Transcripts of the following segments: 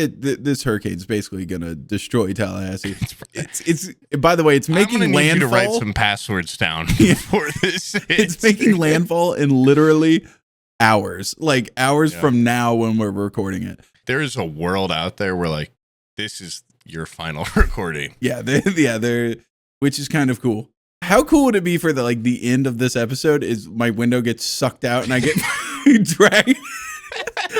This hurricane's basically gonna destroy Tallahassee. It's by the way, it's making I'm gonna need landfall. you to write some passwords down before this. It's making landfall in literally hours, like hours from now when we're recording it. There is a world out there where like this is your final recording. Yeah, they're which is kind of cool. How cool would it be for the end of this episode is my window gets sucked out and I get dragged.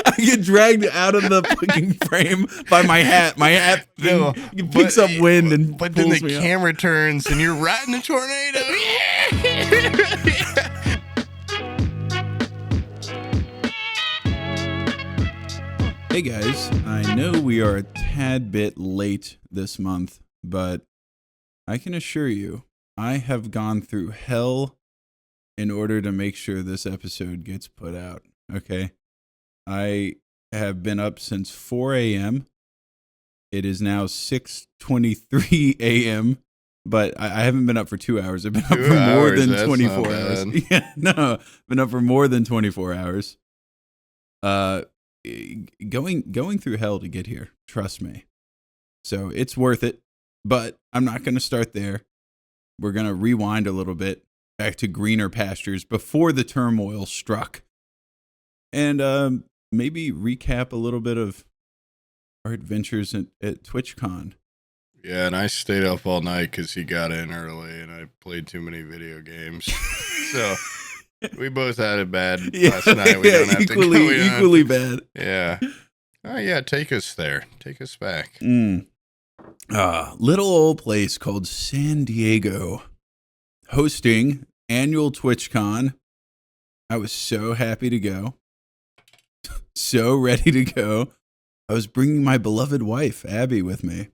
I get dragged out of the fucking frame by my hat. My hat picks up wind and but then pulls the me up. camera turns and you're riding a tornado. Hey guys, I know we are a tad bit late this month, but I can assure you, I have gone through hell in order to make sure this episode gets put out. Okay? I have been up since 4 a.m. It is now 6:23 a.m., but I haven't been up for 2 hours. I've been up for more than 24 hours. Yeah, no, I've been up for more than 24 hours. Going through hell to get here. Trust me. So it's worth it, but I'm not going to start there. We're going to rewind a little bit back to greener pastures before the turmoil struck. And maybe recap a little bit of our adventures at TwitchCon. Yeah, and I stayed up all night because he got in early and I played too many video games. So we both had it bad last night. We don't have equally bad. Yeah. Oh, yeah, take us there. Take us back. Little old place called San Diego hosting annual TwitchCon. I was so happy to go. So ready to go. I was bringing my beloved wife, Abby, with me.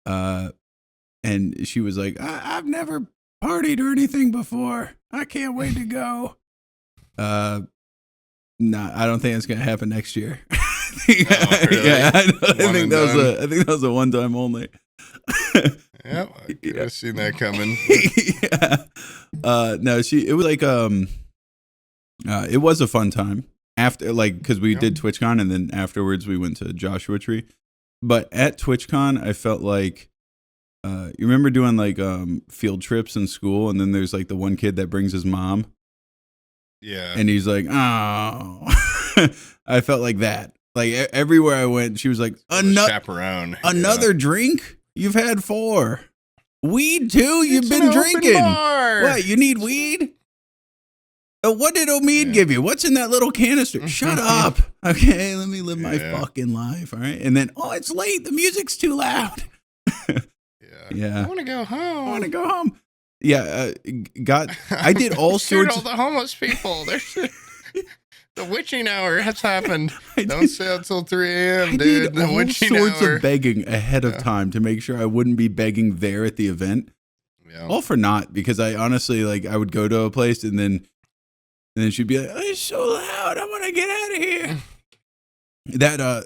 And she was like, I've never partied or anything before. I can't wait to go. I don't think it's going to happen next year. Really? Yeah, I think that was a one time only. Yep, I could have seen that coming. Yeah. No, it was like, it was a fun time. After, because we did TwitchCon and then afterwards we went to Joshua Tree. But at TwitchCon, I felt like, you remember doing field trips in school and then there's the one kid that brings his mom? Yeah. And he's like, oh. I felt like that. Everywhere I went, she was like, chaperone. Another drink? You've had 4. Weed too? You've been drinking. What, you need weed? What did Omid give you? What's in that little canister? Shut up. Okay, let me live my fucking life. All right. And then, it's late. The music's too loud. Yeah. I want to go home. Yeah. I did all sorts all the homeless people. The witching hour has happened. Don't stay until 3 a.m., dude. The witching hour. All sorts of begging ahead of time to make sure I wouldn't be begging there at the event. Yeah. All for naught, because I honestly, I would go to a place and then she'd be like, oh, it's so loud. I want to get out of here.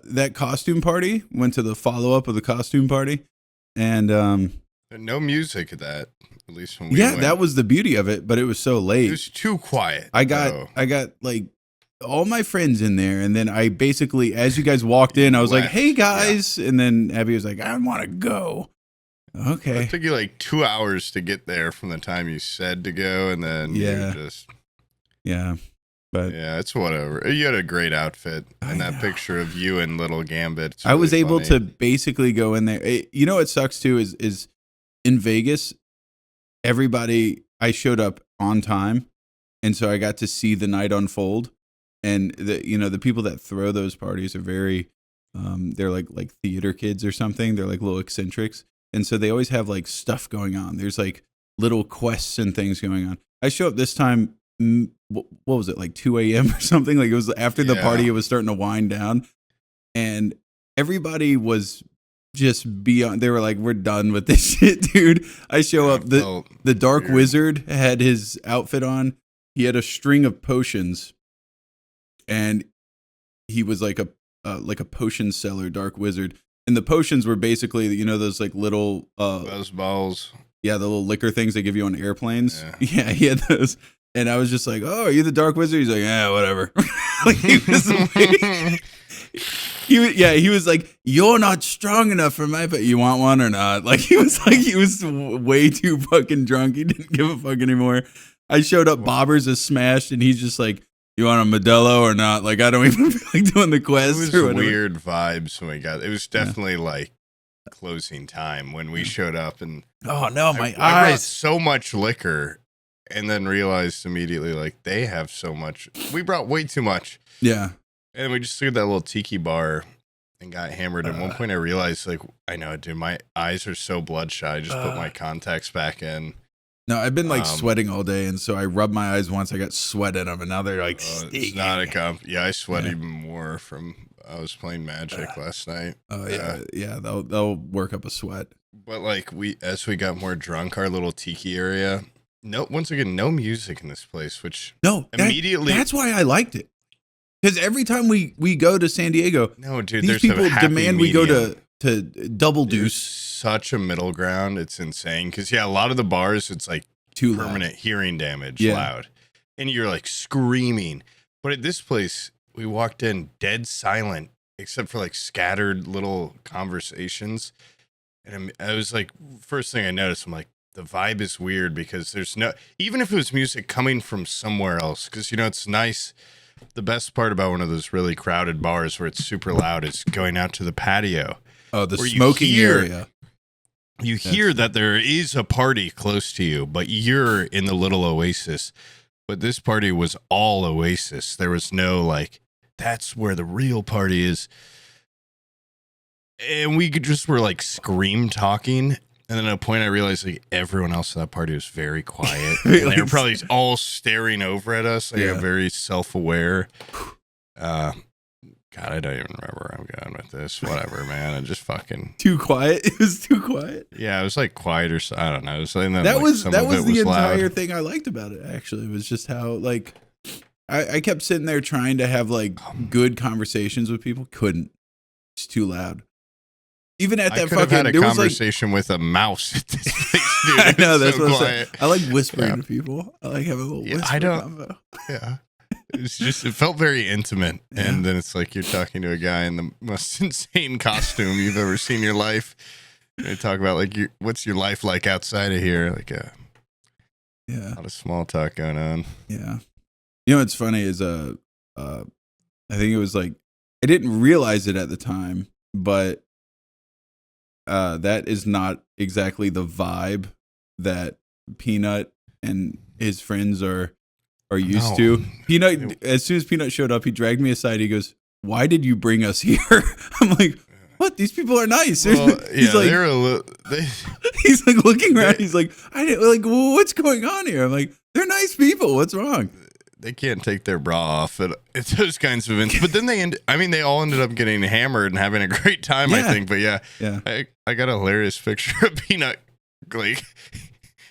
That costume party, went to the follow-up of the costume party. And no music at that, at least when we went. That was the beauty of it, but it was so late. It was too quiet. I got all my friends in there, and then I basically, as you guys walked in, I was like, hey guys, and then Abby was like, I want to go. Okay. It took you 2 hours to get there from the time you said to go, and then you just... Yeah, but it's whatever. You had a great outfit and that picture of you and little Gambit. I was able to basically go in there. You know what sucks too is in Vegas, I showed up on time, and so I got to see the night unfold. And the people that throw those parties are very, they're like theater kids or something. They're little eccentrics, and so they always have stuff going on. There's little quests and things going on. I show up this time. What was it, 2 a.m. or something? It was after the party, it was starting to wind down, and everybody was just beyond. They were like, we're done with this shit, dude. I show up, the Dark Wizard had his outfit on. He had a string of potions, and he was like a potion seller, Dark Wizard. And the potions were basically, those little buzz balls. Yeah, the little liquor things they give you on airplanes. Yeah, he had those. And I was just like, "Oh, are you the Dark Wizard?" He's like, "Yeah, whatever." Like, he was like, "You're not strong enough for my but you want one or not?" Like he was way too fucking drunk. He didn't give a fuck anymore. I showed up, bobbers is smashed, and he's just like, "You want a Modelo or not?" Like I don't even feel like doing the quest. It was or whatever. weird vibes when we got. It was definitely like closing time when we showed up, and oh no, my I brought eyes! so much liquor, and then realized immediately like they have so much. We brought way too much. Yeah, and we just took that little tiki bar and got hammered. At one point, I realized like I know, dude, my eyes are so bloodshot. I just put my contacts back in. No, I've been like sweating all day, and so I rubbed my eyes once. I got sweat in them, and now they're like, it's not a comp. Yeah, I sweat even more from I was playing Magic last night. Oh yeah, they'll work up a sweat. But like as we got more drunk, our little tiki area. Once again, no music in this place, which immediately that's why I liked it. Because every time we go to San Diego, no, dude, these people demand we go to Double Deuce. Such a middle ground. It's insane. Because, a lot of the bars, it's like too permanent hearing damage, loud. And you're like screaming. But at this place, we walked in dead silent, except for like scattered little conversations. And I was like, first thing I noticed, I'm like, the vibe is weird because there's even if it was music coming from somewhere else, because, it's nice. The best part about one of those really crowded bars where it's super loud is going out to the patio. Oh, the smoking area. You hear that there is a party close to you, but you're in the little oasis. But this party was all oasis. There was no like, that's where the real party is. And we just were like scream talking. And then at a point I realized like everyone else at that party was very quiet. And they were probably all staring over at us. Like very self-aware. God, I don't even remember where I'm going with this. Whatever, man. I just fucking too quiet. It was too quiet. Yeah, it was like quiet or I don't know. It was like, that was the entire loud. thing I liked about it. Actually, it was just how like I kept sitting there trying to have like good conversations with people. Couldn't. It's too loud. Even at that I could have fucking had a conversation with a mouse at this place, dude. I know that's so what quiet. I like whispering to people. I like having a little whisper combo. Yeah. It felt very intimate. Yeah. And then it's like you're talking to a guy in the most insane costume you've ever seen in your life. And they talk about like what's your life like outside of here? Like a lot of small talk going on. Yeah. You know what's funny is I think it was like I didn't realize it at the time, but that is not exactly the vibe that Peanut and his friends are used to. Peanut, as soon as Peanut showed up, he dragged me aside. He goes, "Why did you bring us here?" I'm like, "What? These people are nice." Well, he's like, he's like looking around. He's like, "I didn't like. Well, what's going on here?" I'm like, "They're nice people. What's wrong?" They can't take their bra off at those kinds of events. But then they all ended up getting hammered and having a great time, I think. But I got a hilarious picture of Peanut. Like,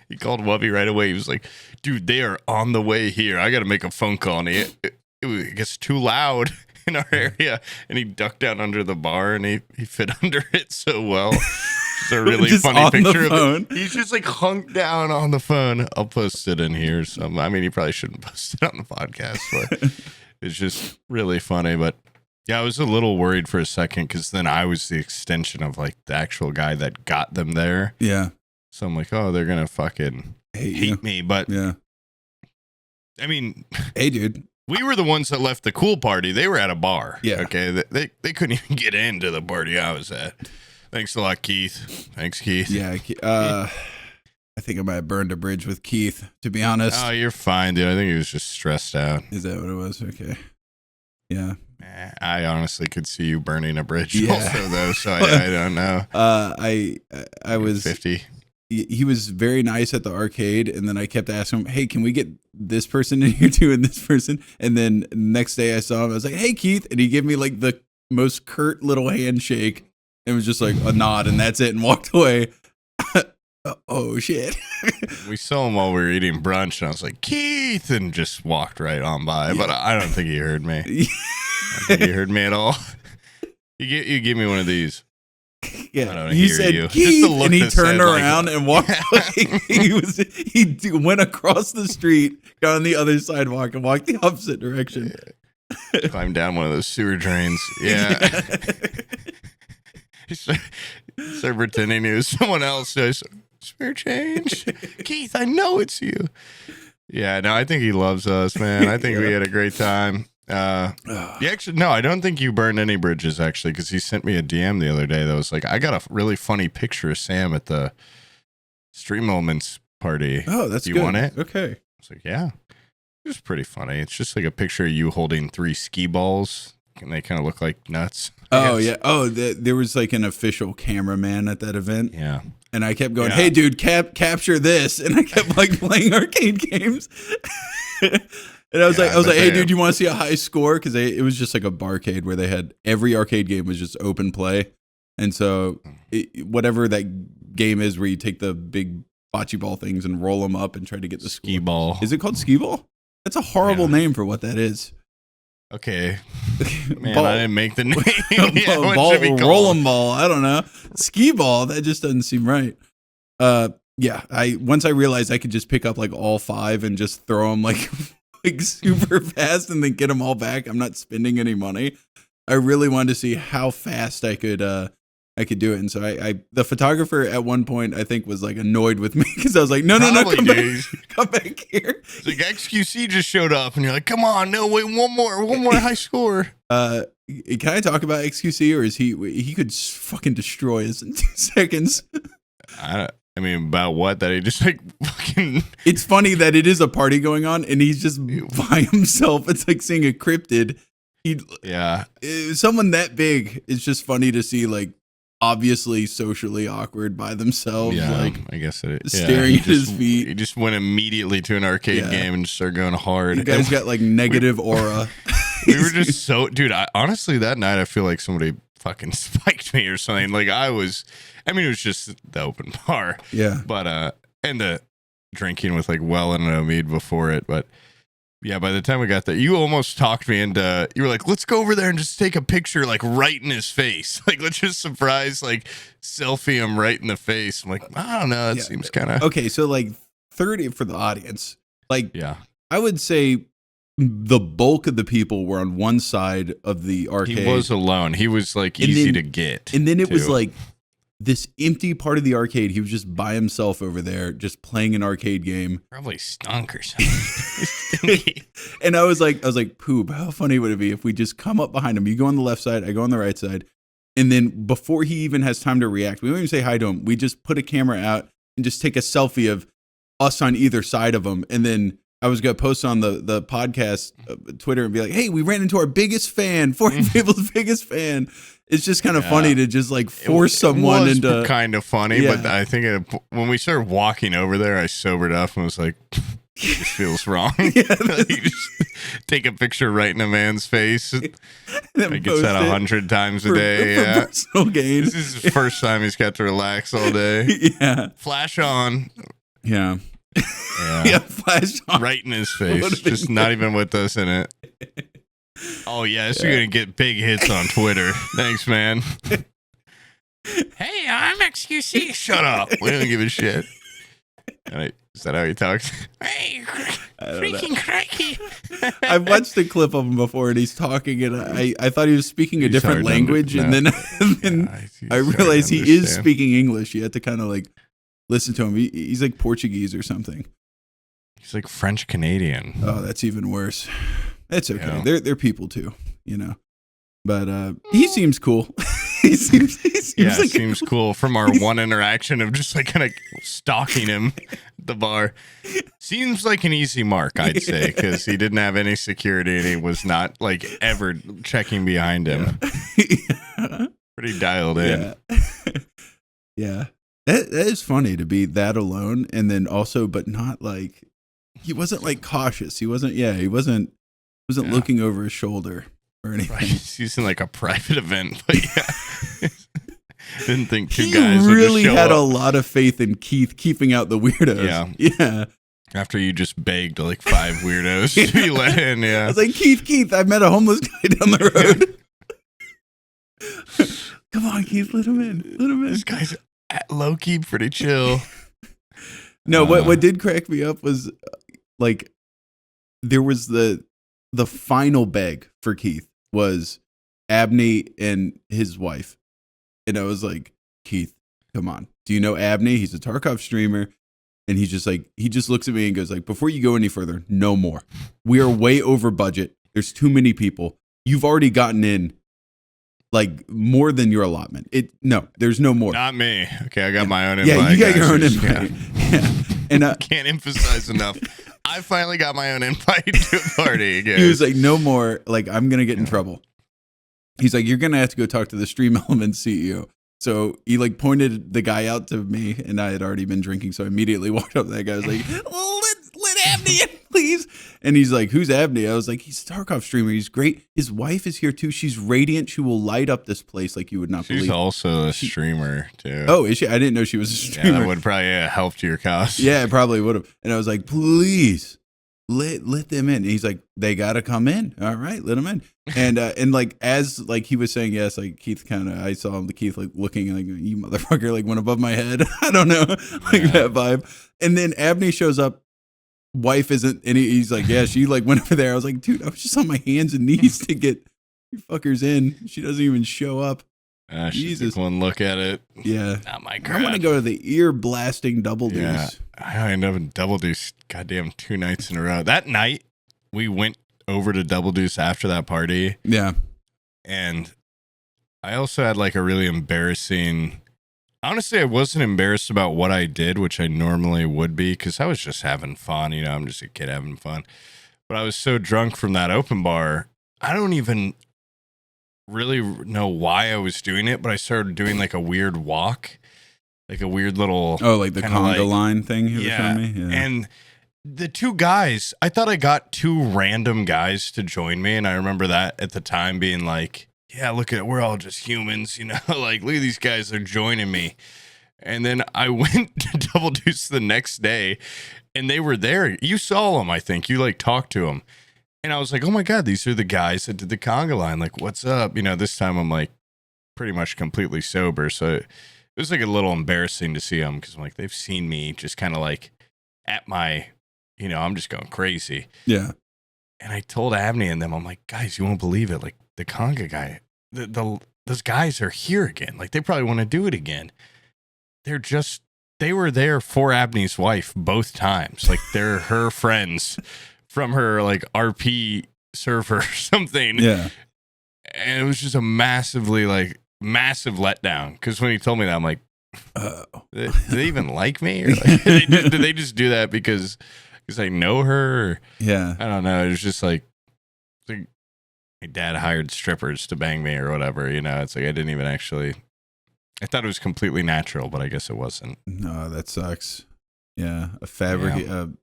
he called Wubby right away. He was like, "Dude, they are on the way here. I got to make a phone call." And it gets too loud in our area. And he ducked down under the bar and he fit under it so well. It's a really funny picture of him. He's just like hung down on the phone. I'll post it in here. I mean, you probably shouldn't post it on the podcast, but it's just really funny. But yeah, I was a little worried for a second because then I was the extension of like the actual guy that got them there. Yeah. So I'm like, oh, they're going to fucking hate me. But I mean, hey, dude. We were the ones that left the cool party. They were at a bar. Yeah. Okay. They couldn't even get into the party I was at. Thanks a lot, Keith. Thanks, Keith. Yeah, I think I might have burned a bridge with Keith, to be honest. Oh, you're fine, dude. I think he was just stressed out. Is that what it was? Okay. Yeah. I honestly could see you burning a bridge also, though, so I don't know. I was 50. He was very nice at the arcade, and then I kept asking him, "Hey, can we get this person in here too, and this person?" And then next day I saw him, I was like, "Hey, Keith," and he gave me like the most curt little handshake. It was just like a nod and that's it and walked away. Oh, shit. We saw him while we were eating brunch and I was like, "Keith," and just walked right on by. But I don't think he heard me. I don't think he heard me at all. You give me one of these. Yeah, you said Keith, and he turned around and walked away. He went across the street, got on the other sidewalk, and walked the opposite direction. Climbed down one of those sewer drains. Yeah. He started pretending he was someone else. So spare change. Keith, I know it's you. Yeah, no, I think he loves us, man. I think we had a great time. Actually, no, I don't think you burned any bridges, actually, because he sent me a DM the other day that was like, I got a really funny picture of Sam at the Stream Moments party. Oh, that's good. You want it? Okay. I was like, yeah. It was pretty funny. It's just like a picture of you holding 3 skee balls, and they kind of look like nuts. Oh, yeah. Oh, there was like an official cameraman at that event. Yeah. And I kept going, hey, dude, capture this. And I kept like playing arcade games. And I was like, hey, dude, you want to see a high score? Because it was just like a barcade where they had every arcade game was just open play. And so whatever that game is where you take the big bocce ball things and roll them up and try to get the skee ball. Is it called skee ball? That's a horrible name for what that is. Okay. Man, I didn't make the name. Rolling ball. I don't know. Skee ball. That just doesn't seem right. Once I realized I could just pick up like all 5 and just throw them like super fast and then get them all back. I'm not spending any money. I really wanted to see how fast I could do it. And so the photographer at one point, I think, was like annoyed with me because I was like, no, come back here. It's like XQC just showed up and you're like, come on, no, wait, one more high score. Can I talk about XQC, or is he could fucking destroy us in 2 seconds? I mean, about what? That he just like fucking. It's funny that it is a party going on and he's just by himself. It's like seeing a cryptid. Someone that big, it's just funny to see, like, obviously socially awkward by themselves. Yeah, like, I guess it is. Staring at his feet. He just went immediately to an arcade game and just started going hard. You guys got like negative aura. We were just dude, honestly, that night I feel like somebody fucking spiked me or something. Like it was just the open bar. Yeah. But, and the drinking with like well and no mead before it. But yeah, by the time we got there, you almost talked me into, you were like, let's go over there and just take a picture like right in his face. Like, let's just surprise, like selfie him right in the face. I'm like, I don't know. That seems kind of. Okay. So like 30 for the audience. Like, yeah, I would say the bulk of the people were on one side of the arcade. He was alone. He was like easy to get. And then it was like this empty part of the arcade. He was just by himself over there, just playing an arcade game. Probably stunk or something. And I was like, Poop, how funny would it be if we just come up behind him? You go on the left side, I go on the right side. And then before he even has time to react, we don't even say hi to him. We just put a camera out and just take a selfie of us on either side of him. And then I was going to post on the podcast Twitter and be like, hey, we ran into our biggest fan, Fables' biggest fan. It's just kind of funny to just like force someone into. Kind of funny, but I think when we started walking over there, I sobered up and was like, this feels wrong. Like, just take a picture right in a man's face. I get that 100 times a day. For personal gain. This is his first time he's got to relax all day. Yeah. Flash on. Yeah. Yeah, flash on. Right in his face. Just not even with us in it. Oh, yeah. This is going to get big hits on Twitter. Thanks, man. Hey, I'm XQC. Shut up. We don't give a shit. Is that how he talks? Hey, freaking crikey. I've watched a clip of him before, and he's talking, and I thought he was speaking a different language, and then I realized he is speaking English. You have to kind of like listen to him. He's like Portuguese or something. He's like French Canadian. Oh, that's even worse. It's okay. Yeah. They're people too, you know. But he seems cool. he seems cool from our one interaction of just like kind of stalking him at the bar. Seems like an easy mark, I'd say, because he didn't have any security and he was not like ever checking behind him. Yeah. Pretty dialed in. Yeah. That is funny to be that alone, and then also, but not like he wasn't like cautious. He wasn't looking over his shoulder or anything. Right. He's using like a private event, but yeah. Didn't think two guys would really just show had up. A lot of faith in Keith keeping out the weirdos. Yeah. After you just begged like 5 weirdos to be let in, I was like, Keith, I met a homeless guy down the road. Come on, Keith, let him in. Let him in. This guy's low key pretty chill. No, what did crack me up was like there was the final beg for Keith was Abney and his wife. And I was like, Keith, come on. Do you know Abney? He's a Tarkov streamer. And he's just like, he just looks at me and goes like, before you go any further, no more. We are way over budget. There's too many people. You've already gotten in like more than your allotment. No, there's no more. Not me. Okay, I got my own invite. Yeah, you got your own invite. Yeah. And can't emphasize enough. I finally got my own invite to a party again. He was like, no more. Like, I'm going to get in trouble. He's like, you're going to have to go talk to the Stream Elements CEO. So he like pointed the guy out to me, and I had already been drinking. So I immediately walked up to that guy. I was like, let Abney in, please. And he's like, who's Abney? I was like, he's a Tarkov streamer. He's great. His wife is here too. She's radiant. She will light up this place like you would not believe. She's also a streamer too. Oh, is she? I didn't know she was a streamer. Yeah, that would probably helped your cause. Yeah, it probably would have. And I was like, please. Let them in. And he's like, they gotta come in. All right, let them in. And like as like he was saying yes, like Keith I saw him, Keith like looking like, you motherfucker, like went above my head. I don't know, like that vibe. And then Abney shows up. Wife isn't, and he's like, yeah, she like went over there. I was like, dude, I was just on my hands and knees to get you fuckers in. She doesn't even show up. She took one look at it. Yeah, not my crap. I'm gonna go to the ear blasting double deuce. Yeah, I ended up in double deuce. Goddamn, 2 nights in a row. That night we went over to double deuce after that party. Yeah, and I also had like a really embarrassing. Honestly, I wasn't embarrassed about what I did, which I normally would be, because I was just having fun. You know, I'm just a kid having fun. But I was so drunk from that open bar, I don't even really know why I was doing it, but I started doing like a weird walk, like a weird little like the conga line thing you were showing me. Yeah. And the 2 guys, I thought I got 2 random guys to join me, and I remember that at the time being like, yeah, we're all just humans, you know, like look at these guys, they're joining me. And then I went to double deuce the next day, and they were there. You saw them, I think. You like talked to them. And I was like, oh my God, these are the guys that did the conga line. Like, what's up? You know, this time I'm like pretty much completely sober. So it was like a little embarrassing to see them, because I'm like, they've seen me just kind of like at my, you know, I'm just going crazy. Yeah. And I told Abney and them, I'm like, guys, you won't believe it. Like the conga guy, those guys are here again. Like they probably want to do it again. They were there for Abney's wife both times. Like they're her friends from her like RP server or something. Yeah. And it was just a massive letdown. Because when he told me that, I'm like, do they even like me? Or like, did they just do that because I know her? Or, yeah. I don't know. It was just like my dad hired strippers to bang me or whatever. You know, it's like I didn't even actually. I thought it was completely natural, but I guess it wasn't. No, that sucks. Yeah, a fabricated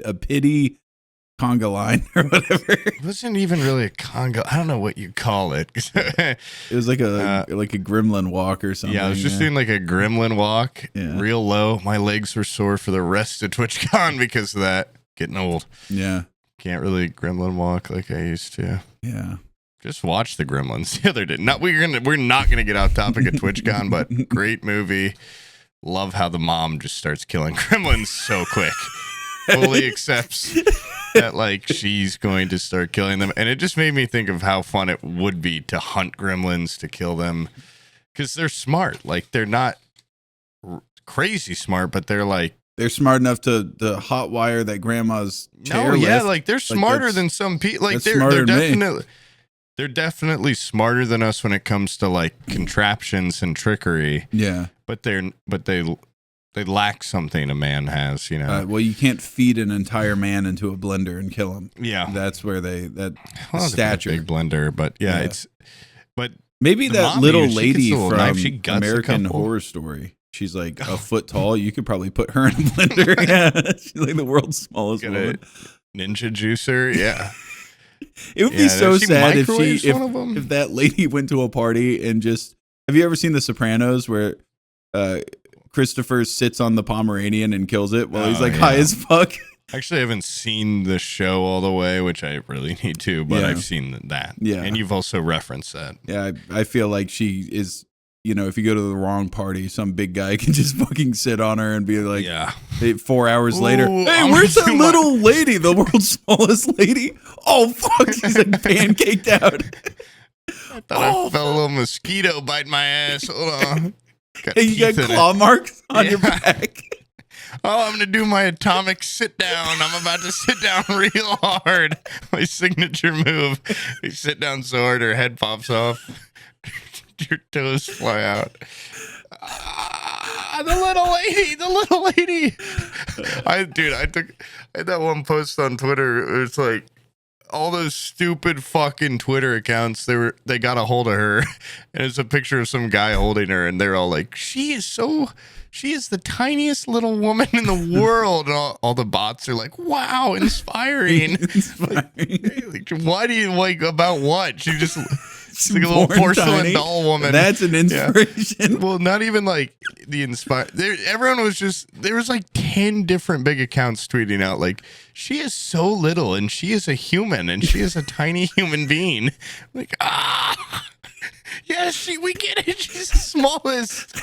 a pity conga line or whatever. It wasn't even really a conga. I don't know what you call it. It was like a gremlin walk or something. Yeah, I was just doing like a gremlin walk, real low. My legs were sore for the rest of TwitchCon because of that. Getting old. Yeah, can't really gremlin walk like I used to. Yeah. Just watch the Gremlins the other day. We're not gonna get off topic of TwitchCon, but great movie. Love how the mom just starts killing gremlins so quick. Fully accepts that like she's going to start killing them, and it just made me think of how fun it would be to hunt gremlins, to kill them, because they're smart. Like they're not crazy smart, but they're smart enough to hotwire that grandma's chair. No, yeah, like they're smarter than some people. Like they're definitely. They're definitely smarter than us when it comes to like contraptions and trickery. Yeah, but they lack something a man has. You know. Well, you can't feed an entire man into a blender and kill him. Yeah, that's where stature. Big blender, but but maybe that little lady from American Horror Story. She's like a foot tall. You could probably put her in a blender. Yeah, she's like the world's smallest woman. Ninja juicer. Yeah. It would be so sad if that lady went to a party and just. Have you ever seen The Sopranos where Christopher sits on the Pomeranian and kills it while he's high as fuck? Actually, I haven't seen the show all the way, which I really need to, but I've seen that. Yeah. And you've also referenced that. Yeah, I feel like she is, if you go to the wrong party, some big guy can just fucking sit on her and be like, 4 hours later, hey, where's that little lady, the world's smallest lady? Oh, fuck, she's like pancaked out. I thought I felt a little mosquito bite my ass. Hold on. Hey, you got claw marks on your back. Oh, I'm going to do my atomic sit down. I'm about to sit down real hard. My signature move. You sit down so hard, her head pops off. Your toes fly out. The little lady. I had that one post on Twitter. It's like all those stupid fucking Twitter accounts. They got a hold of her, and it's a picture of some guy holding her, and they're all like, she is the tiniest little woman in the world. And all the bots are like, wow, inspiring. Like, why do you like about what? She's like a little porcelain doll woman. That's an inspiration. Yeah. Well, not even like the inspired. Everyone was there was like 10 different big accounts tweeting out like, she is so little and she is a human and she is a tiny human being. Like, yes, we get it. She's the smallest.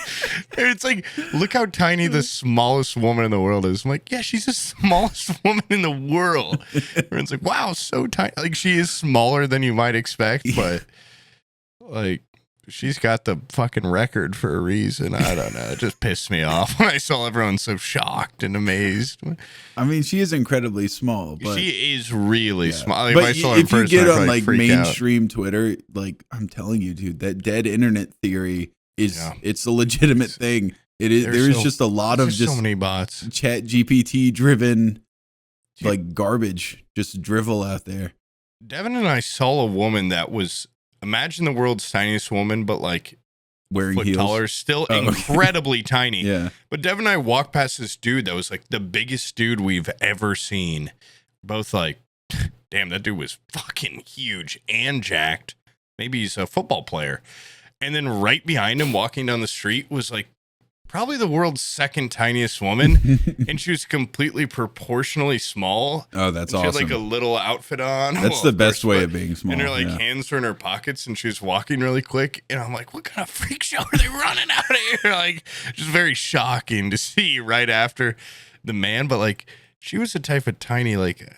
And it's like, look how tiny the smallest woman in the world is. I'm like, yeah, she's the smallest woman in the world. Everyone's like, wow, so tiny. Like, she is smaller than you might expect, but like, she's got the fucking record for a reason. I don't know. It just pissed me off when I saw everyone so shocked and amazed. I mean, she is incredibly small, but she is really small. Like, but if I saw her in person, you get I'd on like mainstream out. Twitter, like I'm telling you, dude, that dead internet theory is it's a legitimate thing. It is. There's just a lot of just so many bots, Chat GPT driven like garbage, just drivel out there. Devin and I saw a woman that was. Imagine the world's tiniest woman, but like wearing heels, taller, still incredibly tiny. Yeah. But Devin and I walked past this dude that was like the biggest dude we've ever seen. Both like, damn, that dude was fucking huge and jacked. Maybe he's a football player. And then right behind him, walking down the street, was like probably the world's second tiniest woman, and she was completely proportionally small. Oh, that's awesome. She had like a little outfit on. That's the best way of being small. And her like hands were in her pockets, and she was walking really quick. And I'm like, what kind of freak show are they running out of here? Like, just very shocking to see right after the man. But like, she was the type of tiny, like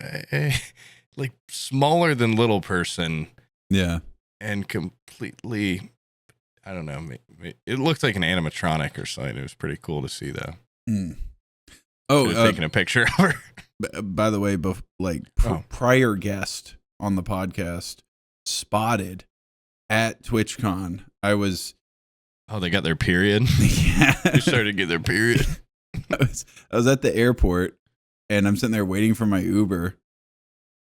smaller than little person. Yeah. And completely, I don't know. It looked like an animatronic or something. It was pretty cool to see, though. Mm. Taking a picture of her. By the way, prior guest on the podcast spotted at TwitchCon. I was. Oh, they got their period. Yeah, they started to get their period. I was at the airport, and I'm sitting there waiting for my Uber,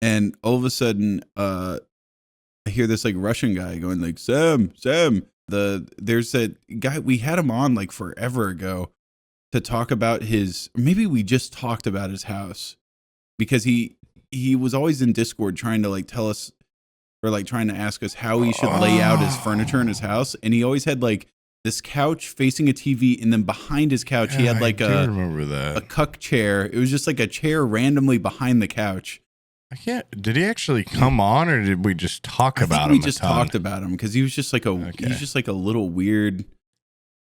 and all of a sudden, I hear this like Russian guy going like, Sam. There's that guy, we had him on like forever ago to talk about maybe we just talked about his house, because he was always in Discord trying to like tell us, or like trying to ask us how he should lay out his furniture in his house. And he always had like this couch facing a TV, and then behind his couch, he had like a cuck chair. It was just like a chair randomly behind the couch. Did he actually come on, or did we just talk about him? We just talked about him because he was just like he's just like a little weird,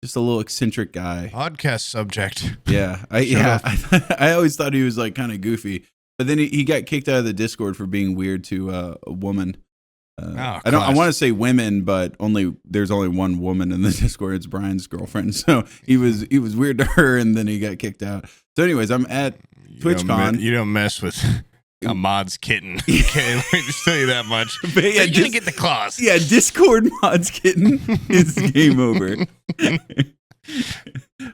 just a little eccentric guy. Podcast subject. Yeah, I always thought he was like kind of goofy, but then he got kicked out of the Discord for being weird to a woman. I want to say women, but there's only one woman in the Discord. It's Brian's girlfriend, so he was weird to her, and then he got kicked out. So, anyways, I'm at TwitchCon. You don't mess with a mod's kitten. Okay, let me just tell you that much. But yeah, you're gonna get the claws. Yeah, Discord mod's kitten is game over.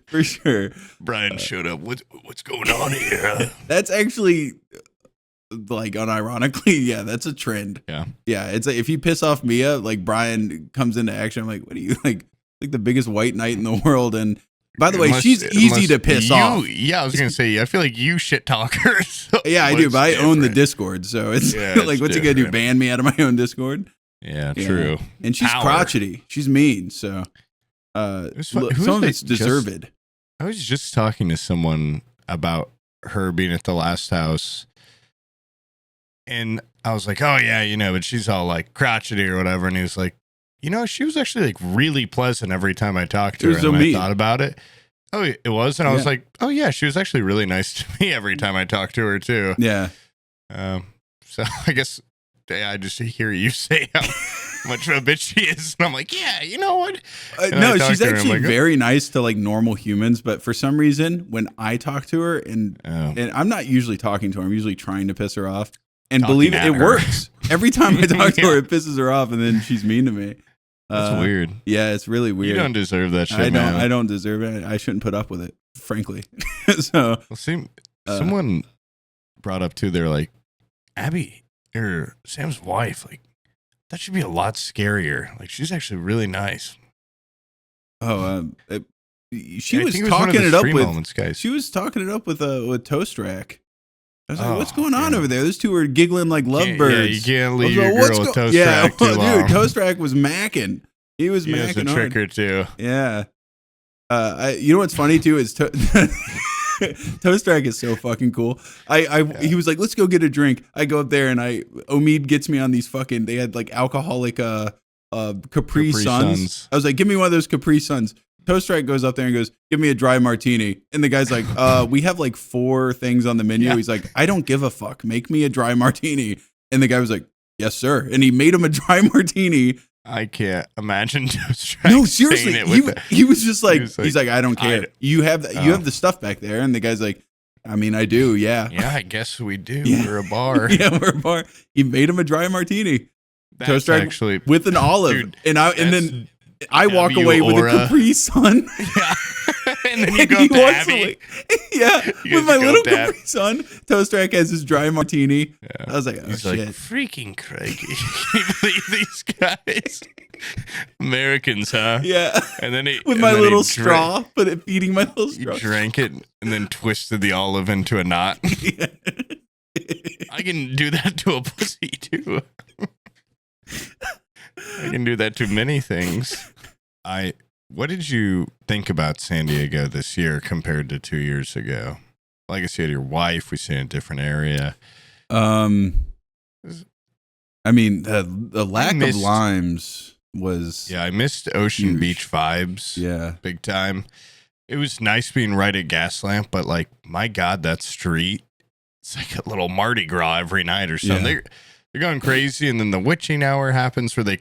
For sure. Brian showed up. What's going on here? That's actually like unironically, yeah, that's a trend. Yeah. Yeah. It's like if you piss off Mia, like Brian comes into action. I'm like, what are you like the biggest white knight in the world? And by the way, she's easy to piss off. Yeah, I was gonna say, I feel like you shit talker. So yeah, I do, but I own the Discord, so it's like, what's he gonna do? Ban me out of my own Discord? Yeah, true. And she's crotchety. She's mean. So some of it's deserved. I was just talking to someone about her being at the last house. And I was like, oh yeah, but she's all like crotchety or whatever. And he was like, she was actually like really pleasant every time I talked to her. And I thought about it. Oh, it was. And I was like, oh yeah, she was actually really nice to me every time I talked to her too. Yeah. So I guess I just hear you say how much of a bitch she is. And I'm like, yeah, you know what? No, she's actually very nice to like normal humans. But for some reason, when I talk to her and I'm not usually talking to her, I'm usually trying to piss her off. And believe it, it works. Every time I talk to her, it pisses her off, and then she's mean to me. That's weird. Yeah, it's really weird. You don't deserve that shit, man. I don't deserve it. I shouldn't put up with it, frankly. So, someone brought up too. They're like, Abby or Sam's wife, like that should be a lot scarier. Like she's actually really nice. Oh, she was talking it up with. She was talking it up with ToastRack. I was like, what's going on over there? Those two were giggling like lovebirds. Yeah, you can't leave your girl with ToastRack too long. Dude, ToastRack was macking. He was macking hard. A trick or two. Yeah. You know what's funny too is ToastRack is so fucking cool. He was like, let's go get a drink. I go up there and Omid gets me on these fucking, they had like alcoholic Capri Suns. I was like, give me one of those Capri Suns. ToastRack goes up there and goes, give me a dry martini. And the guy's like, we have like 4 things on the menu. Yeah. He's like, I don't give a fuck. Make me a dry martini. And the guy was like, yes, sir. And he made him a dry martini. I can't imagine ToastRack. No, seriously. He was just like, he's like, I don't care. You have the stuff back there. And the guy's like, I mean, I do. Yeah. Yeah, I guess we do. Yeah. We're a bar. Yeah, we're a bar. He made him a dry martini. ToastRack actually with an olive. Dude, and then I walk away with a Capri Sun. Yeah. And then you go to Abby. Yeah. With my little Capri Sun. ToastRack has his dry martini. Yeah. I was like, He's shit. Like, freaking Craigie. Can you believe these guys? Americans, huh? Yeah. And then with my little straw, feeding my little straw. He drank it and then twisted the olive into a knot. Yeah. I can do that to a pussy too. I can do that to many things. What did you think about San Diego this year compared to 2 years ago? Like I said, your wife, we see in a different area. I mean, the lack of limes was... Yeah, I missed Ocean huge. Beach vibes. Yeah. Big time. It was nice being right at Gaslamp, but like, my God, that street, it's like a little Mardi Gras every night or something. Yeah. They're going crazy, and then the witching hour happens where they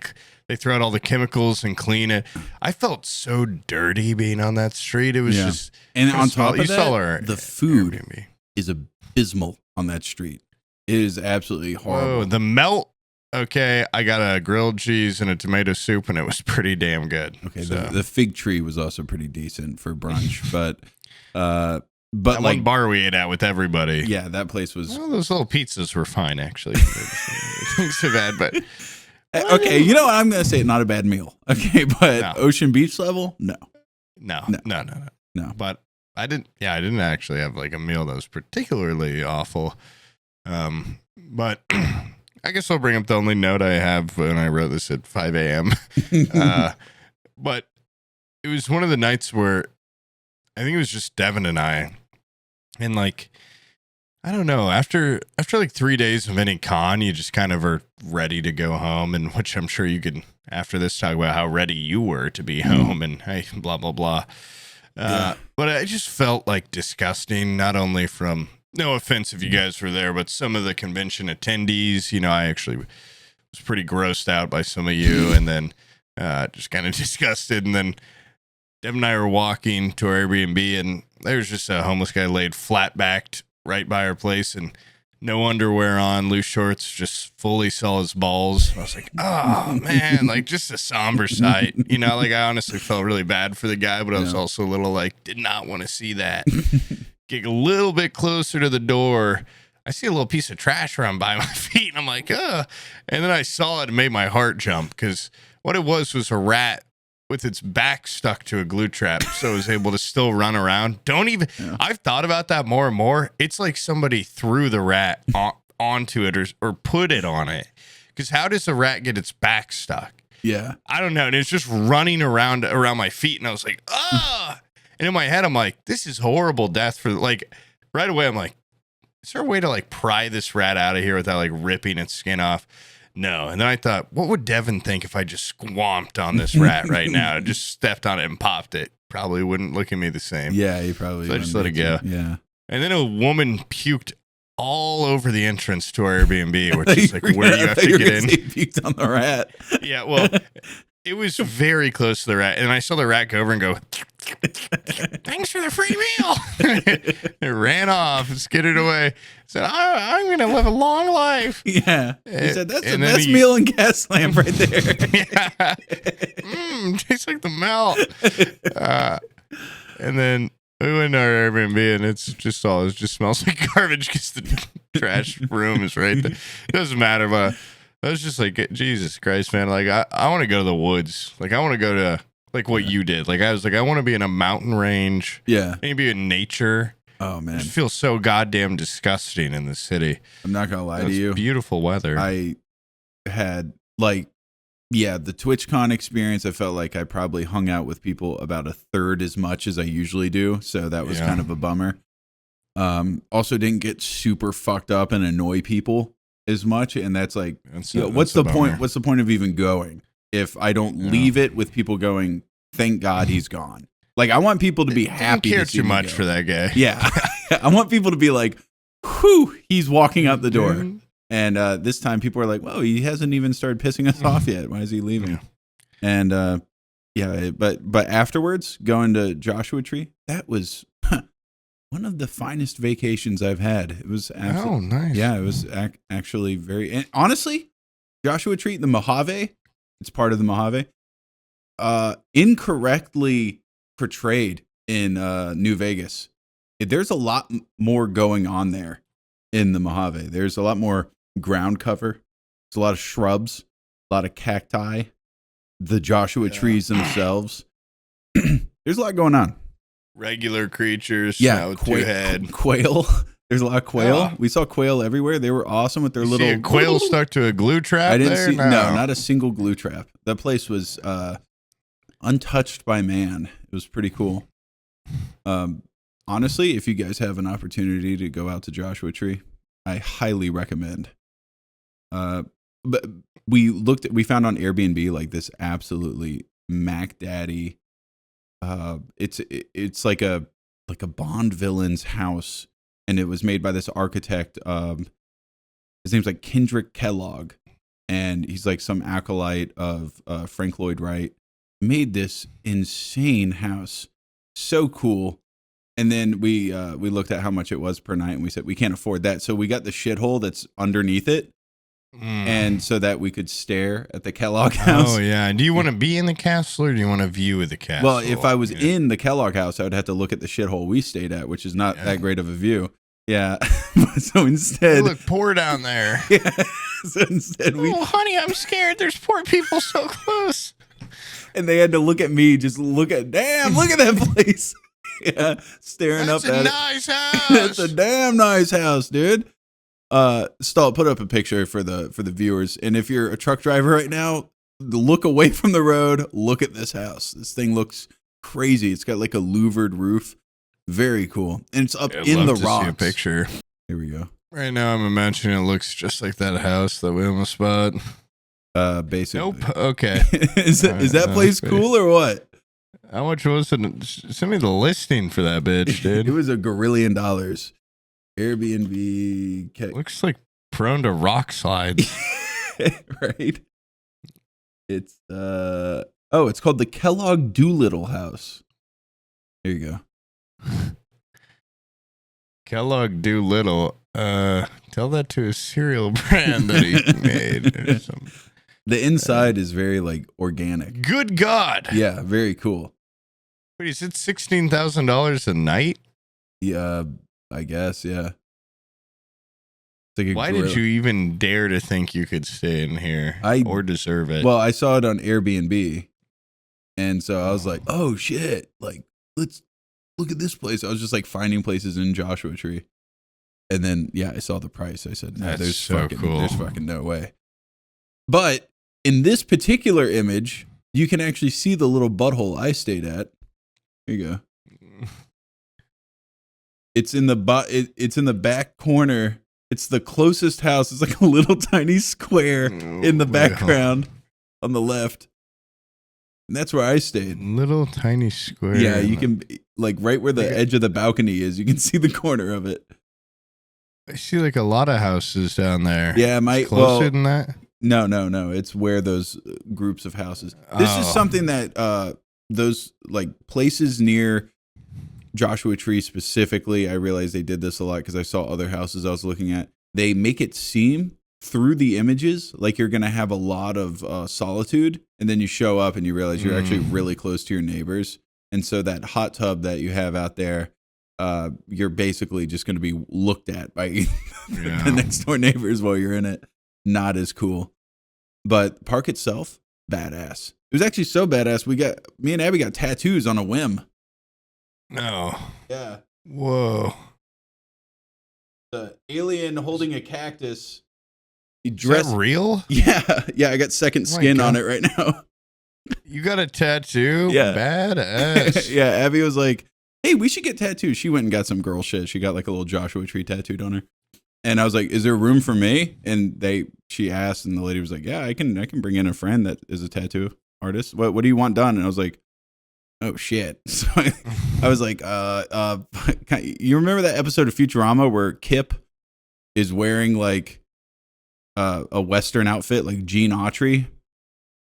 throw out all the chemicals and clean it. I felt so dirty being on that street. It was just... And on top of that, the food is abysmal on that street. It is absolutely horrible. Whoa, the melt... Okay, I got a grilled cheese and a tomato soup, and it was pretty damn good. Okay, so. the fig tree was also pretty decent for brunch, but that like one bar we ate at with everybody. Yeah, that place was... Well, those little pizzas were fine, actually. Things so bad, but... Okay, you know what? I'm going to say not a bad meal. Okay, but Ocean Beach level? No. No. But I didn't actually have like a meal that was particularly awful. But I guess I'll bring up the only note I have when I wrote this at 5 a.m. But it was one of the nights where I think it was just Devin and I. And like, I don't know, after like 3 days of any con, you just kind of are ready to go home, and which I'm sure you could, after this, talk about how ready you were to be home and hey, blah, blah, blah. But I just felt like disgusting, not only from, no offense if you guys were there, but some of the convention attendees. I actually was pretty grossed out by some of you, and then just kind of disgusted. And then Devin and I were walking to our Airbnb, and there was just a homeless guy laid flat-backed right by our place, and no underwear on, loose shorts, just fully saw his balls. I was like, oh man, like just a somber sight. Like I honestly felt really bad for the guy, but I was also a little like, did not want to see that. Get a little bit closer to the door. I see a little piece of trash run by my feet, and I'm like, ugh. And then I saw it and made my heart jump, because what it was a rat with its back stuck to a glue trap, so it was able to still run around. I've thought about that more and more. It's like somebody threw the rat onto it or put it on it. Because how does a rat get its back stuck? Yeah. I don't know. And it's just running around my feet, and I was like, ah. And in my head, I'm like, this is horrible death for, like, right away I'm like, is there a way to like pry this rat out of here without like ripping its skin off? No. And then I thought, what would Devin think if I just squomped on this rat right now? Just stepped on it and popped it. Probably wouldn't look at me the same. Yeah, he probably. So I just let it go. Yeah. And then a woman puked all over the entrance to our Airbnb, which is like where you have to get in. Puked on the rat. Yeah, well, it was very close to the rat, and I saw the rat go over and go, "Thanks for the free meal." It ran off and skidded away. Said, "I'm going to live a long life." Yeah, he said, "That's the best meal in Gaslamp right there." Yeah, tastes like the melt. And then we went to our Airbnb, and it just smells like garbage because the trash room is right there. It doesn't matter, but I was just like, Jesus Christ, man. Like, I want to go to the woods. Like, I want to go to, like, what you did. Like, I was like, I want to be in a mountain range. Yeah. Maybe in nature. Oh, man. It feels so goddamn disgusting in the city. I'm not going to lie to you. Beautiful weather. I had, like, yeah, the TwitchCon experience, I felt like I probably hung out with people about a third as much as I usually do. So that was kind of a bummer. Also didn't get super fucked up and annoy people as much. And that's like, what's the point? What's the point of even going if I don't leave it with people going, thank God he's gone? Like, I want people to be happy. Don't care too much for that guy. Yeah. I want people to be like, whew, he's walking out the door. And this time people are like, whoa, he hasn't even started pissing us off yet. Why is he leaving? And yeah, but afterwards, going to Joshua Tree, that was one of the finest vacations I've had. It was absolutely, nice. Yeah, it was actually very, and honestly, Joshua Tree, the Mojave, it's part of the Mojave, incorrectly portrayed in New Vegas. There's a lot more going on there in the Mojave. There's a lot more ground cover. There's a lot of shrubs, a lot of cacti, the Joshua trees themselves. There's a lot going on. Regular creatures, yeah, quail. There's a lot of quail. Oh. We saw quail everywhere. They were awesome with their little. See a quail stuck to a glue trap. I didn't there? see no, not a single glue trap. That place was untouched by man. It was pretty cool. Honestly, if you guys have an opportunity to go out to Joshua Tree, I highly recommend. But we found on Airbnb like this absolutely Mac Daddy. It's like a Bond villain's house, and it was made by this architect. His name's like Kendrick Kellogg, and he's like some acolyte of Frank Lloyd Wright. Made this insane house, so cool. And then we looked at how much it was per night, and we said we can't afford that. So we got the shithole that's underneath it, and so that we could stare at the Kellogg house. Oh yeah. Do you want to be in the castle, or do you want a view of the castle? Well, if I was in the Kellogg house, I would have to look at the shithole we stayed at, which is not that great of a view. Yeah. So instead, you look poor down there. Yeah. So instead, honey, I'm scared. There's poor people so close. And they had to look at me, just look at that place. Yeah, staring up at it. That's a nice house. That's a damn nice house, dude. Put up a picture for the viewers. And if you're a truck driver right now, look away from the road. Look at this house. This thing looks crazy. It's got like a louvered roof. Very cool. And it's up in the rocks. See a picture. Here we go. Right now, I'm imagining it looks just like that house that we almost bought. Basically. Nope. Okay. Is that place cool or what? How much was it? Send me the listing for that bitch, dude. It was $1 gazillion. Airbnb. Looks like prone to rock slides. Right? It's it's called the Kellogg Doolittle House. Here you go. Kellogg Doolittle. Tell that to a cereal brand that he made or something. The inside is very like organic. Good God. Yeah, very cool. Wait, is it $16,000 a night? Yeah, I guess, yeah. Why did you even dare to think you could stay in here or deserve it? Well, I saw it on Airbnb, and so I was like, oh shit, like, let's look at this place. I was just like finding places in Joshua Tree. And then, yeah, I saw the price. I said, no, there's fucking no way. But in this particular image, you can actually see the little butthole I stayed at. Here you go. It's in it's in the back corner. It's the closest house. It's like a little tiny square in the background on the left. And that's where I stayed. Little tiny square. Yeah, you can, like, right where the edge of the balcony is, you can see the corner of it. I see like a lot of houses down there. Yeah, closer than that. No. It's where those groups of houses. This is something that those like places near Joshua Tree specifically, I realized they did this a lot because I saw other houses I was looking at. They make it seem through the images like you're going to have a lot of solitude, and then you show up and you realize you're actually really close to your neighbors. And so that hot tub that you have out there, you're basically just going to be looked at by the next door neighbors while you're in it. Not as cool. But park itself, badass. It was actually so badass. Me and Abby got tattoos on a whim. No. Yeah. Whoa. The alien holding a cactus. Is that real? Yeah. I got second skin on it right now. You got a tattoo? Yeah. Badass. Yeah. Abby was like, hey, we should get tattoos. She went and got some girl shit. She got like a little Joshua Tree tattooed on her. And I was like, is there room for me? And she asked, and the lady was like, yeah, I can bring in a friend that is a tattoo artist. What do you want done? And I was like, oh shit. So I was like, you remember that episode of Futurama where Kip is wearing like a Western outfit, like Gene Autry?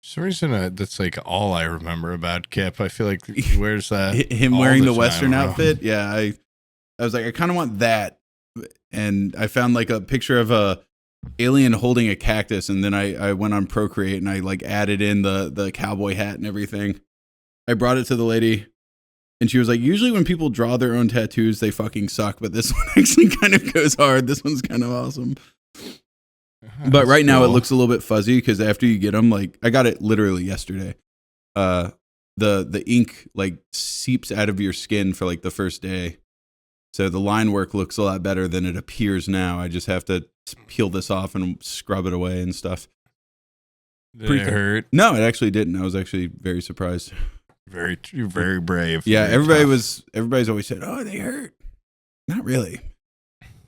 For some reason, that's like all I remember about Kip. I feel like he wears that. Him wearing the Western outfit? Yeah, I was like, I kind of want that. And I found like a picture of a alien holding a cactus, and then I went on Procreate and I like added in the cowboy hat and everything. I brought it to the lady, and she was like, usually when people draw their own tattoos, they fucking suck, but this one actually kind of goes hard. This one's kind of awesome. But right now it looks a little bit fuzzy because after you get them, like I got it literally yesterday. The ink like seeps out of your skin for like the first day. So the line work looks a lot better than it appears now. I just have to peel this off and scrub it away and stuff. Did it hurt? No, it actually didn't. I was actually very surprised. Very brave. Yeah, everybody's always said, "Oh, they hurt." Not really.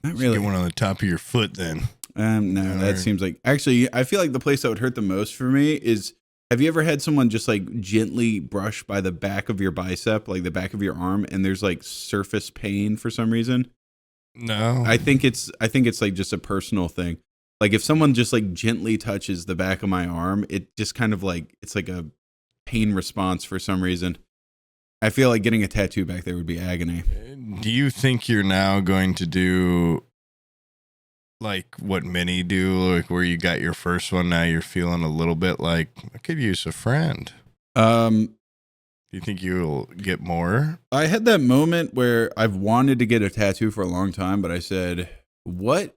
Just get one on the top of your foot then. No, that seems like actually. I feel like the place that would hurt the most for me is. Have you ever had someone just like gently brush by the back of your bicep, like the back of your arm, and there's like surface pain for some reason? No. I think it's like just a personal thing. Like if someone just like gently touches the back of my arm, it just kind of like it's like a pain response for some reason. I feel like getting a tattoo back there would be agony. Do you think you're now going to do like what many do, like where you got your first one, now you're feeling a little bit like I could use a friend? Do you think you'll get more? I had that moment where I've wanted to get a tattoo for a long time, but I said, I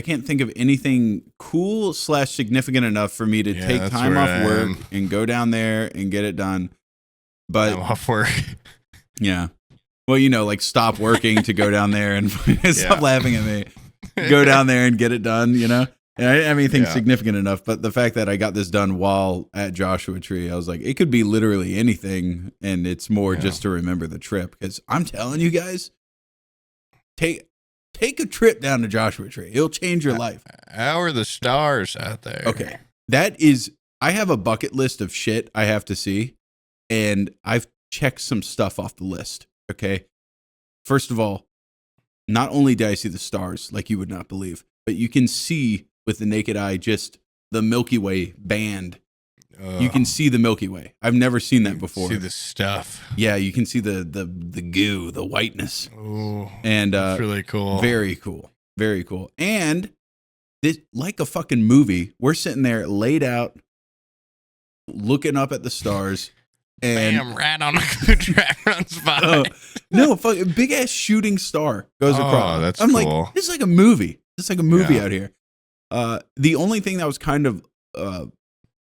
can't think of anything cool / significant enough for me to take time off work and go down there and get it done. But I'm off work. Yeah. Well, like stop working to go down there and stop laughing at me. Go down there and get it done, And I didn't have anything significant enough, but the fact that I got this done while at Joshua Tree, I was like, it could be literally anything, and it's more just to remember the trip. Because I'm telling you guys, take a trip down to Joshua Tree. It'll change your life. How are the stars out there? Okay. I have a bucket list of shit I have to see, and I've checked some stuff off the list, okay? First of all, not only did I see the stars like you would not believe, but you can see with the naked eye just the Milky Way band. You can see the Milky Way. I've never seen that before. See the stuff. Yeah, you can see the goo, the whiteness. Oh, and that's really cool. Very cool. Very cool. And this, like a fucking movie, we're sitting there laid out, looking up at the stars. And bam, rat on a good track runs by. No, big ass shooting star goes across. Oh, that's I'm cool. like, this is like a movie. It's like a movie out here. The only thing that was kind of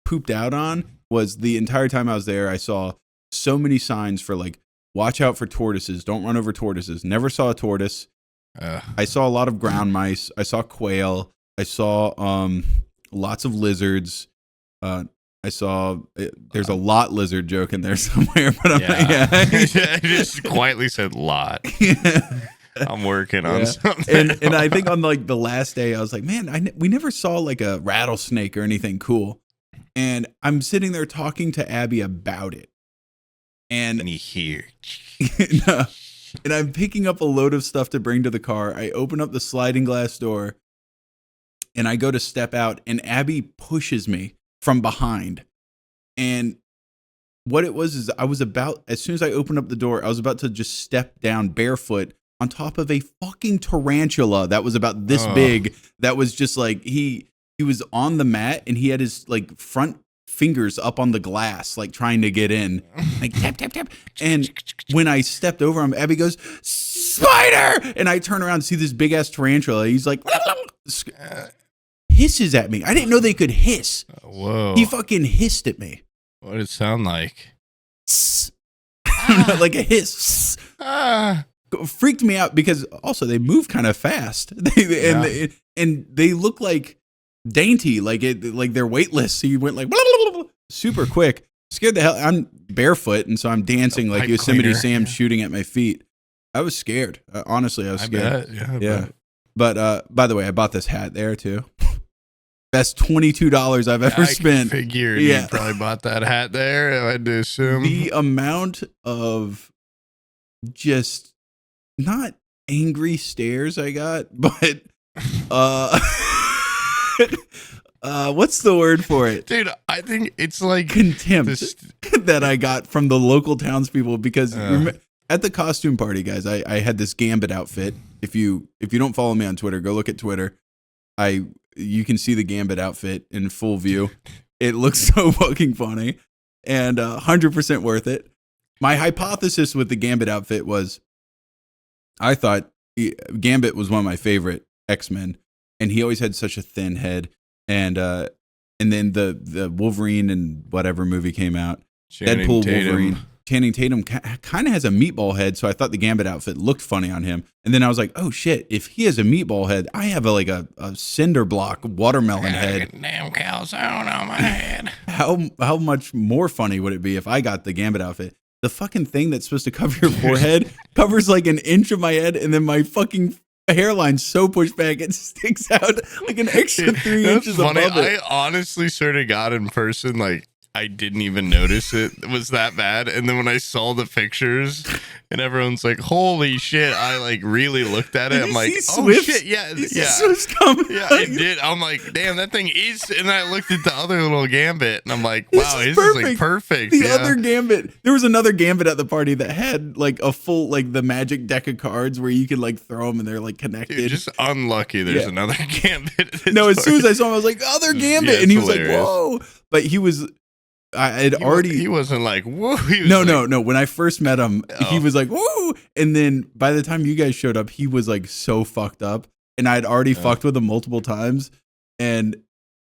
pooped out on was the entire time I was there, I saw so many signs for like, watch out for tortoises. Don't run over tortoises. Never saw a tortoise. I saw a lot of ground mice. I saw quail. I saw lots of lizards. I saw there's a lot lizard joke in there somewhere, but I just quietly said lot. I'm working on something. And I think on like the last day, I was like, man, we never saw like a rattlesnake or anything cool. And I'm sitting there talking to Abby about it. And he here. No, and I'm picking up a load of stuff to bring to the car. I open up the sliding glass door and I go to step out, and Abby pushes me from behind. And what it was is I was about, as soon as I opened up the door, I was about to just step down barefoot on top of a fucking tarantula that was about this big. That was just like, he was on the mat and he had his like front fingers up on the glass, like trying to get in, like tap, tap, tap. And when I stepped over him, Abby goes, spider! And I turn around and see this big ass tarantula. He's like, hisses at me. I didn't know they could hiss. Whoa. He fucking hissed at me. What did it sound like? Like a hiss. Freaked me out because also they move kind of fast. And they look like dainty, like they're weightless. So you went like super quick. Scared the hell. I'm barefoot, and so I'm dancing like Yosemite Sam shooting at my feet. I was scared. Honestly, I was scared. I bet. But by the way, I bought this hat there too. Best $22 I've ever spent. I figured you probably bought that hat there. I had to assume the amount of just not angry stares I got, but what's the word for it? Dude, I think it's like contempt that I got from the local townspeople because at the costume party, guys, I had this Gambit outfit. If you don't follow me on Twitter, go look at Twitter. You can see the Gambit outfit in full view. It looks so fucking funny and 100% worth it. My hypothesis with the Gambit outfit was I thought Gambit was one of my favorite X-Men, and he always had such a thin head. And then the Wolverine and whatever movie came out, Deadpool Wolverine. Channing Tatum kind of has a meatball head, so I thought the Gambit outfit looked funny on him. And then I was like, oh shit, if he has a meatball head, I have a cinder block watermelon head. Damn calzone on my head. How much more funny would it be if I got the Gambit outfit? The fucking thing that's supposed to cover your forehead covers like an inch of my head, and then my fucking hairline's so pushed back it sticks out like an extra 3 inches above it. I honestly swear to God, in person, like, I didn't even notice it was that bad. And then when I saw the pictures and everyone's like, holy shit, I like really looked at it. I'm like, oh shit, yeah. Swift's coming. Yeah, I did. I'm like, damn, that thing is. And I looked at the other little Gambit and I'm like, wow, this is like perfect. The other Gambit, there was another Gambit at the party that had like a full, like the magic deck of cards where you could like throw them and they're like connected. Dude, just unlucky there's another Gambit. No, as soon as I saw him, I was like, other Gambit. And he was hilarious. Like, whoa. But he was. He wasn't like, whoa. No. When I first met him, he was like, whoa. And then by the time you guys showed up, he was like so fucked up. And I'd already fucked with him multiple times. And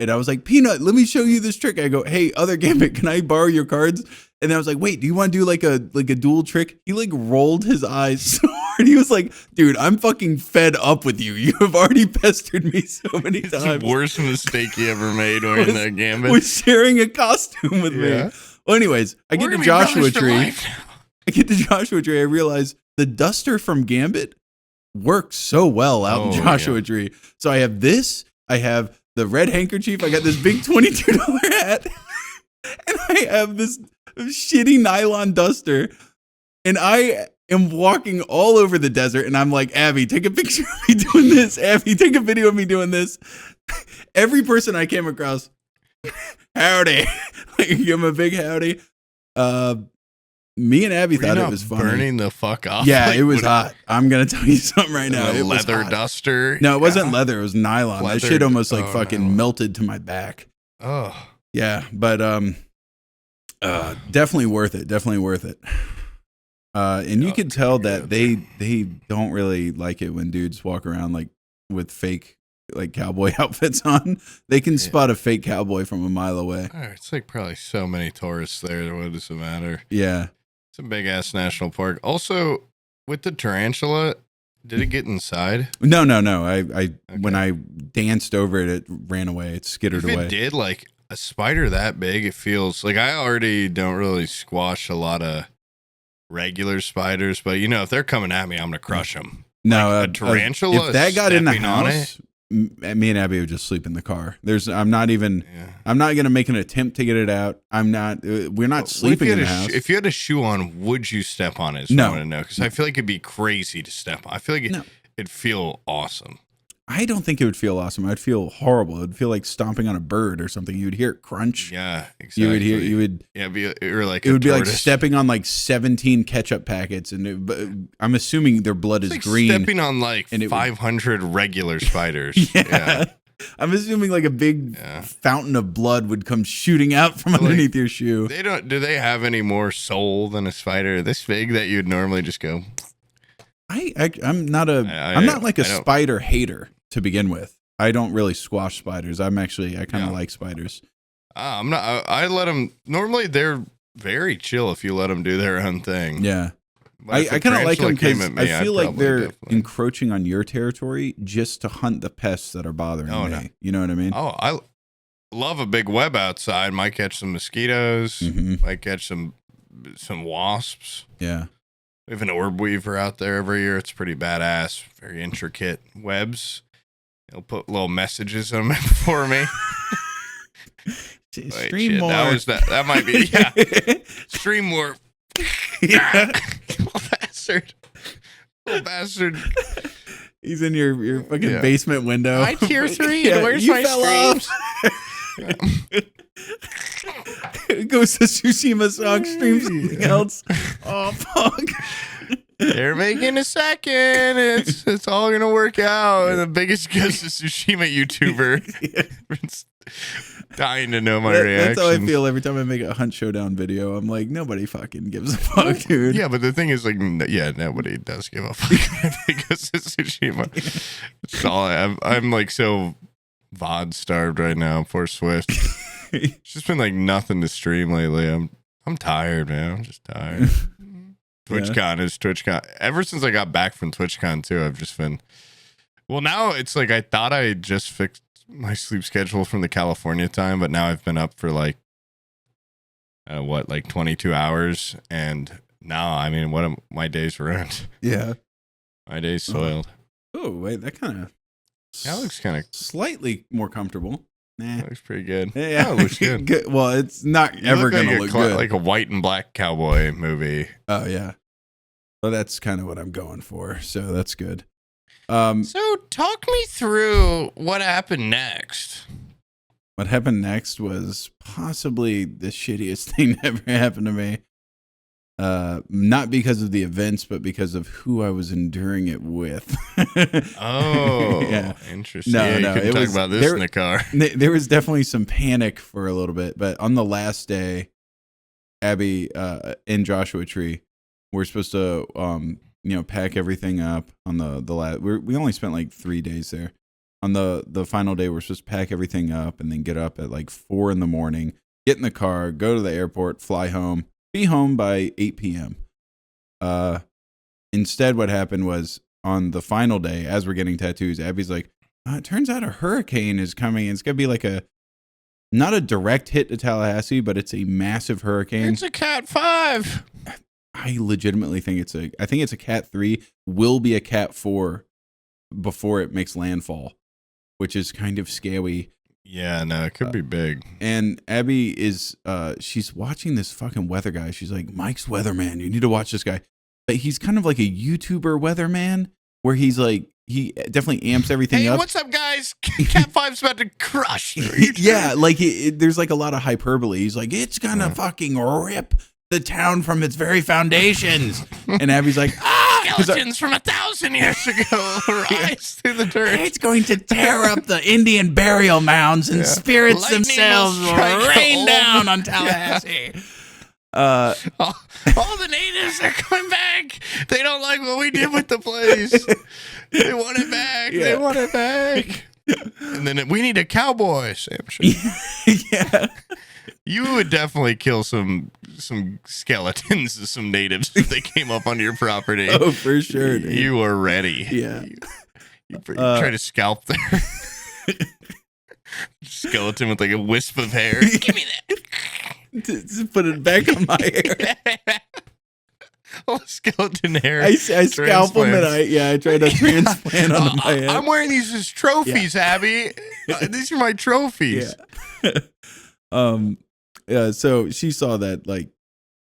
I was like, Peanut, let me show you this trick. I go, hey, other Gambit, can I borrow your cards? And I was like, wait, do you want to do like a dual trick? He like rolled his eyes so hard. He was like, dude, I'm fucking fed up with you. You have already pestered me so many times. It's the worst mistake he ever made wearing that Gambit. Was sharing a costume with me. Well, anyways, I get to Joshua Tree. I realize the duster from Gambit works so well out in Joshua Tree. So I have this. I have the red handkerchief. I got this big $22 hat. And I have this shitty nylon duster. And I am walking all over the desert. And I'm like, Abby, take a picture of me doing this. Abby, take a video of me doing this. Every person I came across, howdy. Like, give him a big howdy. Me and Abby thought it was funny. Burning the fuck off. Yeah, like, it was hot. I'm gonna tell you something right now. It leather was duster. No, it wasn't leather. It was nylon. That shit almost like fucking melted to my back. Oh. Yeah, but definitely worth it. Definitely worth it. And you could tell that they don't really like it when dudes walk around like with fake like cowboy outfits on. They can spot a fake cowboy from a mile away. It's like probably so many tourists there. What does it matter? Yeah. It's a big ass national park. Also, with the tarantula, did it get inside? No. I when I danced over it, it ran away. It skittered away. It did. Like, a spider that big, it feels like I already don't really squash a lot of regular spiders, but you know, if they're coming at me, I'm gonna crush them. No, like a tarantula. If that got in the house, me and Abby would just sleep in the car. I'm not gonna make an attempt to get it out. We're not sleeping in the house. If you had a shoe on, would you step on it? No. I want to know, because I feel like it'd be crazy to step on. I feel like it'd feel awesome. I don't think it would feel awesome. I'd feel horrible. It would feel like stomping on a bird or something. You would hear it crunch. Yeah, exactly. You would. Yeah, it would be like stepping on like 17 ketchup packets, and I'm assuming their blood is like green. Stepping on like 500 regular spiders. Yeah. I'm assuming like a big fountain of blood would come shooting out from underneath your shoe. Do they have any more soul than a spider this big that you'd normally just go? I'm not like a spider hater to begin with. I don't really squash spiders. I kind of like spiders. I'm not. I let them. Normally, they're very chill if you let them do their own thing. Yeah, I kind of like them because I feel like they're encroaching on your territory just to hunt the pests that are bothering me. No. You know what I mean? Oh, I love a big web outside. Might catch some mosquitoes. Might catch some wasps. Yeah. We have an orb weaver out there every year. It's pretty badass. Very intricate webs. He'll put little messages on them for me. Stream more. That might be, Stream more. Little bastard. He's in your fucking basement window. Hi, tier 3. Where's my streams? Goes to Tsushima song, streams something else. Oh, fuck. They're making a second. It's all gonna work out. And the biggest Ghost of Tsushima YouTuber dying to know my reaction. That's how I feel every time I make a Hunt Showdown video. I'm like, nobody fucking gives a fuck, dude. Yeah, but the thing is, like, nobody does give a fuck because of Tsushima. That's all I'm like so VOD starved right now. Poor Swift. It's just been like nothing to stream lately. I'm tired, man. I'm just tired. TwitchCon is TwitchCon. Ever since I got back from TwitchCon too, I've just been. Well, now it's like I thought I just fixed my sleep schedule from the California time, but now I've been up for like 22 hours, and now I mean, my day's ruined. Yeah, my day's soiled. Oh wait, that looks kind of slightly more comfortable. Nah. That looks pretty good. Yeah, it looks good. Good. Well, it's not ever going to look good. Like a white and black cowboy movie. Oh, yeah. Well, that's kind of what I'm going for. So that's good. So talk me through what happened next. What happened next was possibly the shittiest thing that ever happened to me. Not because of the events, but because of who I was enduring it with. Oh, yeah. Interesting. No, you couldn't talk about this in the car. There was definitely some panic for a little bit, but on the last day, Abby and Joshua Tree, we're supposed to pack everything up on the last. We only spent like 3 days there. On the final day, we're supposed to pack everything up and then get up at like 4 a.m, get in the car, go to the airport, fly home. Be home by 8 p.m. Instead, what happened was on the final day, as we're getting tattoos, Abby's like, it turns out a hurricane is coming. It's going to be like not a direct hit to Tallahassee, but it's a massive hurricane. It's a Cat 5. I legitimately think I think it's a Cat 3, will be a Cat 4 before it makes landfall, which is kind of scary. Yeah, no, it could be big. And Abby is, she's watching this fucking weather guy. She's like, Mike's Weatherman. You need to watch this guy. But he's kind of like a YouTuber weatherman, where he's like, he definitely amps everything up. Hey, what's up, guys? Cat 5's about to crush. Yeah, like there's like a lot of hyperbole. He's like, it's gonna fucking rip the town from its very foundations. And Abby's like, skeletons from 1,000 years ago rise through the dirt. It's going to tear up the Indian burial mounds, and spirits Lightning themselves will rain down on Tallahassee. All the natives are coming back. They don't like what we did with the place. They want it back. Yeah. They want it back. And then we need a cowboy, Sam. Yeah. You would definitely kill some skeletons of some natives if they came up onto your property. Oh, for sure. Dude. You are ready. Yeah. You try to scalp them. Skeleton with like a wisp of hair. Give me that. Just put it back on my hair. Oh, skeleton hair. I scalp them and I try to transplant onto my head. I'm wearing these as trophies, Abby. These are my trophies. Yeah. So she saw that like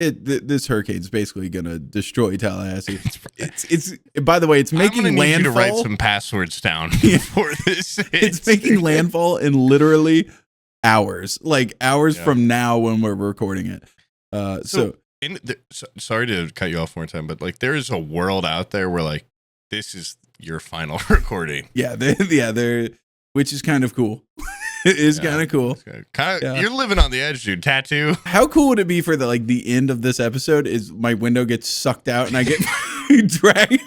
this hurricane's basically gonna destroy Tallahassee. It's by the way, it's making landfall. Need you to write some passwords down for this. It's making landfall in literally hours, from now when we're recording it. Sorry to cut you off one time, but like there is a world out there where like this is your final recording. They're which is kind of cool. It is kind of cool. You're living on the edge, dude. Tattoo. How cool would it be for the end of this episode is my window gets sucked out and I get dragged.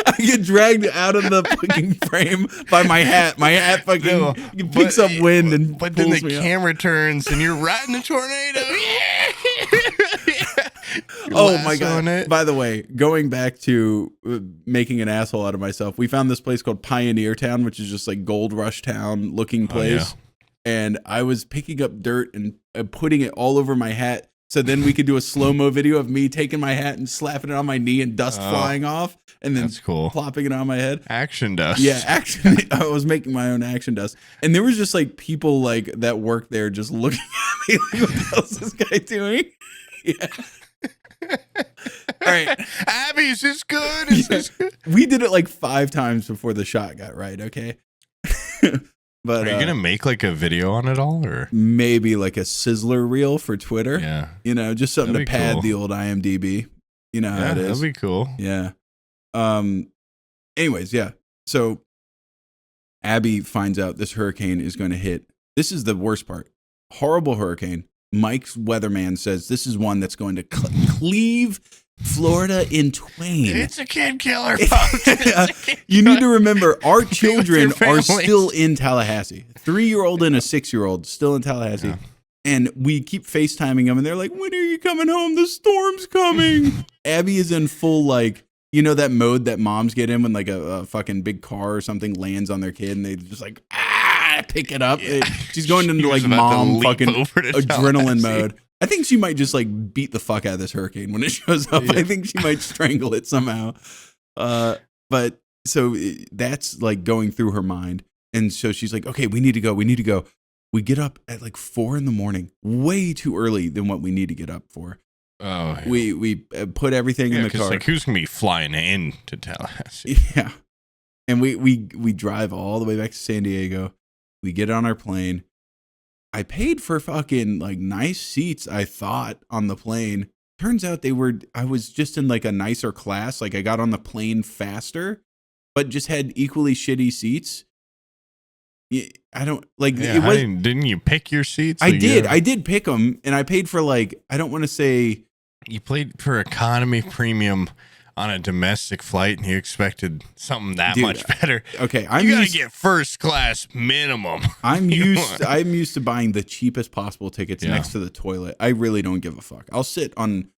I get dragged out of the fucking frame by my hat. My hat fucking picks up wind and but then the camera turns and you're riding a tornado. Oh my god! By the way, going back to making an asshole out of myself, we found this place called Pioneer Town, which is just like Gold Rush Town looking place. And I was picking up dirt and putting it all over my hat, so then we could do a slow-mo video of me taking my hat and slapping it on my knee and dust flying off, and then plopping it on my head. Action dust. Yeah, action. I was making my own action dust, and there was just like people like that work there, just looking at me like, "What the hell is this guy doing?" Yeah. All right, Abby, is this good? Is this good? We did it like 5 times before the shot got right. Okay. But are you gonna make like a video on it all, or maybe like a sizzler reel for Twitter? Yeah, just something to pad the old IMDb. You know how it is. That'd be cool. Yeah. Anyways, yeah. So Abby finds out this hurricane is going to hit. This is the worst part. Horrible hurricane. Mike's weatherman says this is one that's going to cleave Florida in twain. It's a kid killer, folks. You need to remember, our children are still in Tallahassee. 3-year-old and a 6-year-old still in Tallahassee. Yeah. And we keep FaceTiming them, and they're like, when are you coming home? The storm's coming. Abby is in full, like, that mode that moms get in when, like, a fucking big car or something lands on their kid, and they just, like, pick it up. Yeah. She's going into, like, mom fucking adrenaline mode. I think she might just, like, beat the fuck out of this hurricane when it shows up. Yeah. I think she might strangle it somehow. But so that's, like, going through her mind. And so she's like, okay, we need to go. We get up at, like, 4 a.m, way too early than what we need to get up for. Oh, yeah. We put everything in the car. Like, who's gonna be flying into Tallahassee? Yeah, and we drive all the way back to San Diego. We get on our plane. I paid for fucking like nice seats, I thought, on the plane. Turns out I was just in like a nicer class. Like I got on the plane faster, but just had equally shitty seats. I don't like. Yeah, didn't you pick your seats? I did. I did pick them, and I paid for like. I don't want to say. You paid for economy premium on a domestic flight, and you expected something that much better. Okay, you gotta get first class minimum. I'm used to buying the cheapest possible tickets next to the toilet. I really don't give a fuck. I'll sit on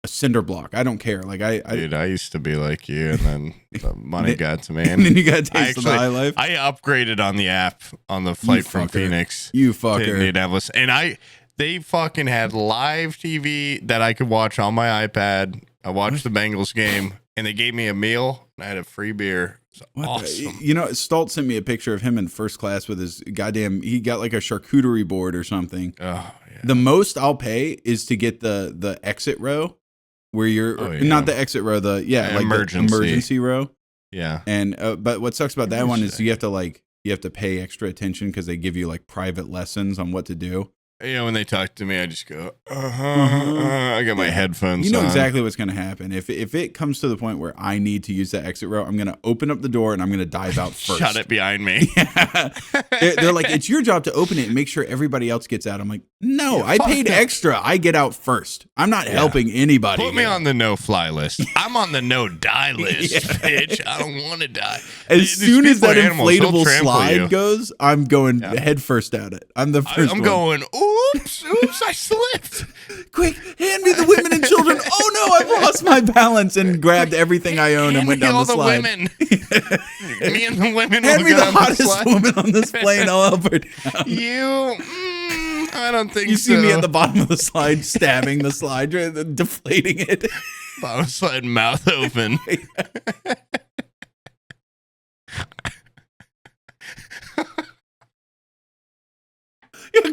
a cinder block. I don't care. Like I used to be like you, and then the money got to me. And then you got a taste of the high life. I upgraded on the app on the flight from Phoenix. You fucker. To Indianapolis, and they fucking had live TV that I could watch on my iPad. I watched the Bengals game, and they gave me a meal, and I had a free beer. It was awesome. Stoltz sent me a picture of him in first class with his he got like a charcuterie board or something. Oh, yeah. The most I'll pay is to get the exit row where you're not the exit row, like emergency row. Yeah. And but what sucks about that one is you have to pay extra attention because they give you like private lessons on what to do. When they talk to me, I just go, I got my headphones on. You know exactly what's going to happen. If it comes to the point where I need to use that exit row, I'm going to open up the door and I'm going to dive out first. Shut it behind me. Yeah. They're like, it's your job to open it and make sure everybody else gets out. I'm like, no, I paid extra. I get out first. I'm not helping anybody. Put me on the no-fly list. I'm on the no-die list, bitch. I don't want to die. As soon as that inflatable slide goes, I'm going head first at it. I'm the first I'm going, oops, I slipped. Quick, hand me the women and children. Oh I've lost my balance and grabbed everything I own and went down the slide. Women. Me and the women. Hand me the hottest woman on this plane. I'll help her down. You. I don't think you see me at the bottom of the slide, stabbing the slide, deflating it. Bottom slide, mouth open.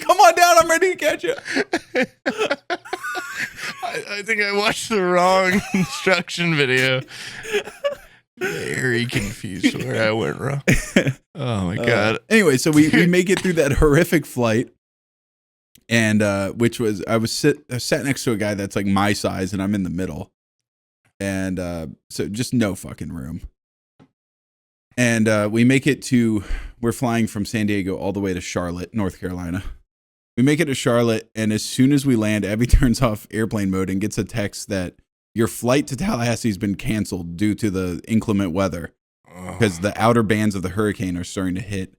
Come on down. I'm ready to catch you. I think I watched the wrong instruction video. Very confused where I went wrong. Oh my God. Anyway, so we make it through that horrific flight. And which was I sat next to a guy that's like my size and I'm in the middle. And so just no fucking room. And we make it to, we're flying from San Diego all the way to Charlotte, North Carolina. We make it to Charlotte, and as soon as we land, Abby turns off airplane mode and gets a text that your flight to Tallahassee has been canceled due to the inclement weather because the outer bands of the hurricane are starting to hit.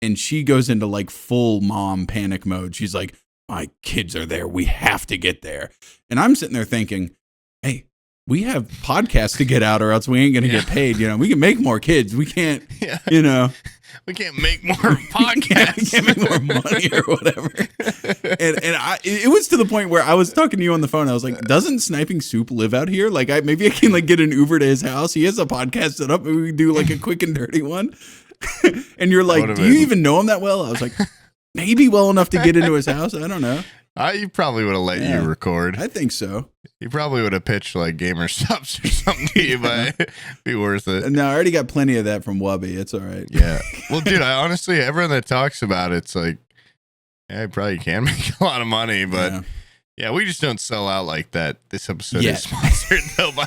And she goes into like full mom panic mode. She's like, my kids are there. We have to get there. And I'm sitting there thinking, hey, we have podcasts to get out or else we ain't going to get paid. You know, we can make more kids. We can't, you know. We can't make more podcasts. We can't make more money or whatever. And it was to the point where I was talking to you on the phone. I was like, doesn't Sniping Soup live out here? Like, maybe I can like get an Uber to his house. He has a podcast set up. Maybe we can do like a quick and dirty one. And you're like, do you even know him that well? I was like, maybe well enough to get into his house. I don't know. You probably would have let you record. I think so. You probably would have pitched like gamer subs or something to you, but it'd be worth it. No, I already got plenty of that from Wubby. It's all right. Yeah. Well, dude, I honestly, everyone that talks about it's like, I probably can make a lot of money, but yeah, we just don't sell out like that. This episode is sponsored though by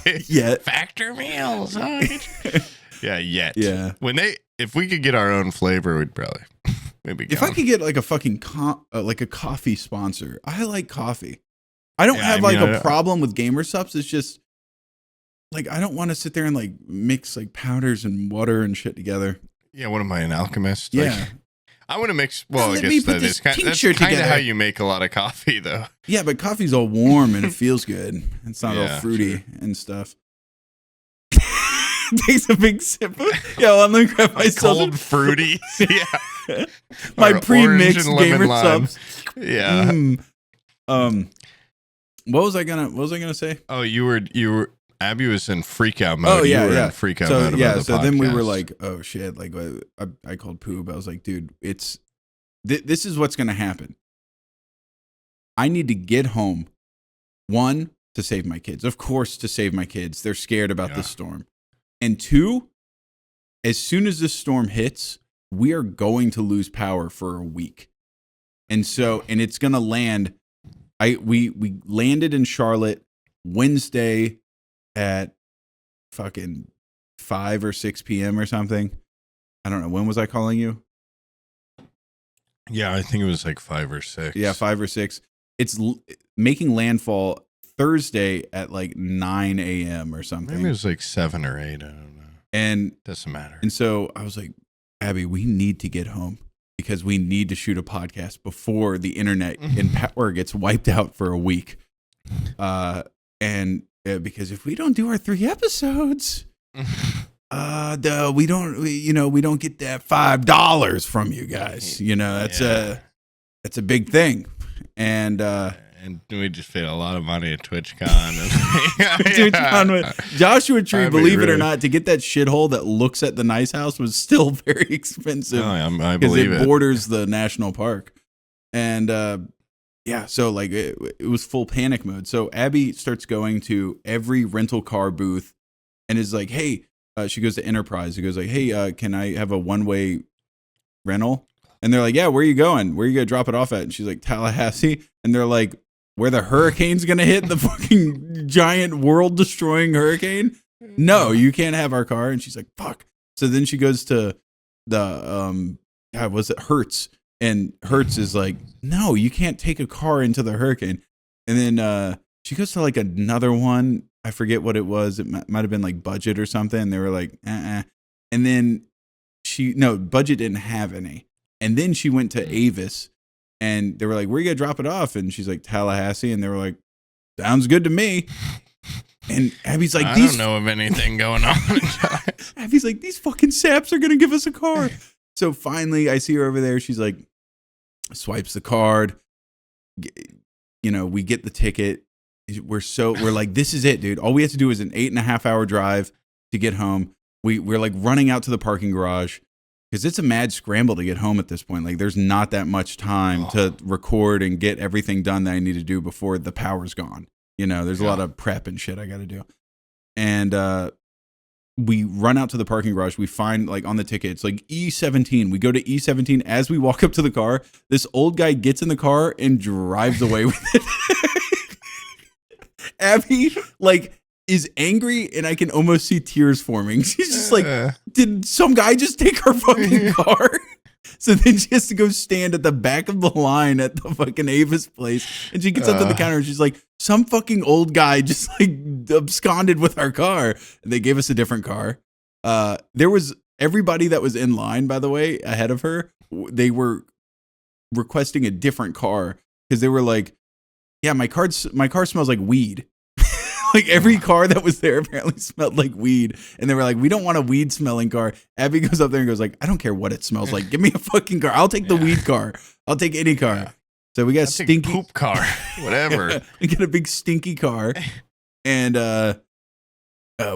Factor Meals. Oh, yet. Yeah. If we could get our own flavor, we'd probably. If I could get like a fucking like a coffee sponsor, I like coffee. I don't have a problem with gamer subs. It's just like I don't want to sit there and like mix like powders and water and shit together. Yeah, what am I, an alchemist? Yeah, like, I want to mix. Well, I guess that's kind of how you make a lot of coffee, though. Yeah, but coffee's all warm and it feels good. It's not all fruity and stuff. Takes a big sip. Yo, I'm gonna grab my cold fruity. Yeah, my pre-mixed gamer subs. Yeah. What was I gonna say? Oh, you were. Abby was in freak out mode. Oh yeah, you were in freak out mode. Yeah, so then we were like, oh shit! Like I called Poob. I was like, dude, this is what's gonna happen. I need to get home. One, to save my kids. Of course, to save my kids. They're scared about this storm. And two, as soon as this storm hits, we are going to lose power for a week. And it's going to land. We landed in Charlotte Wednesday at fucking 5 or 6 p.m. or something. I don't know. When was I calling you? Yeah, I think it was like 5 or 6. Yeah, 5 or 6. It's making landfall Thursday at like 9 a.m. or something. Maybe it was like 7 or 8. I don't know. And doesn't matter. And so I was like, Abby, we need to get home because we need to shoot a podcast before the internet and power gets wiped out for a week. Because if we don't do our 3 episodes, we don't get that $5 from you guys. You know, that's a big thing. And we just paid a lot of money at TwitchCon. Joshua Tree, believe it or not, to get that shithole that looks at the nice house was still very expensive. Oh, I believe it borders the national park. And so like it was full panic mode. So Abby starts going to every rental car booth and is like, hey, she goes to Enterprise. She goes like, hey, can I have a one-way rental? And they're like, yeah, where are you going? Where are you going to drop it off at? And she's like, Tallahassee. And they're like, where the hurricane's going to hit, the fucking giant world-destroying hurricane? No, you can't have our car. And she's like, fuck. So then she goes to the, was it Hertz? And Hertz is like, no, you can't take a car into the hurricane. And then she goes to like another one. I forget what it was. It might have been like Budget or something. And they were like, And then Budget didn't have any. And then she went to Avis. And they were like, where are you going to drop it off? And she's like, Tallahassee. And they were like, sounds good to me. And Abby's like, I don't know of anything going on. Abby's like, these fucking saps are going to give us a car. So finally, I see her over there. She's like, swipes the card. You know, we get the ticket. We're like, this is it, dude. All we have to do is an 8.5 hour drive to get home. We're like running out to the parking garage because it's a mad scramble to get home at this point. Like, there's not that much time to record and get everything done that I need to do before the power's gone. You know, there's a lot of prep and shit I got to do. And we run out to the parking garage. We find, like, on the ticket, it's like E17. We go to E17. As we walk up to the car, this old guy gets in the car and drives away with it. Abby, like, is angry, and I can almost see tears forming. She's just like, did some guy just take her fucking car? So then she has to go stand at the back of the line at the fucking Avis place. And she gets up to the counter and she's like, some fucking old guy just like absconded with our car. And they gave us a different car. There was everybody that was in line, by the way, ahead of her. They were requesting a different car because they were like, yeah, my car smells like weed. Like, every car that was there apparently smelled like weed. And they were like, we don't want a weed smelling car. Abby goes up there and goes like, I don't care what it smells like. Give me a fucking car. I'll take the weed car. I'll take any car. Yeah. So we got a stinky poop car, whatever. We get a big stinky car. And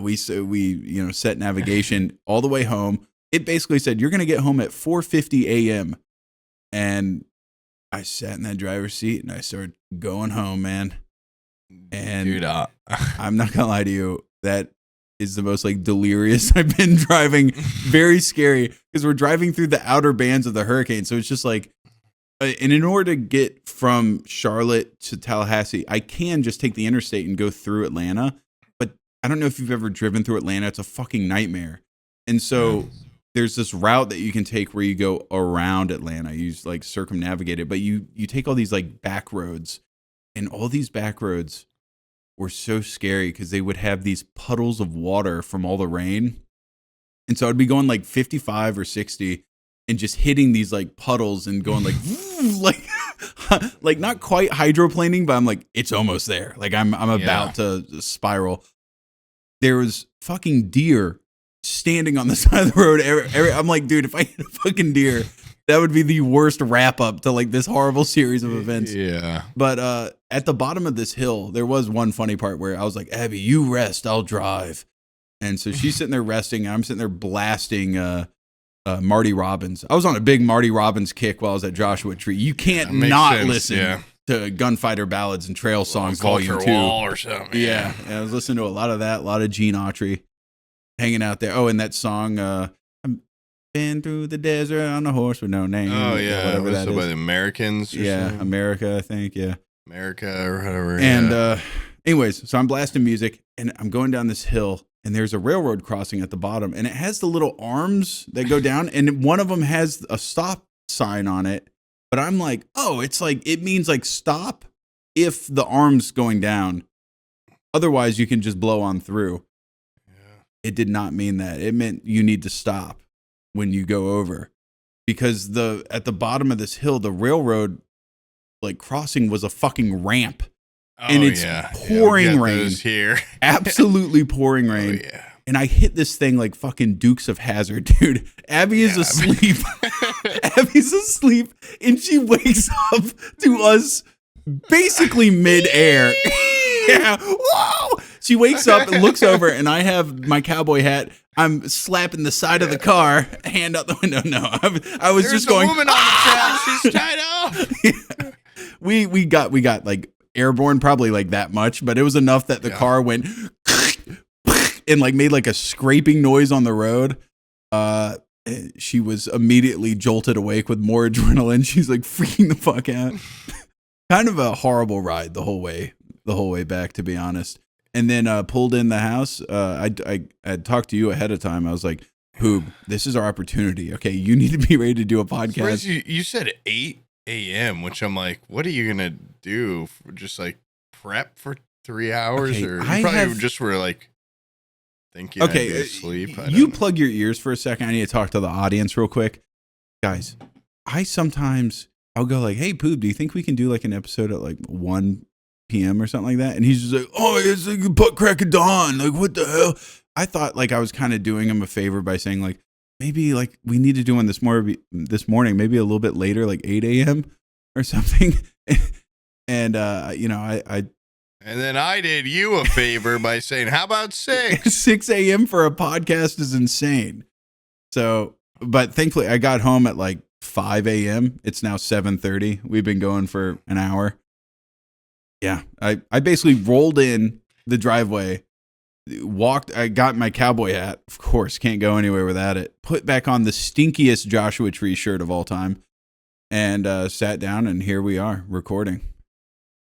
we set navigation all the way home. It basically said, you're going to get home at 4:50 a.m. And I sat in that driver's seat and I started going home, man. And dude, I'm not gonna lie to you, that is the most like delirious I've been driving. Very scary because we're driving through the outer bands of the hurricane. So it's just like, and in order to get from Charlotte to Tallahassee, I can just take the interstate and go through Atlanta. But I don't know if you've ever driven through Atlanta. It's a fucking nightmare. And so there's this route that you can take where you go around Atlanta. You just like circumnavigate it, but you take all these like back roads. And all these back roads were so scary because they would have these puddles of water from all the rain. And so I'd be going like 55 or 60 and just hitting these like puddles and going like, like not quite hydroplaning, but I'm like, it's almost there. Like I'm about to spiral. There was fucking deer standing on the side of the road. I'm like, dude, if I hit a fucking deer, that would be the worst wrap up to like this horrible series of events. Yeah. But at the bottom of this hill, there was one funny part where I was like, Abby, you rest, I'll drive. And so she's sitting there resting, and I'm sitting there blasting Marty Robbins. I was on a big Marty Robbins kick while I was at Joshua Tree. You can't not listen to Gunfighter Ballads and Trail Songs Volume 2. Wall or something. Yeah. And I was listening to a lot of that, a lot of Gene Autry hanging out there. Oh, and that song, been through the desert on a horse with no name. Oh yeah, whatever that is. By the Americans. Something? America, I think. Yeah, America or whatever. And anyways, so I'm blasting music, and I'm going down this hill, and there's a railroad crossing at the bottom, and it has the little arms that go down, and one of them has a stop sign on it. But I'm like, oh, it's like it means like stop if the arm's going down. Otherwise, you can just blow on through. Yeah. It did not mean that. It meant you need to stop when you go over, because at the bottom of this hill, the railroad like crossing was a fucking ramp, and it's pouring rain here. Absolutely pouring rain. And I hit this thing like fucking Dukes of Hazzard, dude. Abby is asleep. Abby's asleep, and she wakes up to us basically midair. Yeah. Whoa! She wakes up and looks over, and I have my cowboy hat. I'm slapping the side of the car, hand out the window. No, I was just going. There's a woman on the track. She's tied up. Yeah. We got like airborne, probably like that much, but it was enough that the car went and like made like a scraping noise on the road. She was immediately jolted awake with more adrenaline. She's like freaking the fuck out. Kind of a horrible ride the whole way back, to be honest. And then pulled in the house. I talked to you ahead of time. I was like, Poob, this is our opportunity. Okay, you need to be ready to do a podcast. You said 8 a.m., which I'm like, what are you going to do? Just like prep for 3 hours? Okay, or you probably just were like thinking I'd be asleep. You plug your ears for a second. I need to talk to the audience real quick. Guys, I'll go like, hey, Poob, do you think we can do like an episode at like 1 p.m. or something like that. And he's just like, oh, it's like butt crack of dawn. Like, what the hell? I thought like I was kind of doing him a favor by saying like, maybe like we need to do one this morning, maybe a little bit later, like 8 a.m. or something. And, I and then I did you a favor by saying, how about 6? 6 a.m. for a podcast is insane. So, but thankfully I got home at like 5 a.m. It's now 7:30. We've been going for an hour. Yeah. I basically rolled in the driveway, I got my cowboy hat. Of course, can't go anywhere without it. Put back on the stinkiest Joshua Tree shirt of all time and sat down, and here we are recording.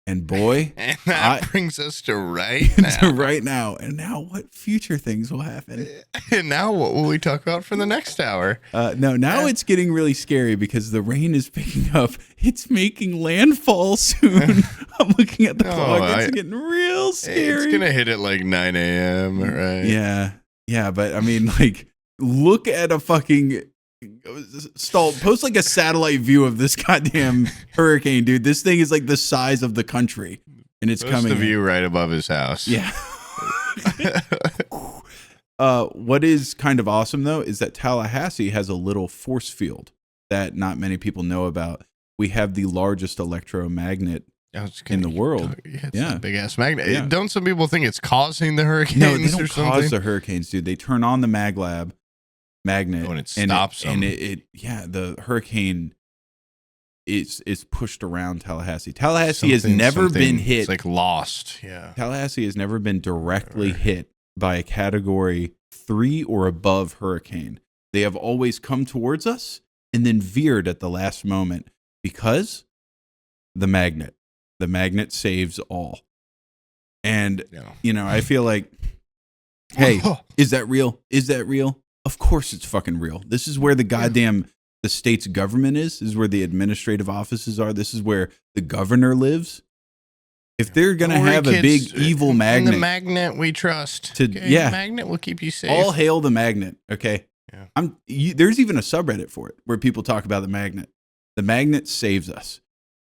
And boy, and that brings us to right now. To right now. And now what future things will happen? And now what will we talk about for the next hour? Now it's getting really scary because the rain is picking up. It's making landfall soon. I'm looking at the clock. It's getting real scary. It's going to hit at like 9 a.m., right? Yeah. Yeah, but I mean, like, look at a fucking... post like a satellite view of this goddamn hurricane, dude. This thing is like the size of the country, and it's post coming. The view right above his house. Yeah. What is kind of awesome though is that Tallahassee has a little force field that not many people know about. We have the largest electromagnet in the world. Yeah, big ass magnet. Yeah. Don't some people think it's causing the hurricanes? No, they don't cause the hurricanes, dude. They turn on the magnet when it stops them. And the hurricane is pushed around Tallahassee. Tallahassee has never been hit. It's like lost. Yeah. Tallahassee has never been directly hit by a category 3 or above hurricane. They have always come towards us and then veered at the last moment because the magnet saves all. And, I feel like, hey, is that real? Is that real? Of course it's fucking real. This is where the state's government is. This is where the administrative offices are. This is where the governor lives. If they're going to have a big evil magnet. The magnet we trust. The magnet will keep you safe. All hail the magnet, okay? Yeah. There's even a subreddit for it where people talk about the magnet. The magnet saves us,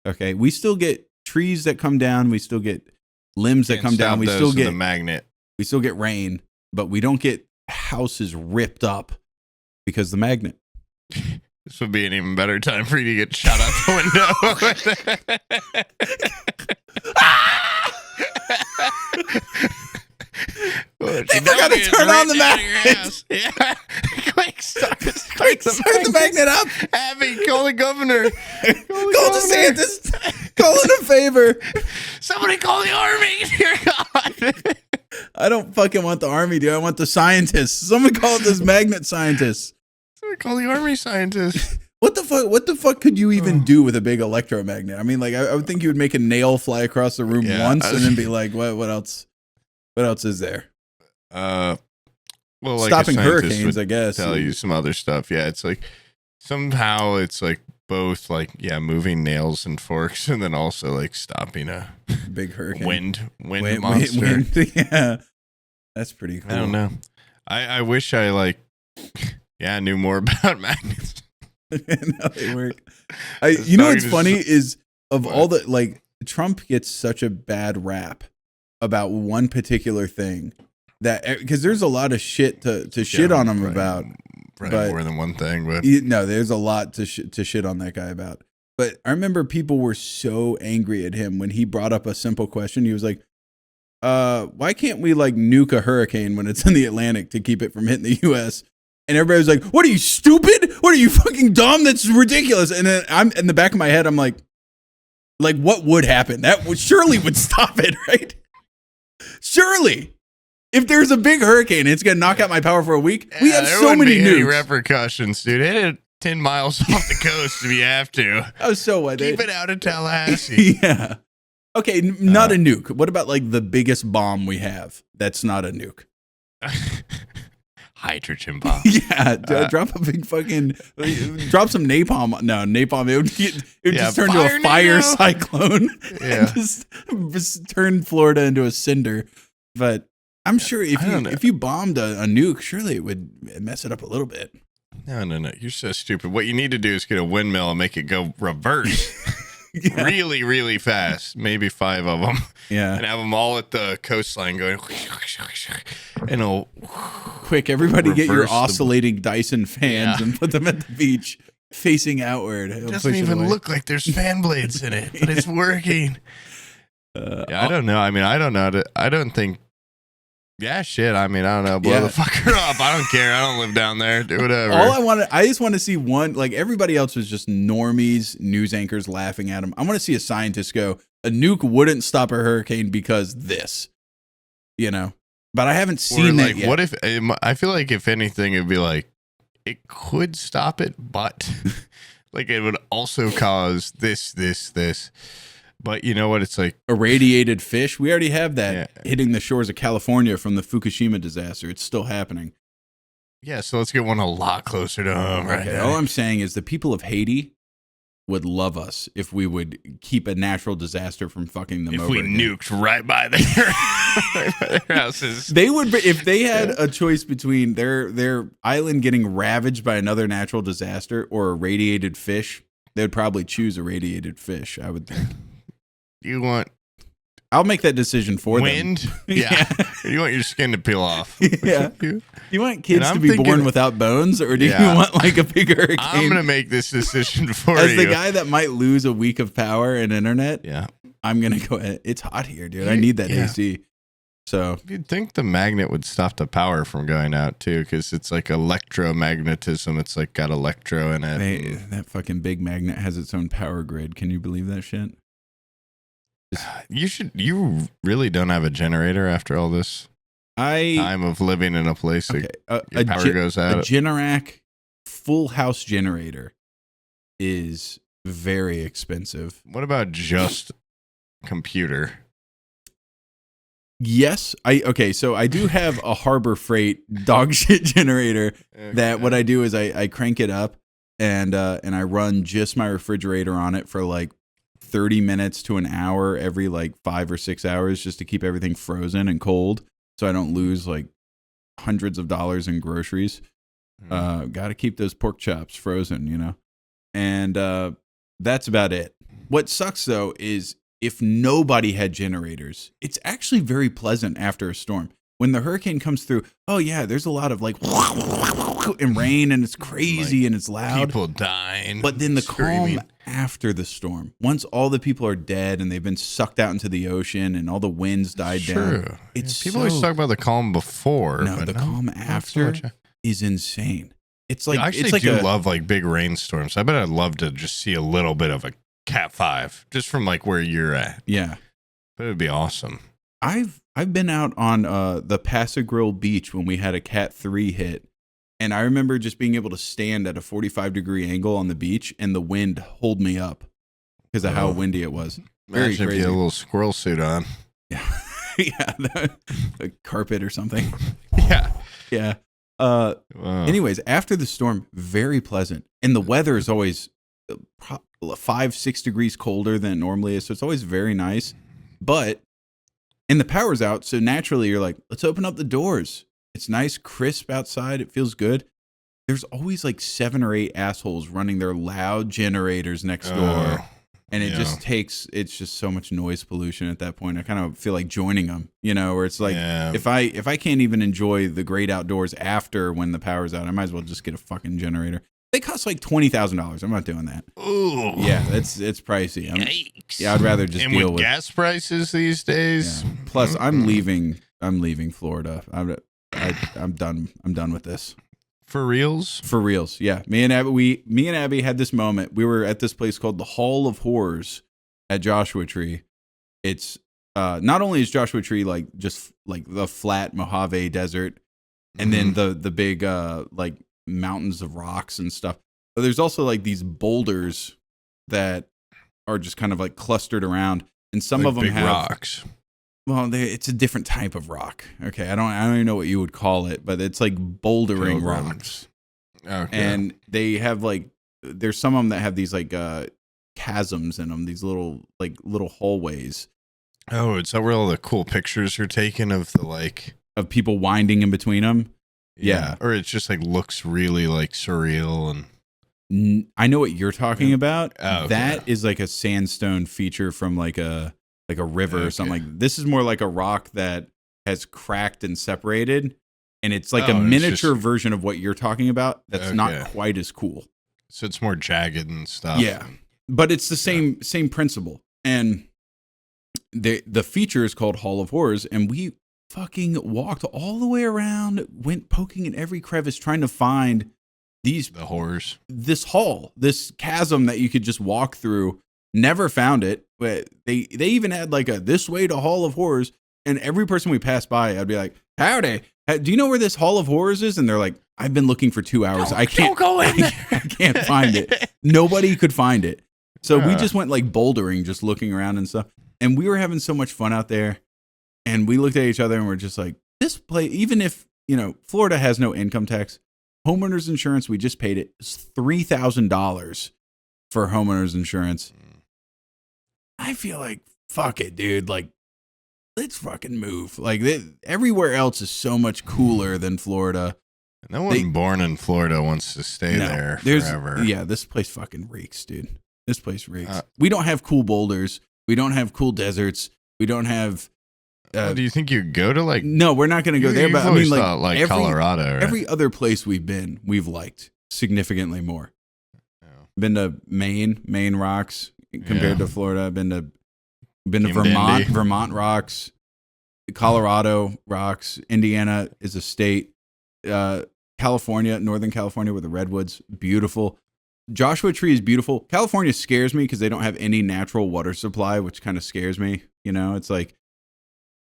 okay? We still get trees that come down. We still get limbs that come down. We still get the magnet. We still get rain, but we don't get houses ripped up because the magnet. This would be an even better time for you to get shot out the window. They forgot to turn on the magnet. Yeah. Quick, start the magnet up. Abby, call the governor. Call DeSantis. Call it a favor. Somebody call the army. Dear God. I don't fucking want the army, dude. I want the scientists. Someone call this magnet scientists. Someone call the army scientists. What the fuck could you even do with a big electromagnet? I mean, like, I would think you would make a nail fly across the room once and then be like, what else? What else is there? Well, like stopping hurricanes, I guess. Tell you some other stuff. Yeah, it's like somehow it's like both like moving nails and forks, and then also like stopping a big hurricane, wind monster. Yeah, that's pretty cool. I don't know. I wish I knew more about magnets. How they work. You know what's funny is all the like Trump gets such a bad rap about one particular thing that because there's a lot of shit to shit on him about. But more than one thing, but there's a lot to shit on that guy about. But I remember people were so angry at him when he brought up a simple question. He was like, why can't we like nuke a hurricane when it's in the Atlantic to keep it from hitting the US? And everybody was like, what are you, stupid? What are you, fucking dumb? That's ridiculous. And then I'm in the back of my head, I'm like what would happen? That surely would stop it, right? Surely. If there's a big hurricane and it's going to knock out my power for a week, we have so many nukes. Repercussions, dude. Hit it 10 miles off the coast if you have to. Oh, so what? Keep it out of Tallahassee. Yeah. Okay, not a nuke. What about like the biggest bomb we have that's not a nuke? Hydrogen bomb. Yeah, drop a big fucking, drop some napalm. No, napalm, it would just turn into a fire cyclone. Yeah. And just turn Florida into a cinder. But I'm sure if you bombed a nuke, surely it would mess it up a little bit. No. You're so stupid. What you need to do is get a windmill and make it go reverse. really, really fast, maybe 5 of them. Yeah. And have them all at the coastline going, and it'll quick, everybody get your reverse oscillating Dyson fans and put them at the beach facing outward. It doesn't even look like there's fan blades in it, but it's working. I don't know. I mean, I don't know. I don't think. Yeah, shit. I mean, I don't know. Blow the fucker up. I don't care. I don't live down there. Do whatever. I just want to see one. Like everybody else was just normies, news anchors laughing at him. I want to see a scientist go, a nuke wouldn't stop a hurricane because this, But I haven't seen that yet. What if? I feel like if anything, it'd be like it could stop it, but like it would also cause this. But you know what? It's like irradiated fish. We already have that hitting the shores of California from the Fukushima disaster. It's still happening. Yeah, so let's get one a lot closer to home. Right. Okay. All I'm saying is the people of Haiti would love us if we would keep a natural disaster from fucking them over. If we nuked right by their houses. They would, if they had a choice between their island getting ravaged by another natural disaster or irradiated fish, they would probably choose irradiated fish, I would think. You want? I'll make that decision for wind? them. Yeah. You want your skin to peel off? Yeah. You want kids to be born without bones, or do you want like a big hurricane? I'm gonna make this decision for you. As the guy that might lose a week of power and internet. Yeah. I'm gonna go ahead. It's hot here, dude. I need that AC. So you'd think the magnet would stop the power from going out too, because it's like electromagnetism. It's like got electro in it. That fucking big magnet has its own power grid. Can you believe that shit? You really don't have a generator after all this time of living in a place that your power goes out. A Generac full house generator is very expensive. What about just computer? Yes, so I do have a Harbor Freight dog shit generator that what I do is I crank it up and I run just my refrigerator on it for like 30 minutes to an hour every like 5 or 6 hours just to keep everything frozen and cold so I don't lose like hundreds of dollars in groceries. Got to keep those pork chops frozen, and that's about it. What sucks though is if nobody had generators, it's actually very pleasant after a storm. When the hurricane comes through, there's a lot of like and rain and it's crazy and it's loud. People dying. But then the calm after the storm, once all the people are dead and they've been sucked out into the ocean and all the winds died down. People always talk about the calm before. No, the calm after is insane. It's like I do love like big rainstorms. I bet I'd love to just see a little bit of a Cat 5 just from like where you're at. Yeah. But it'd be awesome. I've been out on the Pasagrille beach when we had a Cat 3 hit, and I remember just being able to stand at a 45-degree angle on the beach and the wind hold me up because of how windy it was. Very Imagine crazy. if you had a little squirrel suit on. Yeah, a carpet or something. Yeah. Wow. Anyways, after the storm, very pleasant, and the weather is always 5-6 degrees colder than it normally is, so it's always very nice. But and the power's out, so naturally you're like, let's open up the doors. It's nice, crisp outside. It feels good. There's always like 7 or 8 assholes running their loud generators next door. And it just takes, it's just so much noise pollution at that point. I kind of feel like joining them, where it's like, if I can't even enjoy the great outdoors after when the power's out, I might as well just get a fucking generator. They cost like $20,000. I'm not doing that. Ooh. Yeah, it's pricey. Yikes. I'd rather just deal with gas prices these days. Yeah. Plus, I'm leaving Florida. I'm done. I'm done with this. For reals? For reals. Yeah. Me and Abby had this moment. We were at this place called the Hall of Horrors at Joshua Tree. It's not only is Joshua Tree like just like the flat Mojave Desert, and then the big like mountains of rocks and stuff, but there's also like these boulders that are just kind of like clustered around, and some like of them big have rocks. Well, it's a different type of rock. Okay, I don't even know what you would call it, but it's like bouldering rocks. Okay. And they have like, there's some of them that have these like chasms in them, these little hallways. Oh, is that where all the cool pictures are taken of the like of people winding in between them? Yeah. Or it just like looks really like surreal and I know what you're talking about. Oh, okay. That is like a sandstone feature from like a river or something like. This is more like a rock that has cracked and separated, and it's like a miniature version of what you're talking about. That's not quite as cool. So it's more jagged and stuff. Yeah, but it's the same principle. And the feature is called Hall of Horrors, and we fucking walked all the way around, went poking in every crevice trying to find the horrors, this hall, this chasm that you could just walk through. Never found it. But they even had like a this way to Hall of Horrors, and every person we passed by, I'd be like, howdy, do you know where this Hall of Horrors is? And they're like, I've been looking for 2 hours. I can't go in there. I can't find it. Nobody could find it. So we just went like bouldering, just looking around and stuff. And we were having so much fun out there. And we looked at each other and we're just like, this place, even if, Florida has no income tax, homeowners insurance, we just paid it. It's $3,000 for homeowners insurance. I feel like, fuck it, dude. Like, let's fucking move. Like, everywhere else is so much cooler than Florida. No one born in Florida wants to stay there forever. Yeah, this place fucking reeks, dude. This place reeks. We don't have cool boulders. We don't have cool deserts. We don't have. Do you think you go to like? No, we're not going to go there. But I mean, like Colorado. Right? Every other place we've been, we've liked significantly more. Yeah. Been to Maine rocks compared to Florida. I've been to Vermont rocks, Colorado rocks. Indiana is a state. California, Northern California, with the redwoods, beautiful. Joshua Tree is beautiful. California scares me because they don't have any natural water supply, which kind of scares me. It's like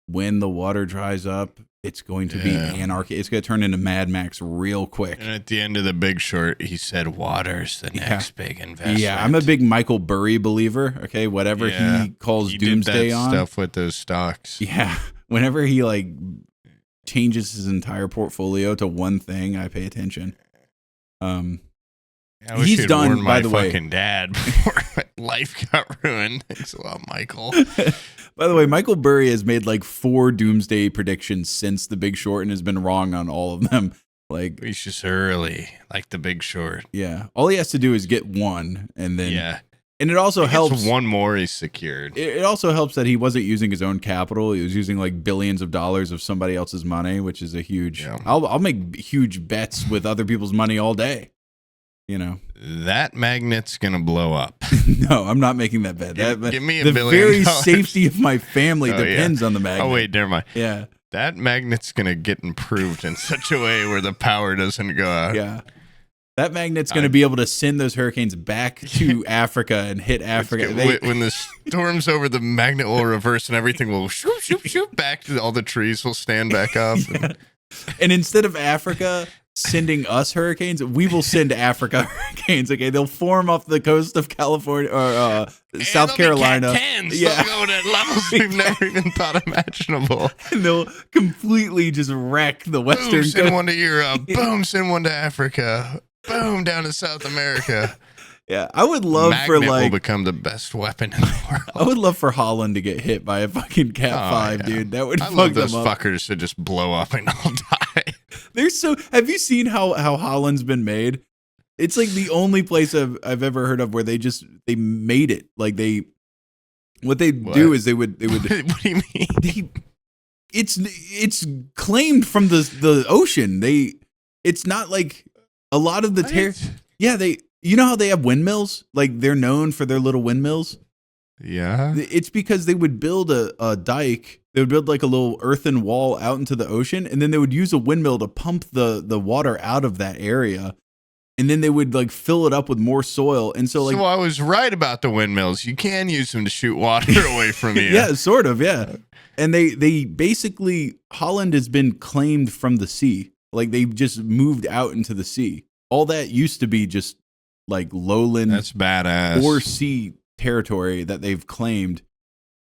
when the water dries up, it's going to be anarchy. It's going to turn into Mad Max real quick. And at the end of The Big Short, he said, "Water's the next big investment." Yeah, I'm a big Michael Burry believer. Okay, whatever he calls doomsday did that on stuff with those stocks. Yeah, whenever he like changes his entire portfolio to one thing, I pay attention. I wish he's done, by the way. Fucking dad before my life got ruined. Thanks a lot, Michael. By the way, Michael Burry has made like 4 doomsday predictions since The Big Short and has been wrong on all of them. Like, he's just early, like The Big Short. Yeah, all he has to do is get one, and then and it also helps. One more, he's secured. It also helps that he wasn't using his own capital; he was using like billions of dollars of somebody else's money, which is a huge. Yeah. I'll make huge bets with other people's money all day. That magnet's gonna blow up. No, I'm not making that bet. Give me $1 billion. The very safety of my family depends on the magnet. Oh wait, never mind. Yeah, that magnet's gonna get improved in such a way where the power doesn't go out. Yeah, that magnet's gonna be able to send those hurricanes back to Africa and hit Africa. When the storm's over, the magnet will reverse and everything will shoot back to all the trees will stand back up. Yeah. And instead of Africa sending us hurricanes, we will send Africa hurricanes. Okay, they'll form off the coast of California or South Carolina. They'll go to levels we've never even thought imaginable. And they'll completely just wreck the western coast. Send one to Europe. Boom, send one to Africa. Boom, down to South America. Yeah, I would love Magnet will become the best weapon in the world. I would love for Holland to get hit by a fucking Cat 5, dude. That would fuck them up. I love those fuckers to just blow up and all die. They're so. Have you seen how Holland's been made? It's like the only place I've ever heard of where they made it. Like what they do is they would. What do you mean? It's claimed from the ocean. It's not like a lot of the You know how they have windmills? Like, they're known for their little windmills? Yeah. It's because they would build a dike. They would build like a little earthen wall out into the ocean, and then they would use a windmill to pump the water out of that area. And then they would like fill it up with more soil. And so I was right about the windmills. You can use them to shoot water away from you. Yeah, sort of, yeah. And they basically, Holland has been claimed from the sea. Like, they just moved out into the sea. All that used to be just like lowland, that's badass, or sea territory that they've claimed,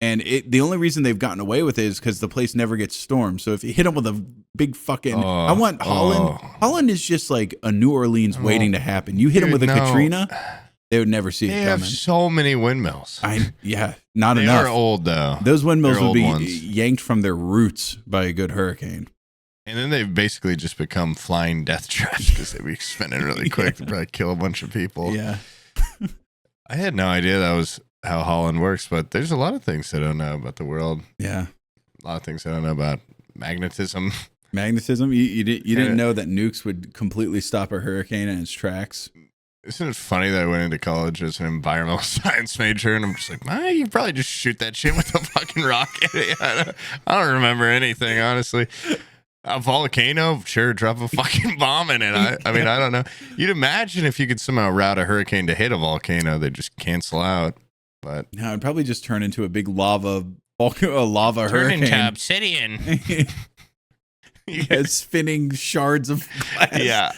and the only reason they've gotten away with it is because the place never gets stormed. So if you hit them with a big fucking, I want Holland. Holland is just like a New Orleans waiting to happen. You hit them with a Katrina, they would never see it coming. They have so many windmills. Not enough. They are old though. Those windmills would be yanked from their roots by a good hurricane. And then they've basically just become flying death traps because they be spinning really quick to probably kill a bunch of people. Yeah. I had no idea that was how Holland works, but there's a lot of things I don't know about the world. Yeah. A lot of things I don't know about magnetism. Magnetism? You didn't know that nukes would completely stop a hurricane in its tracks? Isn't it funny that I went into college as an environmental science major, and I'm just like, you probably just shoot that shit with a fucking rocket. I don't remember anything, honestly. A volcano, sure, drop a fucking bomb in it. I mean, I don't know. You'd imagine if you could somehow route a hurricane to hit a volcano, they'd just cancel out. But no, it'd probably just turn into a big lava hurricane. Turn into obsidian. Yeah, spinning shards of glass. Yeah.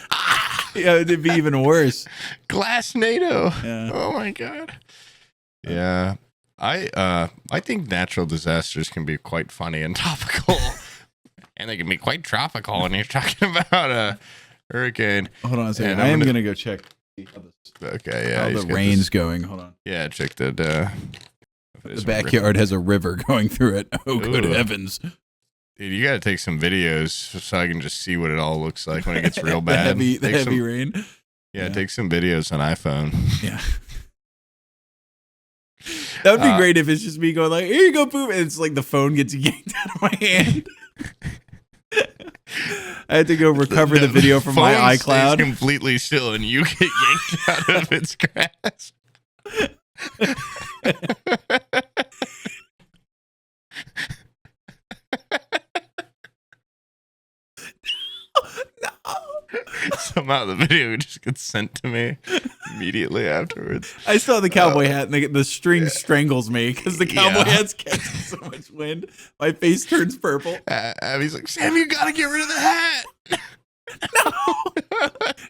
Yeah, it'd be even worse. Glass NATO. Yeah. Oh my god. Yeah. I think natural disasters can be quite funny and topical. And they can be quite tropical when you're talking about a hurricane. Hold on a second. I am going to go check okay, yeah, how the rain's going. Hold on. Yeah, check that. The backyard has a river going through it. Oh, good heavens. Dude, you got to take some videos so I can just see what it all looks like when it gets real bad. the heavy rain. Yeah, take some videos on iPhone. Yeah. That would be great if it's just me going like, here you go, poop. And it's like the phone gets yanked out of my hand. I had to go recover the video from my iCloud. Stays completely still, and you get yanked out of its grasp. Somehow the video just gets sent to me immediately afterwards. I saw the cowboy hat, and the string strangles me because the cowboy hat's catching so much wind. My face turns purple. Abby's like, Sam, you gotta get rid of the hat. No,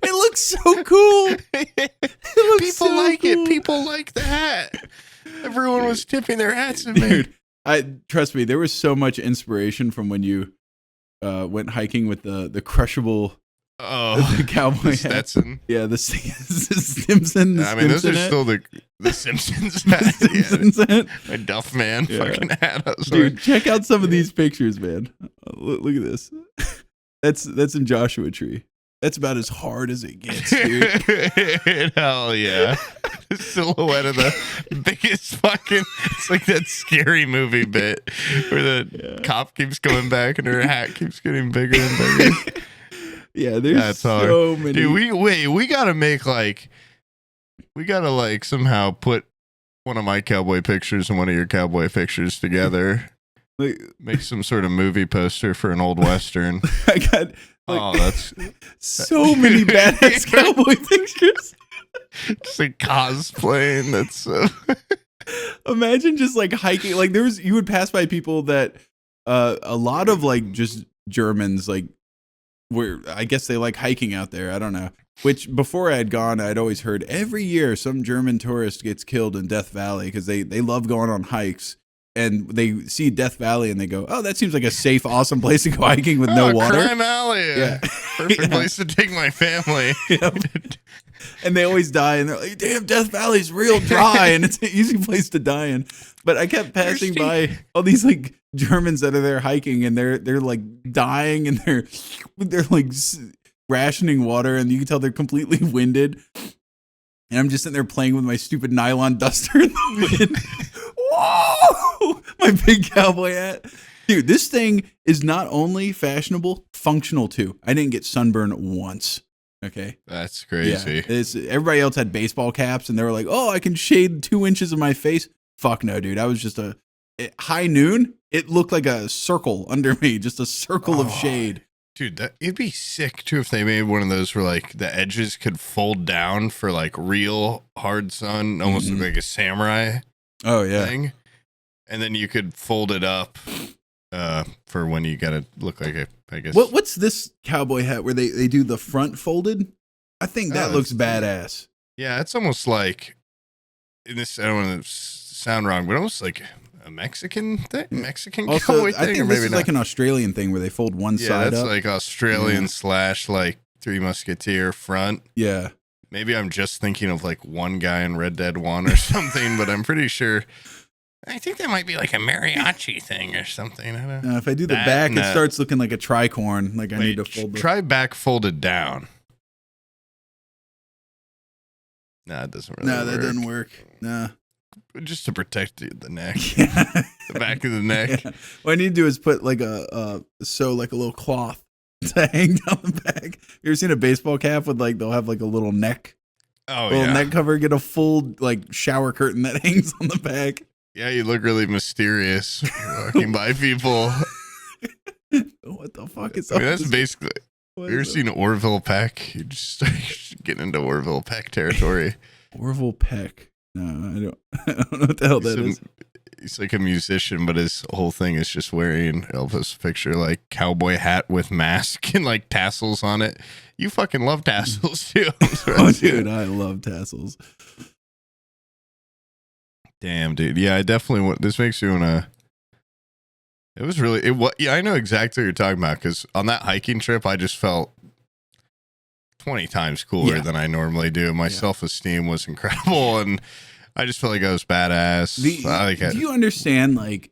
it looks so cool. People like it. People like the hat. Everyone was tipping their hats at me. Dude, trust me, there was so much inspiration from when you went hiking with the crushable. The cowboy Stetson. Hat. Yeah, the Simpson. I mean, those are still the Simpsons hat. Simpsons hat. My Duff Man fucking hat. Dude, check out some of these pictures, man. Look at this. That's in Joshua Tree. That's about as hard as it gets, dude. Hell yeah. The silhouette of the biggest fucking, it's like that scary movie bit where the cop keeps coming back and her hat keeps getting bigger and bigger. Yeah, there's so many. Dude, we gotta make we gotta somehow put one of my cowboy pictures and one of your cowboy pictures together. Make some sort of movie poster for an old Western. I got that's so many badass cowboy pictures. Just cosplaying. That's so. Imagine just hiking. You would pass by people that a lot of just Germans where I guess they like hiking out there. I don't know. Which before I had gone, I'd always heard every year some German tourist gets killed in Death Valley because they love going on hikes. And they see Death Valley and they go, oh, that seems like a safe, awesome place to go hiking with no water. Crime Alley. Yeah. Perfect place to take my family. Yep. And they always die. And they're like, damn, Death Valley's real dry. And it's an easy place to die in. But I kept passing by all these Germans that are there hiking and they're dying and they're rationing water. And you can tell they're completely winded. And I'm just sitting there playing with my stupid nylon duster in the wind. Whoa! My big cowboy hat. Dude, this thing is not only fashionable, functional too. I didn't get sunburned once. Okay. That's crazy. Yeah, everybody else had baseball caps and they were like, oh, I can shade 2 inches of my face. Fuck no, dude. I was just high noon. It looked like a circle under me, just a circle of shade. Dude, it'd be sick too if they made one of those where the edges could fold down for real hard sun, almost look like a samurai. Oh yeah. Thing. And then you could fold it up for when you gotta look like I guess. What's this cowboy hat where they do the front folded? I think that looks badass. Yeah, it's almost like in this. I don't want to sound wrong, but almost like a Mexican thing, cowboy thing. I think or this maybe is not. An Australian thing where they fold one side up. Yeah, that's Australian / Three Musketeer front. Yeah. Maybe I'm just thinking of one guy in Red Dead 1 or something, but I'm pretty sure I think that might be like a mariachi thing or something. I don't know. If I do the back, it starts looking like a tricorn. Like I need to fold. Try back folded down. No, it doesn't really work. No, that doesn't work. No. Just to protect the neck. Yeah. The back of the neck. Yeah. What I need to do is put like a little cloth to hang down the back. You ever seen a baseball cap with like, they'll have like a little neck? Oh, neck cover, get a full like shower curtain that hangs on the back. Yeah, you look really mysterious walking by people. What the fuck is that? That's basically... You ever seen Orville Peck? You just start getting into Orville Peck territory. Orville Peck? No, I don't know what the hell that is. He's like a musician, but his whole thing is just wearing Elvis picture, like cowboy hat with mask and like tassels on it. You fucking love tassels too. Oh, dude, I love tassels. Damn, dude. Yeah, I definitely want. This makes you wanna. It was really yeah, I know exactly what you're talking about, because on that hiking trip I just felt 20 times cooler than I normally do. My self-esteem was incredible, and I just felt like I was badass. Do you understand like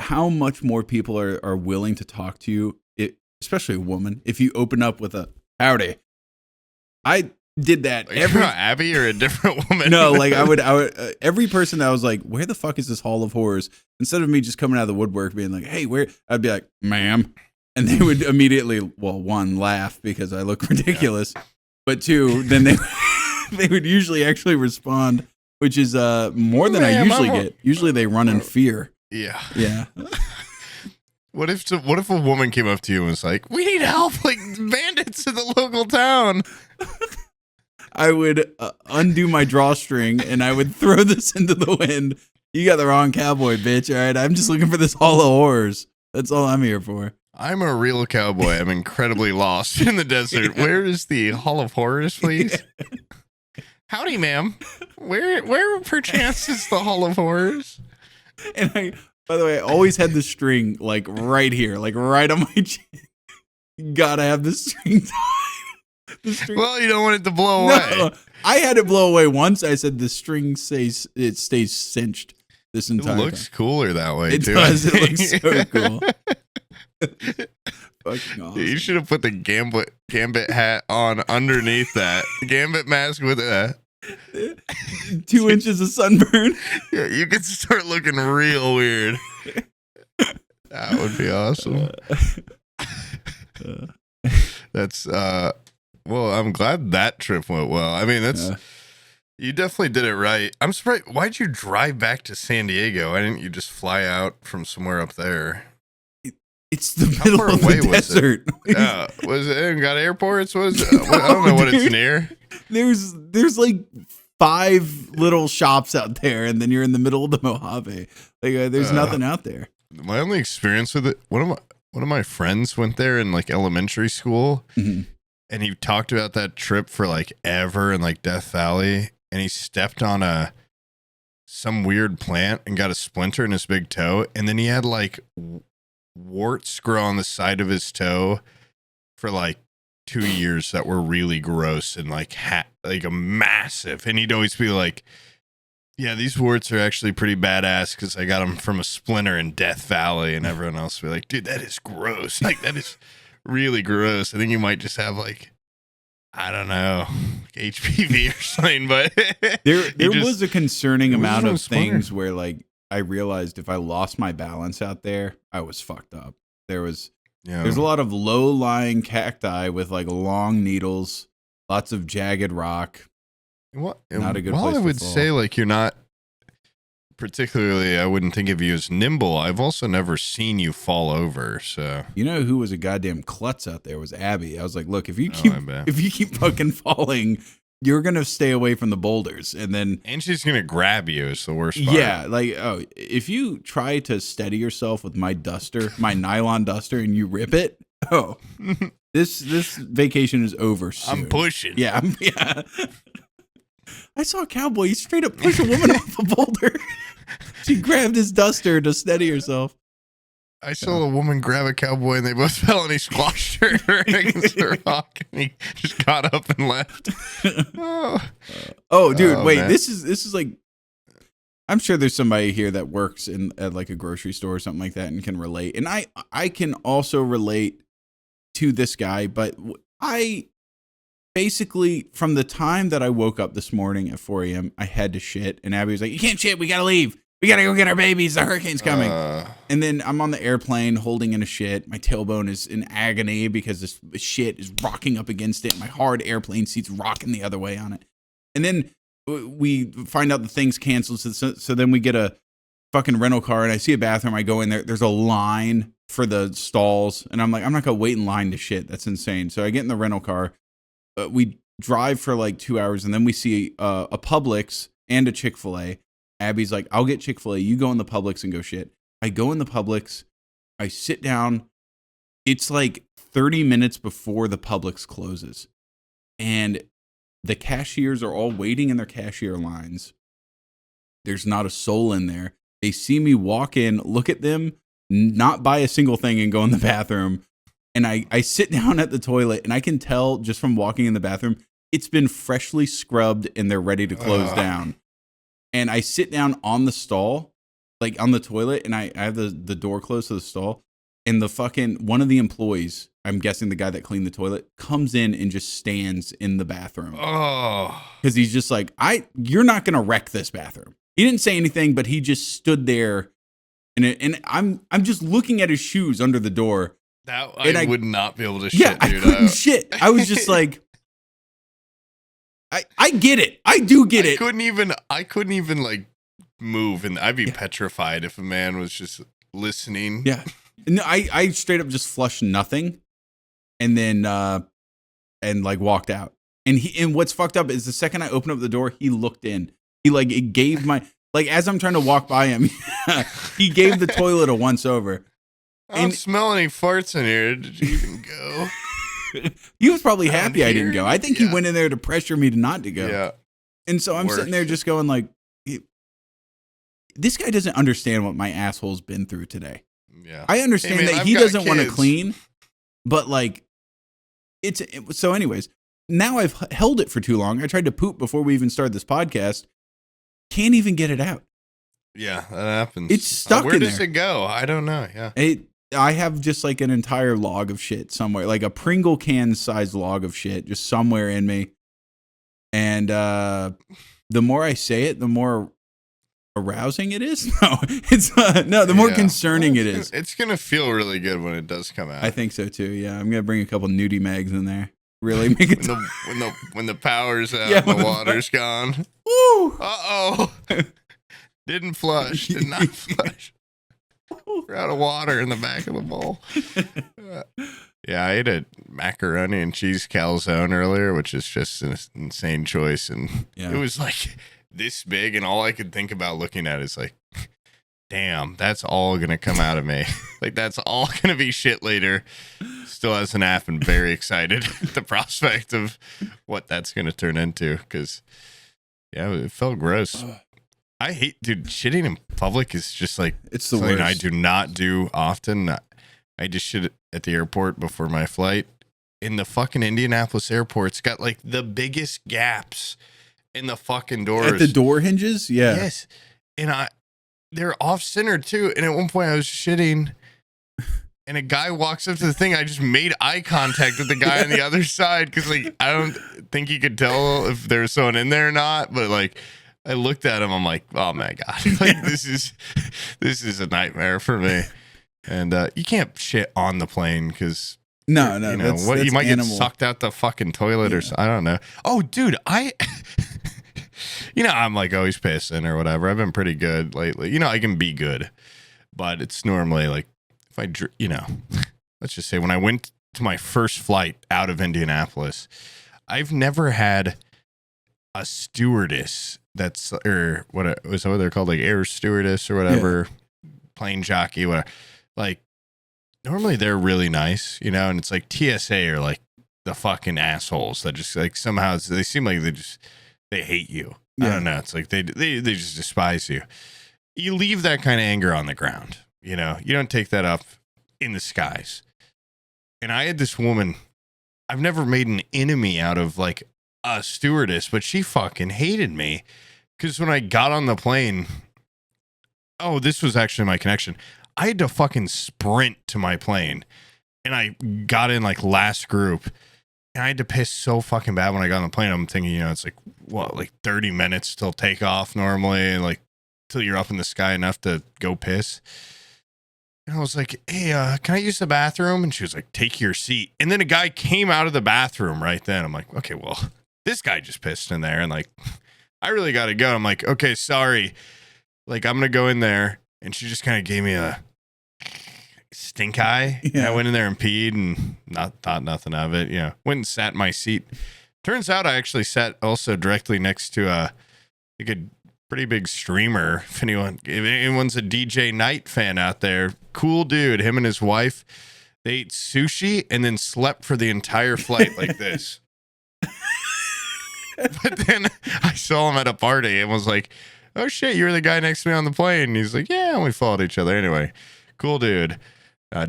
how much more people are willing to talk to you, especially a woman, if you open up with a howdy? I did that every Abby or a different woman. No, like I would every person that was like, where the fuck is this Hall of Horrors? Instead of me just coming out of the woodwork being like, hey, where? I'd be like, ma'am. And they would immediately, well, one, laugh because I look ridiculous. Yeah. But two, then they would usually actually respond, which is more than I usually get. Usually they run in fear. Yeah. Yeah. What if a woman came up to you and was like, we need help, like bandits in the local town? I would undo my drawstring and I would throw this into the wind. You got the wrong cowboy, bitch. All right, I'm just looking for this Hall of Horrors. That's all I'm here for. I'm a real cowboy. I'm incredibly lost in the desert. Yeah. Where is the Hall of Horrors, please? Yeah. Howdy, ma'am. Where perchance is the Hall of Horrors? And by the way, I always had the string like right here, like right on my chin. You gotta have the string tied. Well, you don't want it to blow away. I had it blow away once. I said the string stays cinched this entire time. It looks cooler that way, it too. It does. It looks so cool. Fucking awesome. You should have put the Gambit hat on underneath that. Gambit mask with a 2 inches of sunburn. Yeah, you could start looking real weird. That would be awesome. That's well, I'm glad that trip went well. I mean, you definitely did it right. I'm surprised. Why'd you drive back to San Diego? Why didn't you just fly out from somewhere up there? It's the middle of the desert. Yeah, was it got airports? I don't know what it's near. There's like 5 little shops out there, and then you're in the middle of the Mojave. Like there's nothing out there. My only experience with it, one of my friends went there in like elementary school, and he talked about that trip for like ever in like Death Valley, and he stepped on some weird plant and got a splinter in his big toe, and then he had like warts grow on the side of his toe for like 2 years that were really gross and like a massive. And he'd always be like, yeah, these warts are actually pretty badass because I got them from a splinter in Death Valley. And everyone else would be like, dude, that is gross. Like, that is really gross. I think you might just have like, I don't know, HPV or something. But there was a concerning amount of things where like I realized if I lost my balance out there, I was fucked up. There's a lot of low-lying cacti with like long needles, lots of jagged rock. What? Not a good place to fall. I would say like you're not particularly, I wouldn't think of you as nimble. I've also never seen you fall over. So you know who was a goddamn klutz out there was Abby. I was like, look, if you keep fucking falling, you're gonna stay away from the boulders, and she's gonna grab you. Is the worst part. Yeah, like if you try to steady yourself with my duster, my nylon duster, and you rip it, this vacation is over soon. I'm pushing. Yeah, yeah. I saw a cowboy straight up push a woman off a boulder. She grabbed his duster to steady herself. I saw a woman grab a cowboy and they both fell and he squashed her against the rock and he just got up and left. Dude, wait, man. This is like I'm sure there's somebody here that works at like a grocery store or something like that and can relate. And I can also relate to this guy, but I basically, from the time that I woke up this morning at 4 a.m., I had to shit. And Abby was like, you can't shit. We got to leave. We got to go get our babies. The hurricane's coming. And then I'm on the airplane holding in a shit. My tailbone is in agony because this shit is rocking up against it. My hard airplane seat's rocking the other way on it. And then we find out the thing's canceled. So then we get a fucking rental car and I see a bathroom. I go in there. There's a line for the stalls. And I'm like, I'm not going to wait in line to shit. That's insane. So I get in the rental car. We drive for like 2 hours and then we see a Publix and a Chick-fil-A. Abby's like, I'll get Chick-fil-A. You go in the Publix and go shit. I go in the Publix. I sit down. It's like 30 minutes before the Publix closes. And the cashiers are all waiting in their cashier lines. There's not a soul in there. They see me walk in, look at them, not buy a single thing and go in the bathroom. And I sit down at the toilet and I can tell just from walking in the bathroom, it's been freshly scrubbed and they're ready to close down. And I sit down on the stall, like on the toilet, and I have the door closed to the stall. And the fucking, one of the employees, I'm guessing the guy that cleaned the toilet, comes in and just stands in the bathroom. Oh. Because he's just like, you're not going to wreck this bathroom. He didn't say anything, but he just stood there. And I'm just looking at his shoes under the door. That I would not be able to shit, yeah, dude. I couldn't shit. I was just like, I get it. I do get it. I couldn't even like move, and I'd be petrified if a man was just listening. Yeah. No, I straight up just flushed nothing, and then and like walked out. And what's fucked up is the second I opened up the door, he looked in. He like it gave my like as I'm trying to walk by him, he gave the toilet a once over. I don't smell any farts in here. Did you even go? He was probably happy I didn't go. I think he went in there to pressure me not to go. Yeah. And so I'm sitting there just going like, this guy doesn't understand what my asshole's been through today. Yeah. I understand that he doesn't want to clean, but like, so anyways, now I've held it for too long. I tried to poop before we even started this podcast. Can't even get it out. Yeah, that happens. It's stuck in there. Where does it go? I don't know. Yeah. I have just like an entire log of shit somewhere, like a Pringle can sized log of shit just somewhere in me. And the more I say it, the more arousing it is. No, it's the more concerning it is. It's going to feel really good when it does come out. I think so too. Yeah. I'm going to bring a couple nudie mags in there. Really make it when the power's out and the water's gone. Woo! Uh-oh. Didn't flush. Did not flush. We're out of water in the back of the bowl. Yeah, I ate a macaroni and cheese calzone earlier, which is just an insane choice. And it was like this big, and all I could think about looking at is like, damn, that's all going to come out of me. Like, that's all going to be shit later. Still hasn't happened. Very excited at the prospect of what that's going to turn into. Because, yeah, it felt gross. I hate, dude, shitting in public is just like, it's the something worst. I do not do often. I just shit at the airport before my flight. In the fucking Indianapolis airport, it's got like the biggest gaps in the fucking doors. At the door hinges? Yeah. Yes. And they're off center too. And at one point I was shitting and a guy walks up to the thing. I just made eye contact with the guy on the other side. Cause like, I don't think he could tell if there was someone in there or not, but like, I looked at him. I'm like, oh my God, like this is a nightmare for me. And you can't shit on the plane because no, you know what, you might get sucked out the fucking toilet or something. I don't know. Oh, dude, you know, I'm like always pissing or whatever. I've been pretty good lately. You know, I can be good, but it's normally like if I, you know, let's just say when I went to my first flight out of Indianapolis, I've never had a stewardess that's, or what was what they're called, like air stewardess or whatever, plane jockey, whatever. Like normally they're really nice, you know, and it's like TSA are like the fucking assholes that just like somehow they seem like they hate you. I don't know. It's like they just despise you. You leave that kind of anger on the ground, you know. You don't take that up in the skies. And I had this woman, I've never made an enemy out of like a stewardess, but she fucking hated me because when I got on the plane, Oh, this was actually my connection. I had to fucking sprint to my plane, and I got in like last group, and I had to piss so fucking bad when I got on the plane. I'm thinking, it's like, what, like 30 minutes till takeoff normally, like till you're up in the sky enough to go piss. And I was like, hey, can I use the bathroom? And she was like, take your seat. And then a guy came out of the bathroom right then. I'm like, okay, well, this guy just pissed in there, and like, I really got to go. I'm like, okay, sorry. Like, I'm going to go in there. And she just kind of gave me a stink eye. Yeah. And I went in there and peed and thought nothing of it. Went and sat in my seat. Turns out I actually sat also directly next to a pretty big streamer. If anyone's a DJ Knight fan out there, cool dude. Him and his wife, they ate sushi and then slept for the entire flight like this. But then I saw him at a party and was like, oh shit, you were the guy next to me on the plane. And he's like, yeah, and we followed each other. Anyway, cool dude.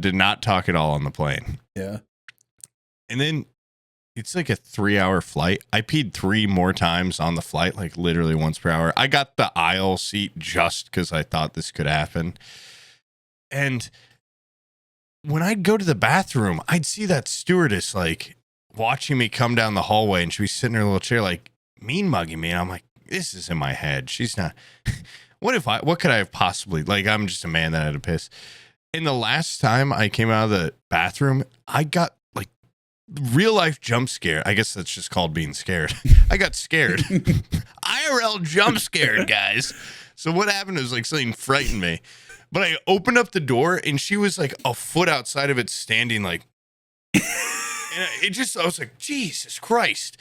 Did not talk at all on the plane. Yeah. And then it's like a 3-hour flight. I peed 3 more times on the flight, like literally once per hour. I got the aisle seat just because I thought this could happen. And when I'd go to the bathroom, I'd see that stewardess like watching me come down the hallway, and she'd be sitting in her little chair like mean mugging me. And I'm like, this is in my head. She's not. What could I have possibly, like, I'm just a man that had to piss. And the last time I came out of the bathroom, I got like real life jump scare. I guess that's just called being scared. I got scared. IRL jump scared, guys. So what happened was like something frightened me, but I opened up the door and she was like a foot outside of it standing like, and I was like, Jesus Christ.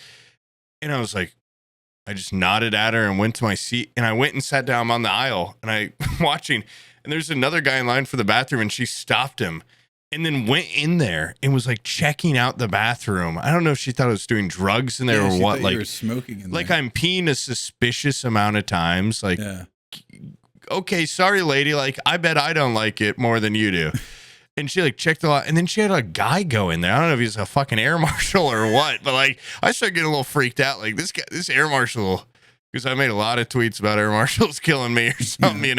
And I was like, I just nodded at her and went to my seat, and I went and sat down on the aisle, and I watching, and there's another guy in line for the bathroom, and she stopped him and then went in there and was like checking out the bathroom. I don't know if she thought I was doing drugs in there or what. Like, you were smoking in there. Like, I'm peeing a suspicious amount of times. Like, okay, sorry, lady. Like, I bet I don't like it more than you do. And she like checked a lot, and then she had a guy go in there. I don't know if he's a fucking air marshal or what, but like I started getting a little freaked out. Like this air marshal, because I made a lot of tweets about air marshals killing me or something,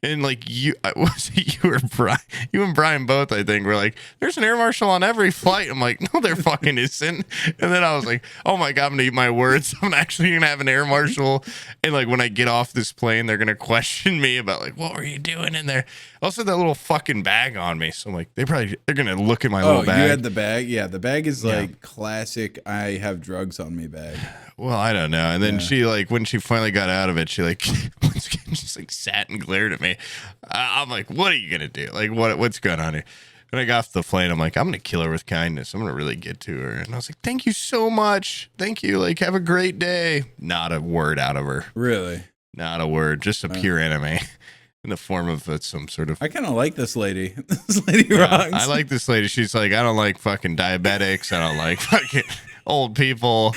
And like you and Brian both, I think, were like, there's an air marshal on every flight. I'm like, no, there fucking isn't. And then I was like, oh my God, I'm gonna eat my words. I'm actually gonna have an air marshal. And like when I get off this plane, they're gonna question me about like, what were you doing in there? Also, that little fucking bag on me. So I'm like, they're gonna look at my little bag. You had the bag? Yeah, the bag is like classic I have drugs on me bag. Well, I don't know. And then she like when she finally got out of it, she like once again just like sat and glared at me. I'm like, what are you gonna do? Like, what's going on here? And I got off the plane. I'm like, I'm gonna kill her with kindness. I'm gonna really get to her. And I was like, thank you so much. Thank you. Like, have a great day. Not a word out of her. Really? Not a word. Just a pure enemy. In the form of some sort of. I kind of like this lady. This lady rocks. I like this lady. She's like, I don't like fucking diabetics. I don't like fucking old people.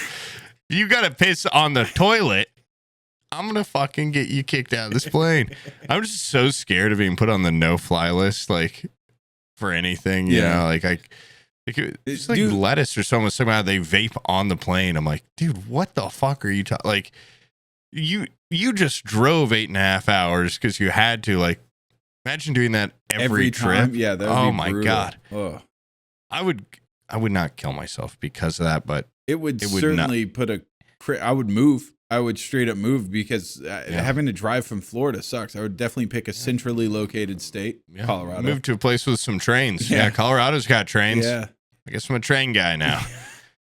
You gotta piss on the toilet, I'm gonna fucking get you kicked out of this plane. I'm just so scared of being put on the no-fly list, like for anything. You know, like it's like lettuce or someone talking about they vape on the plane. I'm like, dude, what the fuck are you talking? Like, you just drove 8.5 hours because you had to. Like, imagine doing that every trip. Time? Yeah, that would oh be my brutal. God. Ugh. I would not kill myself because of that, but it would certainly I would move. I would straight up move because having to drive from Florida sucks. I would definitely pick a centrally located state, Colorado. Move to a place with some trains. Yeah, Colorado's got trains. Yeah. I guess I'm a train guy now.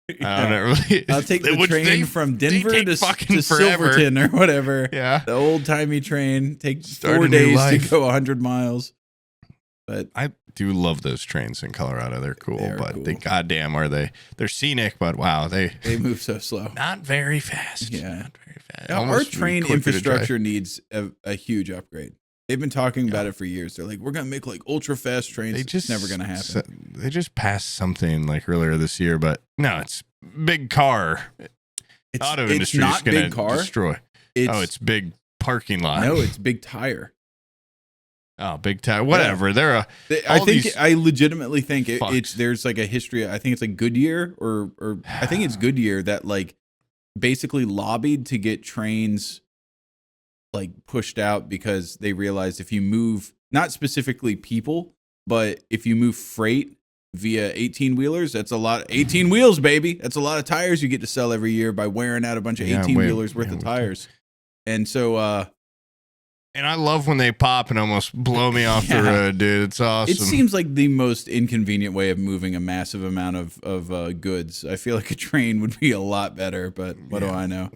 I don't know, really. I'll take the train from Denver to Silverton or whatever. Yeah. The old timey train. Take 4 days to go 100 miles. But I do love those trains in Colorado. They're cool, they goddamn are they. They're scenic, but wow, they move so slow. Not very fast. Yeah. Not very fast. Our train infrastructure needs a huge upgrade. They've been talking about it for years. They're like, we're going to make like ultra fast trains. It's never going to happen. They just passed something like earlier this year, but no, it's big car. Auto industry is going to destroy. It's big parking lot. No, it's big tire. Oh, big tire. Whatever. Yeah. I legitimately think there's like a history. I think it's like Goodyear or I think it's Goodyear that like basically lobbied to get trains like pushed out because they realized if you move, not specifically people, but if you move freight via 18-wheelers, that's a lot. 18 wheels, baby. That's a lot of tires you get to sell every year by wearing out a bunch of 18-wheelers worth of tires. And so, and I love when they pop and almost blow me off the road, dude. It's awesome. It seems like the most inconvenient way of moving a massive amount of goods. I feel like a train would be a lot better, but what do I know?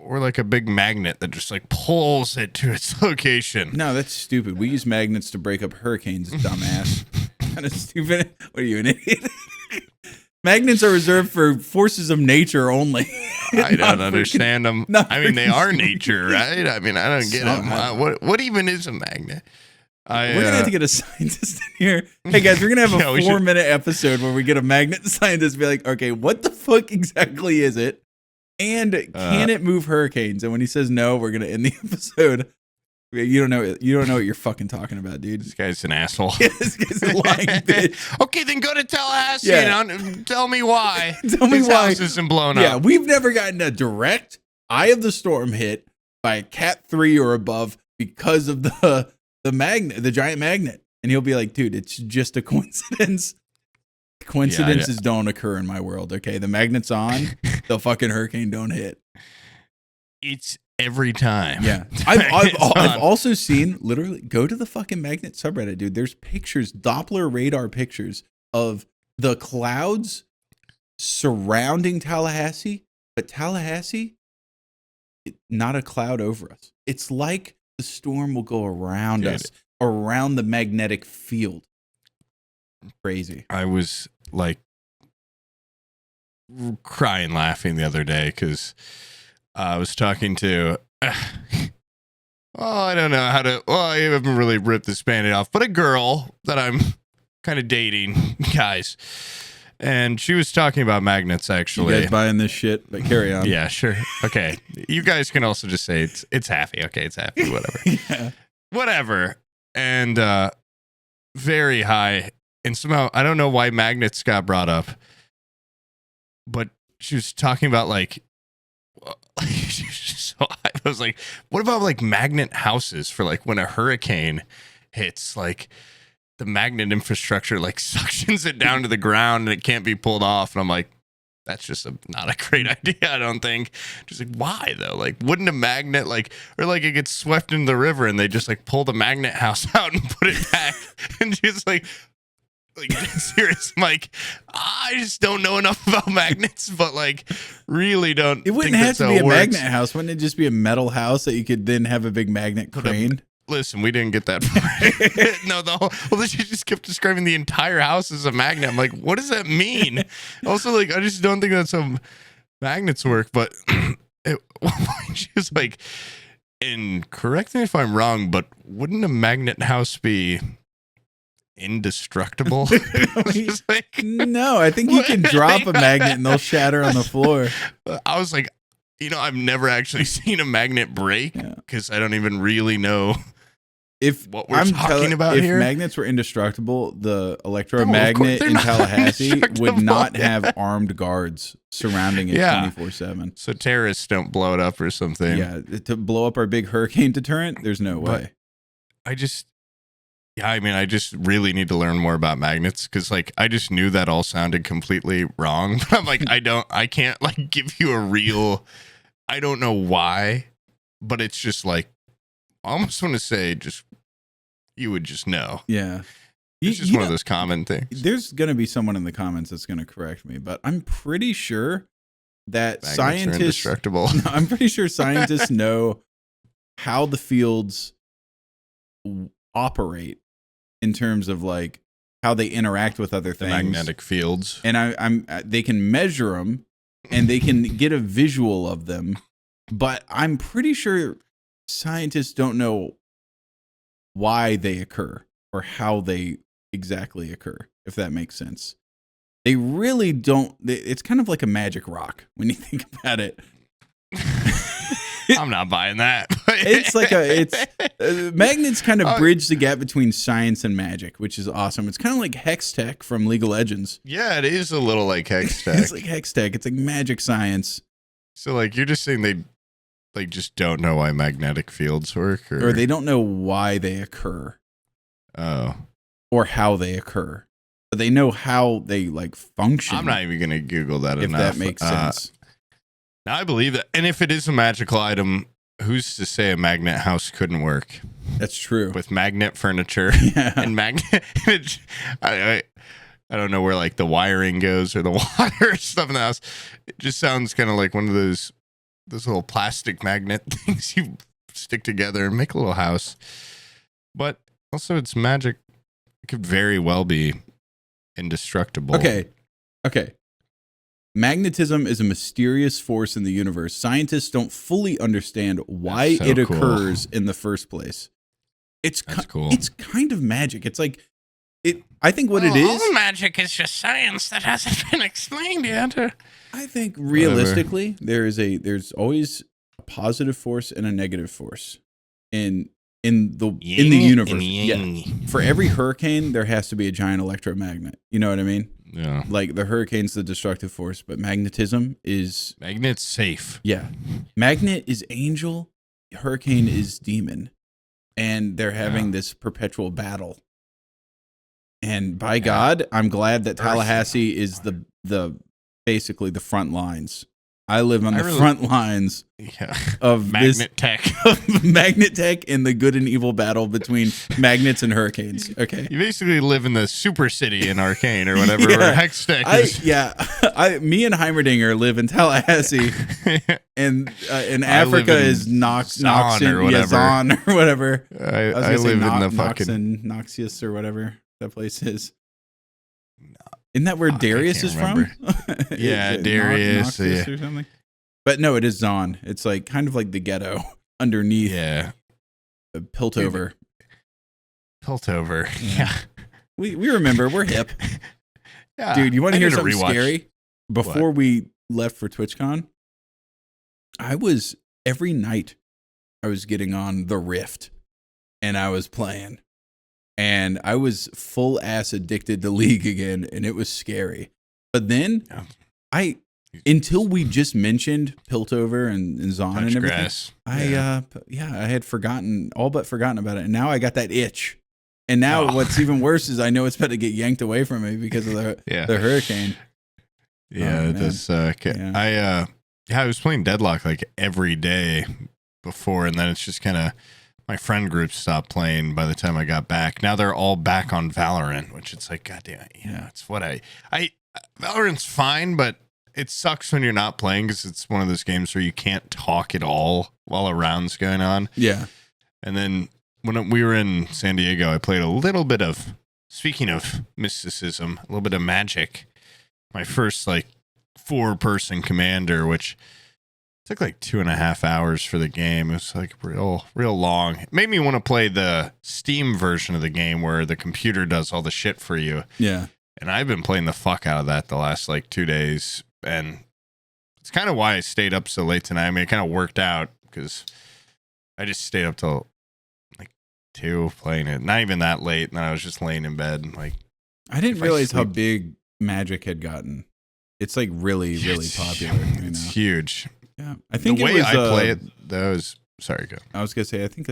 Or like a big magnet that just like pulls it to its location. No, that's stupid. We use magnets to break up hurricanes, dumbass. Kind of stupid. What are you, an idiot? Magnets are reserved for forces of nature only. I don't understand them. I mean, they are nature, right? I mean, I don't get them. What even is a magnet? We're going to have to get a scientist in here. Hey, guys, we're going to have a 4-minute episode where we get a magnet scientist be like, okay, what the fuck exactly is it? And can it move hurricanes? And when he says no, we're going to end the episode. You don't know what you're fucking talking about, dude. This guy's an asshole. Yeah, this guy's a lying bitch. Okay, then go to Tallahassee and tell me why. Tell me why house isn't blown up. Yeah, we've never gotten a direct eye of the storm hit by a Cat 3 or above because of the magnet, the giant magnet. And he'll be like, dude, it's just a coincidence. Coincidences don't occur in my world, okay? The magnet's on, the fucking hurricane don't hit. It's every time. Yeah. I've also seen, literally, go to the fucking magnet subreddit, dude. There's pictures, Doppler radar pictures of the clouds surrounding Tallahassee, but Tallahassee, not a cloud over us. It's like the storm will go around us, around the magnetic field. Crazy. I was like crying laughing the other day because I was talking to I don't know how to, I haven't really ripped this Band-Aid off, but a girl that I'm kind of dating, guys. And she was talking about magnets, actually. You guys buying this shit? But carry on. Yeah, sure. Okay. You guys can also just say it's happy. Okay, it's happy. Whatever. Yeah. Whatever. And very high. And somehow, I don't know why magnets got brought up, but she was talking about like so I was like, what about like magnet houses for like when a hurricane hits, like the magnet infrastructure like suctions it down to the ground and it can't be pulled off. And I'm like, that's just not a great idea, I don't think. Just like, why though? Like, wouldn't a magnet like, or like it gets swept into the river and they just like pull the magnet house out and put it back and just like serious. I'm like, I just don't know enough about magnets, but like really don't. It wouldn't have to be a magnet house. Wouldn't it just be a metal house that you could then have a big magnet crane? Listen, we didn't get that far. No, she just kept describing the entire house as a magnet. I'm like, what does that mean? Also, like, I just don't think that's how magnets work. But she was like, and correct me if I'm wrong, but wouldn't a magnet house be indestructible? Like, no, I think you can drop a magnet and they'll shatter on the floor. I was like, I've never actually seen a magnet break because I don't even really know what we're talking about here. If magnets were indestructible, the electromagnet in Tallahassee would not have armed guards surrounding it 24/7. So terrorists don't blow it up or something. Yeah, to blow up our big hurricane deterrent, there's no way. I just really need to learn more about magnets because like I just knew that all sounded completely wrong. But I'm like, I can't like give you a real, I don't know why, but it's just like, I almost want to say just, you would just know. Yeah. It's just one of those common things. There's going to be someone in the comments that's going to correct me, but I'm pretty sure that scientists are indestructible. I'm pretty sure scientists know how the fields operate in terms of like how they interact with other things. The magnetic fields. And they can measure them and they can get a visual of them, but I'm pretty sure scientists don't know why they occur or how they exactly occur, if that makes sense. They really don't. It's kind of like a magic rock when you think about it. I'm not buying that. It's like magnets kind of bridge the gap between science and magic, which is awesome. It's kind of like Hex Tech from League of Legends. Yeah, it is a little like Hex Tech. It's like Hex Tech. It's like magic science. So like you're just saying like just don't know why magnetic fields work, or they don't know why they occur. Oh. Or how they occur. But they know how they like function. I'm not even going to Google that if enough. That makes sense. Now I believe that. And if it is a magical item, who's to say a magnet house couldn't work? That's true. With magnet furniture and magnet. I don't know where like the wiring goes or the water stuff in the house. It just sounds kind of like one of those little plastic magnet things you stick together and make a little house. But also it's magic. It could very well be indestructible. Okay. Magnetism is a mysterious force in the universe. Scientists don't fully understand why it occurs in the first place. It's cool. It's kind of magic. It's like I think what it is. All magic is just science that hasn't been explained yet. I think realistically, there's always a positive force and a negative force in the universe. Yeah. For every hurricane, there has to be a giant electromagnet. You know what I mean? Yeah. Like the hurricane's the destructive force, but magnetism is magnet's safe. Yeah. Magnet is angel, hurricane is demon. And they're having this perpetual battle. And by God, I'm glad that Tallahassee is the basically the front lines. I live on the front lines of Magnet Tech. Magnet Tech and the good and evil battle between magnets and hurricanes. Okay. You basically live in the super city in Arcane or whatever, where Hex Tech is. Me and Heimerdinger live in Tallahassee, and in Africa is Noxon or whatever. Zon or whatever. I live in the fucking Noxious or whatever that place is. Isn't that where Darius is from? Yeah, Darius. Or something. But no, it is Zon. It's like kind of like the ghetto underneath. Yeah. Piltover. Yeah. We remember. We're hip. Yeah. Dude, you want to hear something scary? Before we left for TwitchCon, every night I was getting on the Rift and I was playing. And I was full ass addicted to League again, and it was scary. But then until we just mentioned Piltover and Zon and everything, grass. I had all but forgotten about it. And now I got that itch. And now what's even worse is I know it's about to get yanked away from me because of the hurricane. Yeah, it does suck. Yeah. I was playing Deadlock like every day before, and then it's just kind of my friend group stopped playing by the time I got back. Now they're all back on Valorant, which it's like, goddamn, it's what Valorant's fine, but it sucks when you're not playing because it's one of those games where you can't talk at all while a round's going on. Yeah. And then when we were in San Diego, I played a little bit of, speaking of mysticism, a little bit of magic. My first 4-person commander, which took 2.5 hours for the game. It was real long. It made me want to play the Steam version of the game where the computer does all the shit for you. Yeah. And I've been playing the fuck out of that the last 2 days. And it's kind of why I stayed up so late tonight. I mean, it kind of worked out because I just stayed up till 2 playing it. Not even that late. And then I was just laying in bed. I didn't realize how big Magic had gotten. It's really popular. It's huge. Yeah, I think the way I play it, though, is sorry. Go. I was gonna say, I think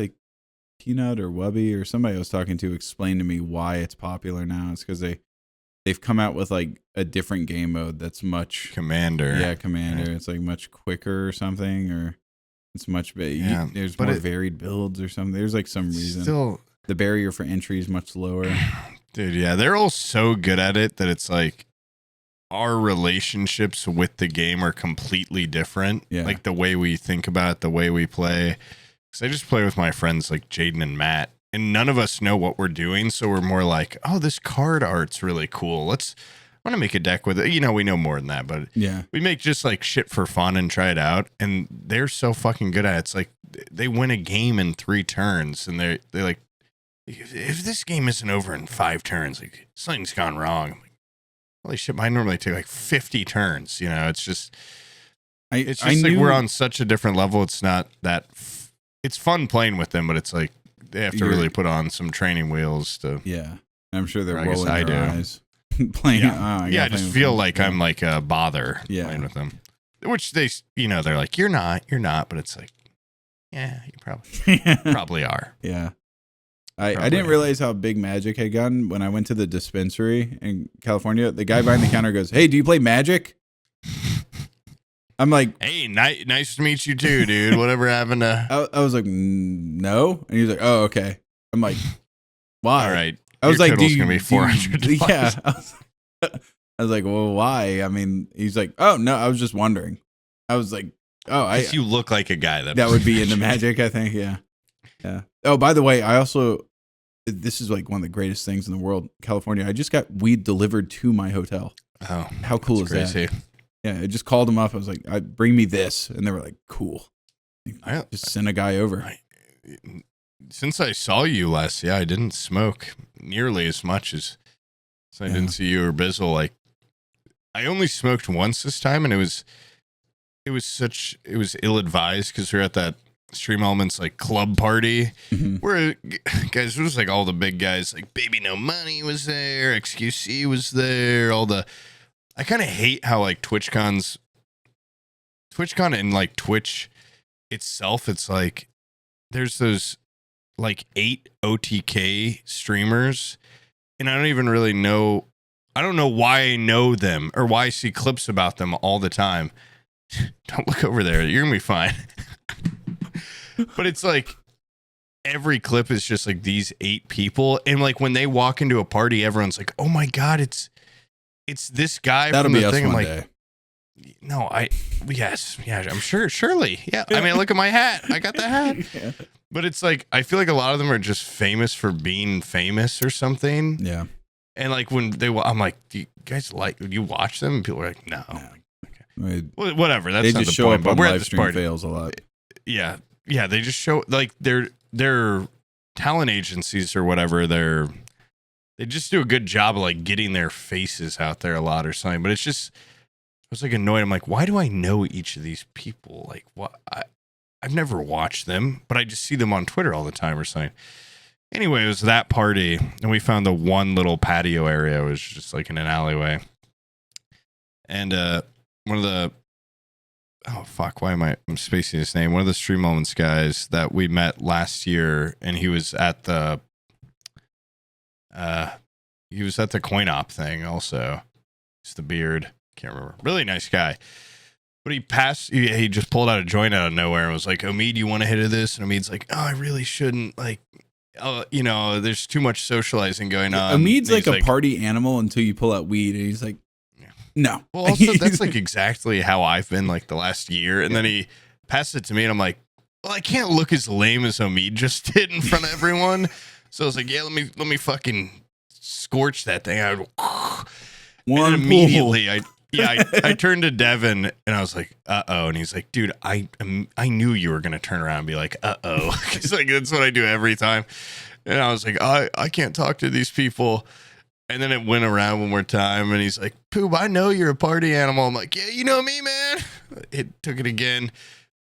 Peanut or Wubby or somebody I was talking to explained to me why it's popular now. It's because they've come out with a different game mode that's much Commander. Yeah, Commander. Yeah. It's much quicker or something, or it's much better. Yeah, there's more varied builds or something. There's some reason. Still, the barrier for entry is much lower. Dude, yeah, they're all so good at it that it's our relationships with the game are completely different. Yeah. The way we think about it, the way we play. Because I just play with my friends Jaden and Matt, and none of us know what we're doing. So we're more oh, this card art's really cool. I want to make a deck with it. We know more than that, but yeah, we make just shit for fun and try it out. And they're so fucking good at it. It's they win a game in 3 turns, and they're if this game isn't over in 5 turns, something's gone wrong. Holy shit, mine normally take 50 turns. It's just we're on such a different level. It's not that it's fun playing with them, but it's they have to really put on some training wheels to. Yeah, I'm sure they're rolling their eyes playing. I just feel I'm a bother playing with them, which they they're you're not, but it's Yeah, you probably are. Yeah. I didn't realize how big Magic had gotten when I went to the dispensary in California. The guy behind the counter goes, "Hey, do you play Magic?" I'm like, "Hey, nice to meet you too, dude. Whatever happened to?" I was like, "No," and he's like, "Oh, okay." I'm like, "Why?" All right. I was like, "Total's gonna be $400." Yeah. I was like, "Well, why?" I mean, he's like, "Oh no, I was just wondering." I was like, "Oh, you look like a guy that would be into Magic." I think, yeah. Oh, by the way, this is like one of the greatest things in the world, California. I just got weed delivered to my hotel. Oh, how cool is crazy. that? Yeah, I just called them up. I was like, "Bring me this," and they were like, "Cool." Just send a guy over. Since I saw you last, I didn't smoke nearly as much as I didn't see you or Bizzle. Like, I only smoked once this time, and it was ill advised because we were at that Stream Elements like club party where guys, it was like all the big guys, like Baby No Money was there, XQC was there, I kind of hate how like TwitchCon and like Twitch itself, it's like there's those like 8 OTK streamers, and I don't know why I know them or why I see clips about them all the time. Don't look over there, you're gonna be fine. But it's like every clip is just like these 8 people, and like when they walk into a party, everyone's like, "Oh my god, it's this guy That'll from be the us thing." I'm one like, day. "No, I'm sure, surely, yeah." I mean, look at my hat. I got the hat. Yeah. But it's like I feel like a lot of them are just famous for being famous or something. Yeah. And like when I'm like, "Do you guys do you watch them?" And people are like, "No." Okay. I mean, Well, whatever. That's they not just the show point. up But on we're at live this stream party. fails a lot. Yeah. Yeah, they just show like their talent agencies or whatever, they just do a good job of like getting their faces out there a lot or something. But it's just, I was like annoyed. I'm like, why do I know each of these people? Like, what? I've never watched them, but I just see them on Twitter all the time or something. Anyway, it was that party, and we found the one little patio area. It was just like in an alleyway, and one of the why am I'm spacing his name? One of the Stream Moments guys that we met last year, and he was at the coin op thing also. It's the beard. Can't remember. Really nice guy. But he just pulled out a joint out of nowhere and was like, "Omid, you want a hit of this?" And Omid's like, "Oh, I really shouldn't. Like, there's too much socializing going on." Omid's like a party animal until you pull out weed, and he's like, "No." Well, also, that's like exactly how I've been like the last year. And then he passed it to me, and I'm like, "Well, I can't look as lame as Omid just did in front of everyone." So I was like, "Yeah, let me fucking scorch that thing." And then immediately I turned to Devin and I was like, "Uh-oh." And he's like, "Dude, I knew you were going to turn around and be like, uh-oh." He's like, "That's what I do every time." And I was like, I can't talk to these people. And then it went around one more time and he's like, "Poob, I know you're a party animal." I'm like, "Yeah, you know me, man." It took it again.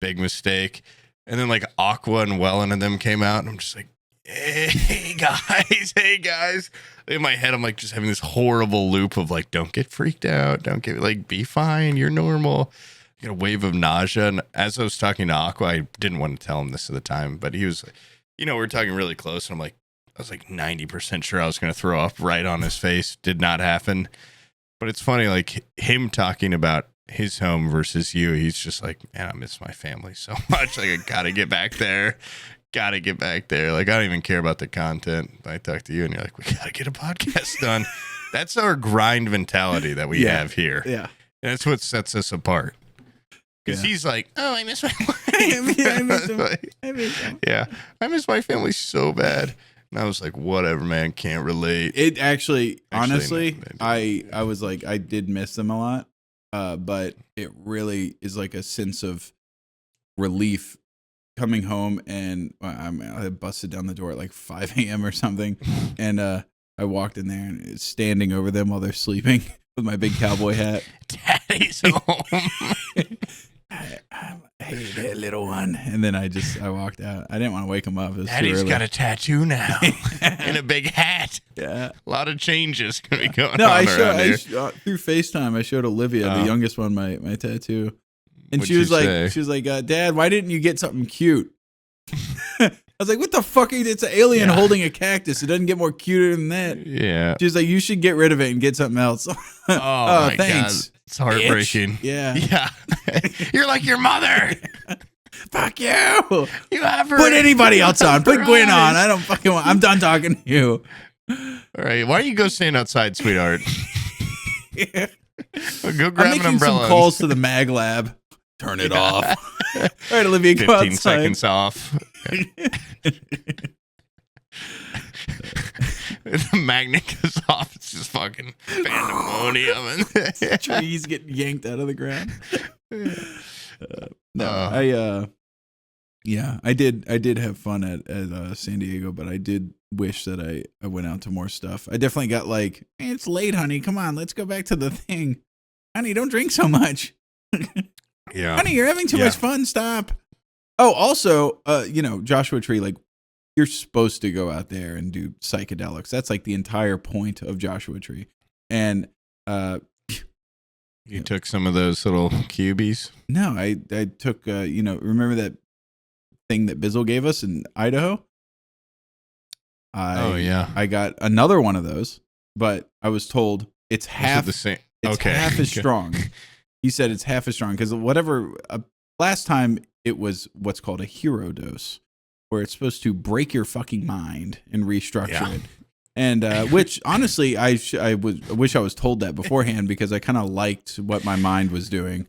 Big mistake. And then like Aqua and Wellen and them came out and I'm just like, hey guys. In my head, I'm like just having this horrible loop of like, don't get freaked out. Don't get like, be fine. You're normal. I get a wave of nausea. And as I was talking to Aqua, I didn't want to tell him this at the time, but he was like, we were talking really close. And I was like 90% sure I was going to throw up right on his face. Did not happen. But it's funny, like him talking about his home versus you. He's just like, "Man, I miss my family so much. Like, I got to get back there. Like, I don't even care about the content." I talk to you and you're like, "We got to get a podcast done." That's our grind mentality that we have here. Yeah. And that's what sets us apart. Because he's like, "Oh, I miss my wife." I miss him. Yeah. "I miss my family so bad." And I was like, whatever, man, can't relate. It actually honestly, I was like, I did miss them a lot. But it really is like a sense of relief coming home, and I busted down the door at like 5 a.m. or something, and I walked in there and it's standing over them while they're sleeping with my big cowboy hat. "Daddy's home." Hey there, little one. And then I walked out. I didn't want to wake him up. It was "Daddy's too early. got a tattoo now and a big hat." Yeah. A lot of changes going to be going No, on I here. through FaceTime, I showed Olivia, the youngest one, my tattoo. And What'd she was say? like, "Dad, why didn't you get something cute?" was like, what the fuck? It's an alien holding a cactus. It doesn't get more cuter than that. Yeah. She's like, you should get rid of it and get something else. Oh, my thanks. God. It's heartbreaking. Bitch. Yeah. Yeah. You're like your mother. Fuck you. You have her. Put anybody else on. Put Gwen on. I don't fucking want. I'm done talking to you. All right. Why don't you go stand outside, sweetheart? Yeah. Go grab an umbrella. Some calls to the mag lab. Turn it off. All right, Olivia, go 15 outside. seconds off. The magnet goes off. It's just fucking pandemonium. And trees getting yanked out of the ground. I did have fun at San Diego, but I did wish that I went out to more stuff. I definitely got like, hey, it's late, honey. Come on, let's go back to the thing. Honey, don't drink so much. Yeah. Honey, you're having too much fun. Stop. Oh, also, Joshua Tree, like, you're supposed to go out there and do psychedelics. That's like the entire point of Joshua Tree. And you took some of those little cubies? No, I took remember that thing that Bizzle gave us in Idaho? I got another one of those, but I was told it's half the same. It's half as strong. He said it's half as strong because last time it was what's called a hero dose, where it's supposed to break your fucking mind and restructure it. And which honestly, I wish I was told that beforehand because I kind of liked what my mind was doing.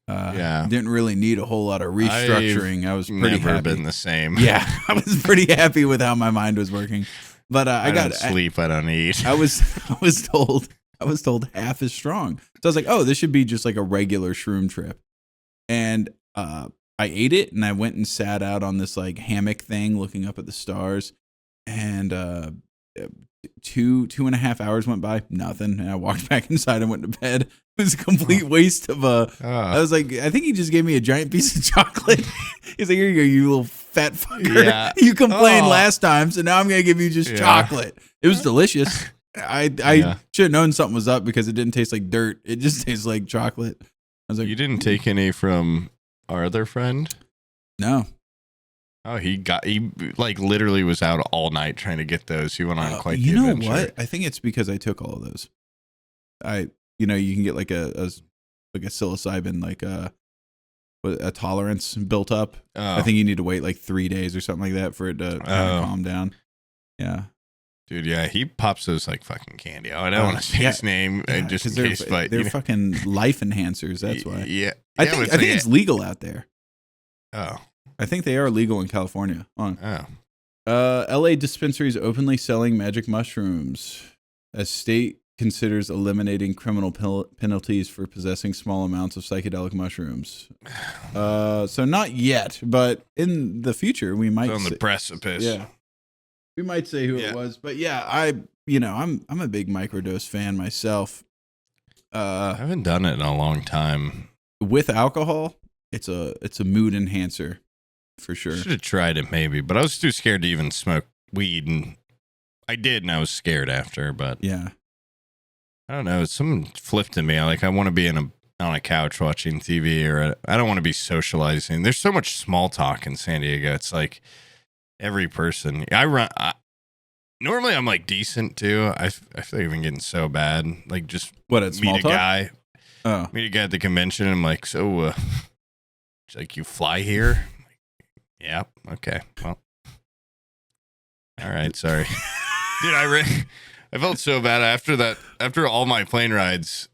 Didn't really need a whole lot of restructuring. I was pretty never happy. Been the same. Yeah, I was pretty happy with how my mind was working. But I don't sleep. I don't eat. I was told half as strong. So I was like, oh, this should be just like a regular shroom trip. And I ate it and I went and sat out on this like hammock thing looking up at the stars. And 2.5 hours went by, nothing. And I walked back inside and went to bed. It was a complete waste of I was like, I think he just gave me a giant piece of chocolate. He's like, here you go, you little fat fucker. Yeah. You complained last time, so now I'm going to give you just chocolate. It was delicious. I should have known something was up because it didn't taste like dirt. It just tastes like chocolate. I was like, you didn't take any from our other friend? No. Oh, he like literally was out all night trying to get those. He went on quite the adventure. You know what? I think it's because I took all of those. You can get like a psilocybin, like a tolerance built up. I think you need to wait like 3 days or something like that for it to kind of calm down. Yeah. Dude, yeah, he pops those like fucking candy. I don't want to say his name just in case, but they're fucking life enhancers. That's why. Yeah. I think it's legal out there. Oh. I think they are legal in California. Oh. LA dispensaries openly selling magic mushrooms as state considers eliminating criminal penalties for possessing small amounts of psychedelic mushrooms. So not yet, but in the future we might. It's on the precipice. Yeah. We might say who it was, but yeah, I'm a big microdose fan myself. I haven't done it in a long time. With alcohol, it's a mood enhancer for sure. Should have tried it maybe, but I was too scared to even smoke weed, and I did, and I was scared after. But yeah, I don't know. Something flipped in me. I want to be on a couch watching TV, or I don't want to be socializing. There's so much small talk in San Diego. It's like every person normally I'm like decent too. I feel like I've been getting so bad. Like just meet a guy. Oh. Meet a guy at the convention. And I'm like, so it's like, you fly here? Like, yeah. Okay. Well, all right. Sorry. Dude, I felt so bad after all my plane rides.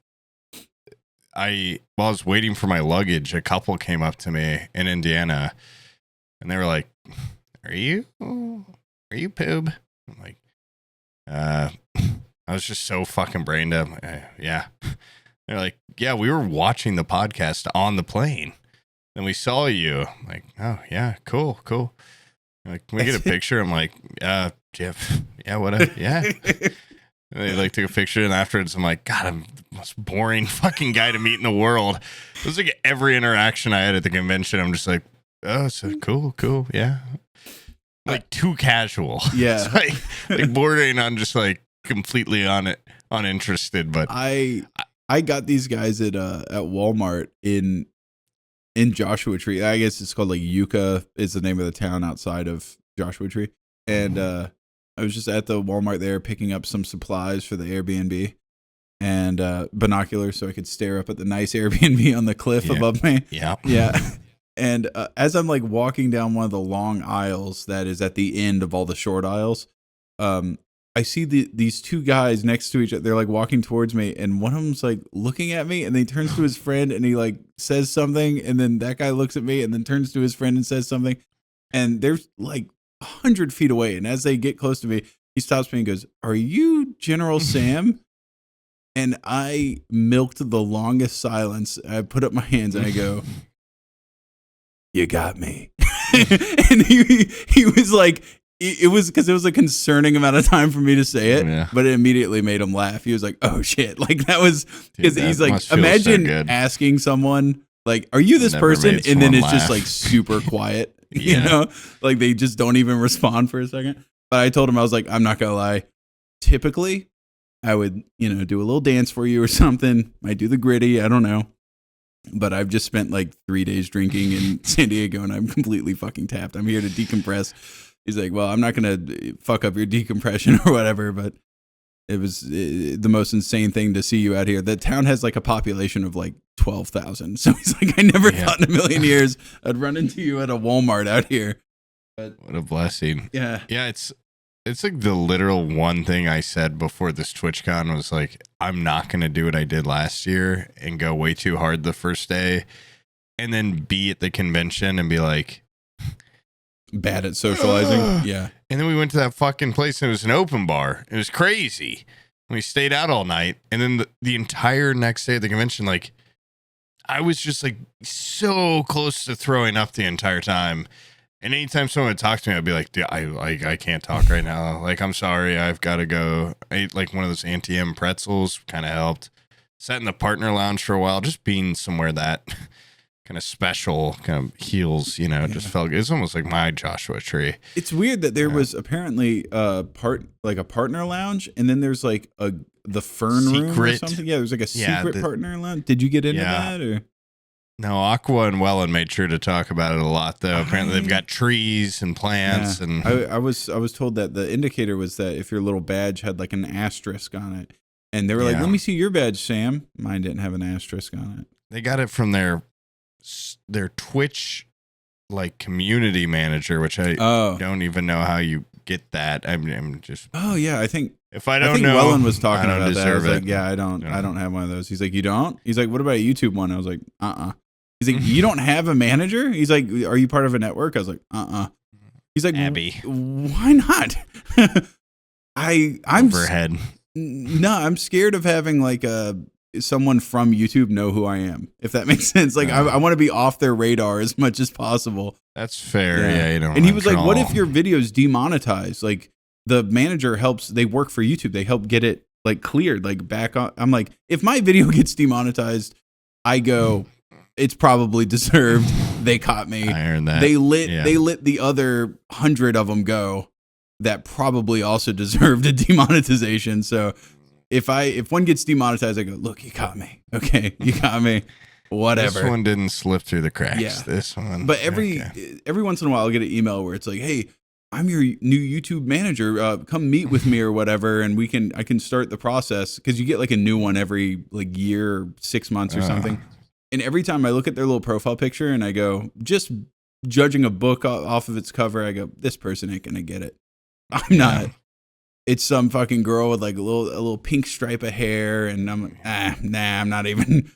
While I was waiting for my luggage, a couple came up to me in Indiana and they were like, Are you Poob? I'm like, I was just so fucking brain dead. Like, yeah. They're like, yeah, we were watching the podcast on the plane. Then we saw you. I'm like, oh yeah, cool. They're like, can we get a picture? I'm like, Jeff, yeah, whatever. Yeah. And they like took a picture, and afterwards I'm like, God, I'm the most boring fucking guy to meet in the world. It was like every interaction I had at the convention, I'm just like, oh, so cool, yeah. Like too casual. Yeah. like bordering on just like completely uninterested. But I got these guys at Walmart in Joshua Tree. I guess it's called like Yucca is the name of the town outside of Joshua Tree. And I was just at the Walmart there picking up some supplies for the Airbnb and binoculars so I could stare up at the nice Airbnb on the cliff above me. Yeah. Yeah. And as I'm like walking down one of the long aisles that is at the end of all the short aisles, I see these two guys next to each other. They're like walking towards me, and one of them's like looking at me, and then he turns to his friend and he like says something, and then that guy looks at me and then turns to his friend and says something, and they're like 100 feet away. And as they get close to me, he stops me and goes, "Are you General Sam?" And I milked the longest silence. I put up my hands and I go, "You got me." And he was like, it was because it was a concerning amount of time for me to say it, but it immediately made him laugh. He was like, "Oh shit!" Like that was because he's like, imagine asking someone like, "Are you this person?" And then it's laugh. Just like super quiet, you know, like they just don't even respond for a second. But I told him, I was like, "I'm not gonna lie. Typically, I would, do a little dance for you or something. Might do the gritty. I don't know." But I've just spent like 3 days drinking in San Diego and I'm completely fucking tapped. I'm here to decompress. He's like, "Well, I'm not going to fuck up your decompression or whatever," but it was the most insane thing to see you out here. The town has like a population of like 12,000. So he's like, "I never thought in a million years I'd run into you at a Walmart out here." But what a blessing. Yeah. Yeah, it's like the literal one thing I said before this TwitchCon was like, I'm not going to do what I did last year and go way too hard the first day and then be at the convention and be like, bad at socializing. Yeah. And then we went to that fucking place and it was an open bar. It was crazy. We stayed out all night. And then the entire next day at the convention, like, I was just like so close to throwing up the entire time. And anytime someone would talk to me, I'd be like, I can't talk right now. Like, I'm sorry, I've got to go. I ate like one of those Anti-M pretzels, kind of helped. Sat in the partner lounge for a while, just being somewhere that kind of special, kind of heals, just felt good. It's almost like my Joshua Tree. It's weird that there was apparently a partner lounge, and then there's like the fern room or something. Yeah, there's like a secret partner lounge. Did you get into that or? No, Aqua and Wellen made sure to talk about it a lot, though. Apparently, they've got trees and plants, and I was told that the indicator was that if your little badge had like an asterisk on it, and they were like, "Let me see your badge, Sam." Mine didn't have an asterisk on it. They got it from their Twitch like community manager, which I don't even know how you get that. I'm just. Oh yeah, I think. If I don't know, Wellen was talking about that. I was like, "Yeah, I don't have one of those." He's like, "You don't?" He's like, "What about a YouTube one?" I was like, He's like, "You don't have a manager?" He's like, "Are you part of a network?" I was like, He's like, Abby, why not? I'm overhead. No, I'm scared of having like someone from YouTube know who I am, if that makes sense. Like, I want to be off their radar as much as possible. That's fair. Yeah, you don't. And he was like, "What if your video's demonetized?" Like, the manager helps. They work for YouTube. They help get it like cleared, like back on. I'm like, if my video gets demonetized, I go, it's probably deserved. They caught me. I earned that. They let the other 100 of them go that probably also deserved a demonetization. So if one gets demonetized, I go, "Look, you caught me. Okay, you got me. Whatever." This one didn't slip through the cracks. Yeah. This one. But every once in a while, I'll get an email where it's like, "Hey, I'm your new YouTube manager. Come meet with me or whatever, and I can start the process," because you get like a new one every like year, or 6 months or something. And every time I look at their little profile picture and I go, just judging a book off of its cover, I go, "This person ain't gonna get it. I'm not." It's some fucking girl with like a little pink stripe of hair, and I'm like, nah, I'm not even.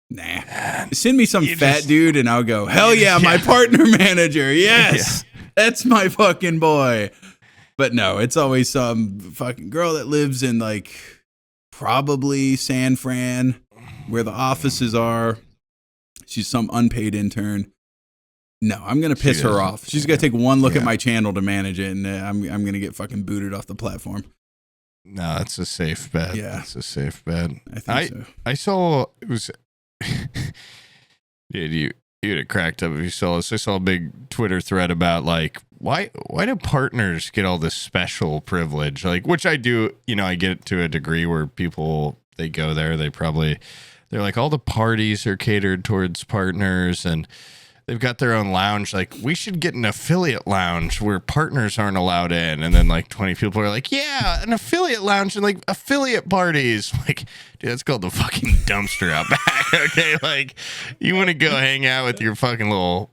Nah. Send me some fat dude, and I'll go, "Hell yeah, my partner manager. Yes, that's my fucking boy." But no, it's always some fucking girl that lives in like probably San Fran, where the offices are. She's some unpaid intern. No, I'm going to piss her off. She's going to take one look at my channel to manage it, and I'm going to get fucking booted off the platform. No, it's a safe bet. Yeah. It's a safe bet. I think so. I saw, it was, you'd have cracked up if you saw this. I saw a big Twitter thread about like, why do partners get all this special privilege? Like, which I do, I get to a degree where people, they go there, they're like, all the parties are catered towards partners, and they've got their own lounge. Like, we should get an affiliate lounge where partners aren't allowed in. And then like 20 people are like, yeah, an affiliate lounge and like affiliate parties. Like, dude, that's called the fucking dumpster out back. Okay, like, you want to go hang out with your fucking little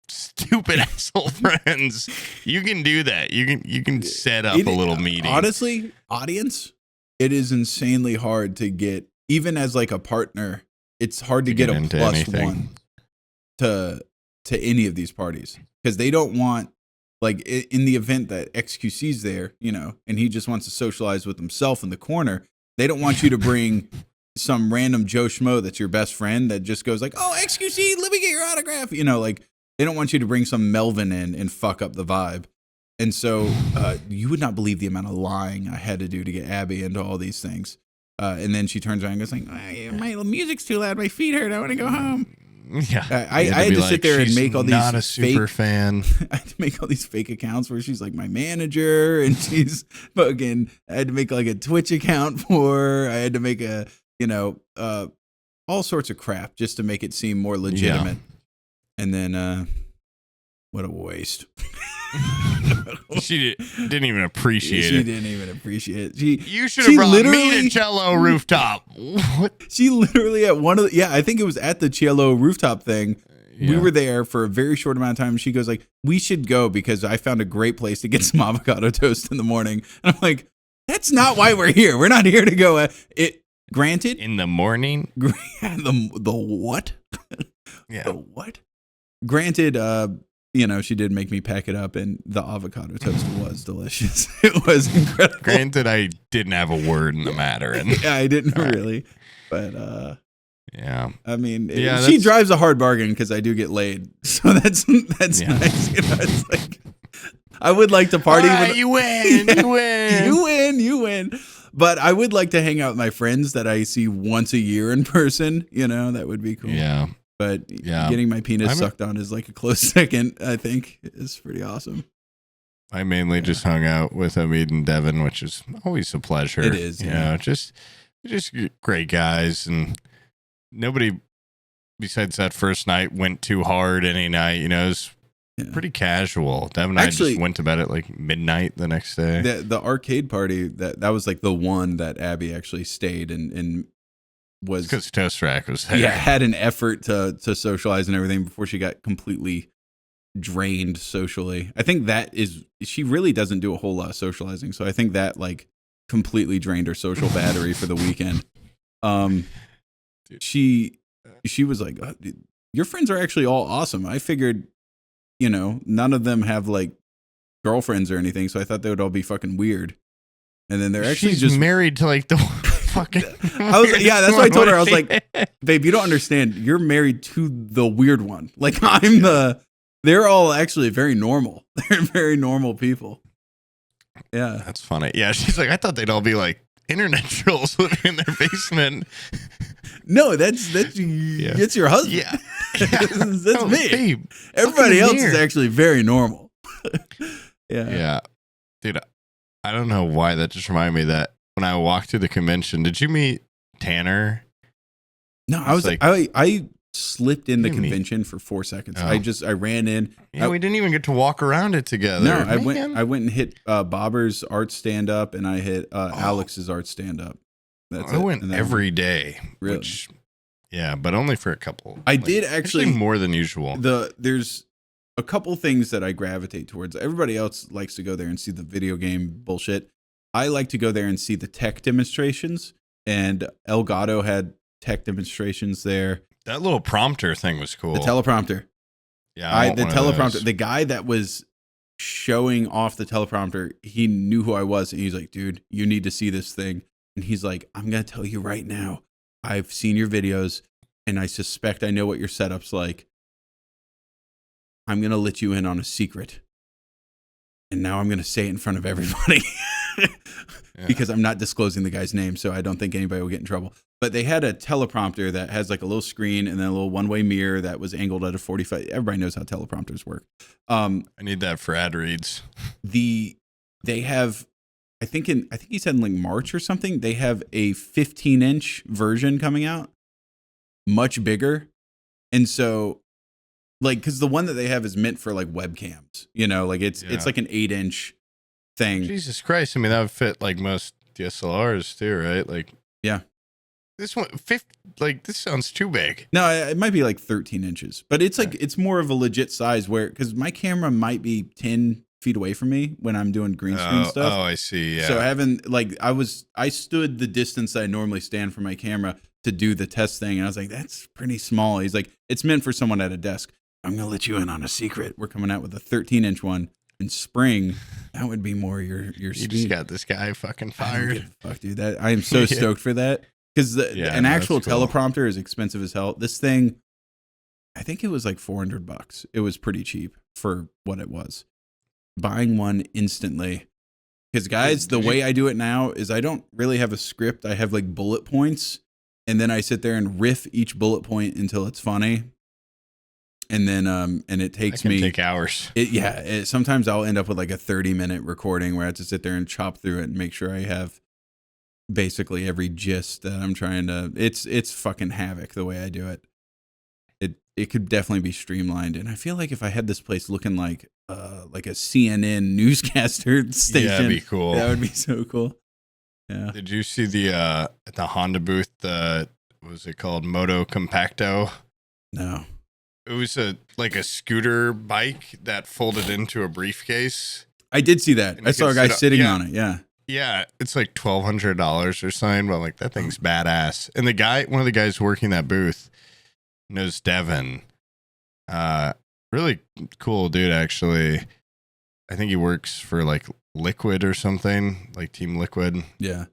stupid asshole friends, you can do that. You can set up a little meeting. Honestly, audience, it is insanely hard to get, even as like a partner, it's hard to get a +1 to any of these parties, because they don't want, like, in the event that XQC's there, you know, and he just wants to socialize with himself in the corner, they don't want you to bring some random Joe Schmo that's your best friend that just goes like, oh, XQC, let me get your autograph. You know, like, they don't want you to bring some Melvin in and fuck up the vibe. And so you would not believe the amount of lying I had to do to get Abby into all these things. And then she turns around and goes like, my music's too loud, my feet hurt, I want to go home. Yeah, I had to sit there and make all these not a super fake, fan. I had to make all these fake accounts where she's like my manager, and she's fucking. I had to make like a Twitch account for her. I had to make a, you know, all sorts of crap just to make it seem more legitimate. Yeah. And then, what a waste. She didn't even appreciate it. She didn't even appreciate it. You should have brought me to Cello Rooftop. What? She literally at one of the, I think it was at the Cello Rooftop thing. Yeah. We were there for a very short amount of time. She goes like, we should go because I found a great place to get some avocado toast in the morning. And I'm like, that's not why we're here. We're not here to go. Granted. In the morning? The what? Yeah. The what? Granted, you know, she did make me pack it up, and the avocado toast was delicious. It was incredible. Granted, I didn't have a word in the matter. And yeah, I didn't really. But, yeah. I mean, she drives a hard bargain because I do get laid. So that's nice. You know, it's like, I would like to party. Right, you win. Yeah, you win. You win. But I would like to hang out with my friends that I see once a year in person. You know, that would be cool. Yeah. But getting my penis sucked on is like a close second, I think. It's pretty awesome. I mainly just hung out with Hamid and Devin, which is always a pleasure. It is. You know, just great guys. And nobody besides that first night went too hard any night. You know, it was pretty casual. Devin and I just went to bed at like midnight the next day. The arcade party, that was like the one that Abby actually stayed and was because ToastRack was there. Yeah, had an effort to socialize and everything before she got completely drained socially. I think she really doesn't do a whole lot of socializing, so I think that like completely drained her social battery for the weekend. She was like, your friends are actually all awesome. I figured, you know, none of them have like girlfriends or anything, so I thought they would all be fucking weird. And then they're actually She's just married to like the fucking. I was that's what I told her. I was like, babe, you don't understand. You're married to the weird one. Like they're all actually very normal. They're very normal people. Yeah, that's funny. Yeah, she's like, I thought they'd all be like internet trolls living in their basement. No, that's your husband. Yeah, that's me. Babe, everybody else is actually very normal. Yeah, dude. I don't know why that just reminded me that when I walked through the convention, did you meet Tanner? No, I slipped in the convention for 4 seconds. Oh. I ran in. Yeah, we didn't even get to walk around it together. No, I went and hit Bobber's art stand up, and I hit Alex's art stand up. I went every day. Really? Which, yeah, but only for a couple. I did actually more than usual. There's a couple things that I gravitate towards. Everybody else likes to go there and see the video game bullshit. I like to go there and see the tech demonstrations, and Elgato had tech demonstrations there. That little prompter thing was cool. The teleprompter. Yeah, the teleprompter. The guy that was showing off the teleprompter, he knew who I was, and he's like, dude, you need to see this thing. And he's like, I'm going to tell you right now, I've seen your videos, and I suspect I know what your setup's like. I'm going to let you in on a secret. And now I'm going to say it in front of everybody. Because I'm not disclosing the guy's name, so I don't think anybody will get in trouble. But they had a teleprompter that has like a little screen and then a little one-way mirror that was angled at a 45. Everybody knows how teleprompters work. I need that for ad reads. They have, I think he said in like March or something, they have a 15-inch version coming out, much bigger. And so like, because the one that they have is meant for like webcams, you know, like it's like an 8-inch thing. Jesus Christ. I mean, that would fit like most DSLRs too, right? Like, yeah. This one, this sounds too big. No, it might be like 13 inches, but it's like, it's more of a legit size because my camera might be 10 feet away from me when I'm doing green screen stuff. Oh, I see. Yeah. So having like, I stood the distance that I normally stand from my camera to do the test thing. And I was like, that's pretty small. He's like, it's meant for someone at a desk. I'm going to let you in on a secret. We're coming out with a 13-inch one in spring. That would be more your speed. You just got this guy fucking fired. Fuck, dude. I am so stoked for that. Because an actual teleprompter is expensive as hell. This thing, I think it was like $400. It was pretty cheap for what it was. Buying one instantly. Because guys, the way I do it now is I don't really have a script. I have like bullet points. And then I sit there and riff each bullet point until it's funny. And then, and it takes me. Take hours. Sometimes I'll end up with like a 30-minute recording where I have to sit there and chop through it and make sure I have basically every gist that I'm trying to. It's fucking havoc the way I do it. It could definitely be streamlined, and I feel like if I had this place looking like a CNN newscaster station, that'd be cool. That would be so cool. Yeah. Did you see the at the Honda booth? What was it called? Moto Compacto. No. It was a scooter bike that folded into a briefcase. I did see that. I saw a guy sitting on it. Yeah. Yeah, it's like $1,200 or something, but I'm like, that thing's badass. And one of the guys working that booth knows Devin. Really cool dude, actually. I think he works for like Liquid or something, like Team Liquid. Yeah.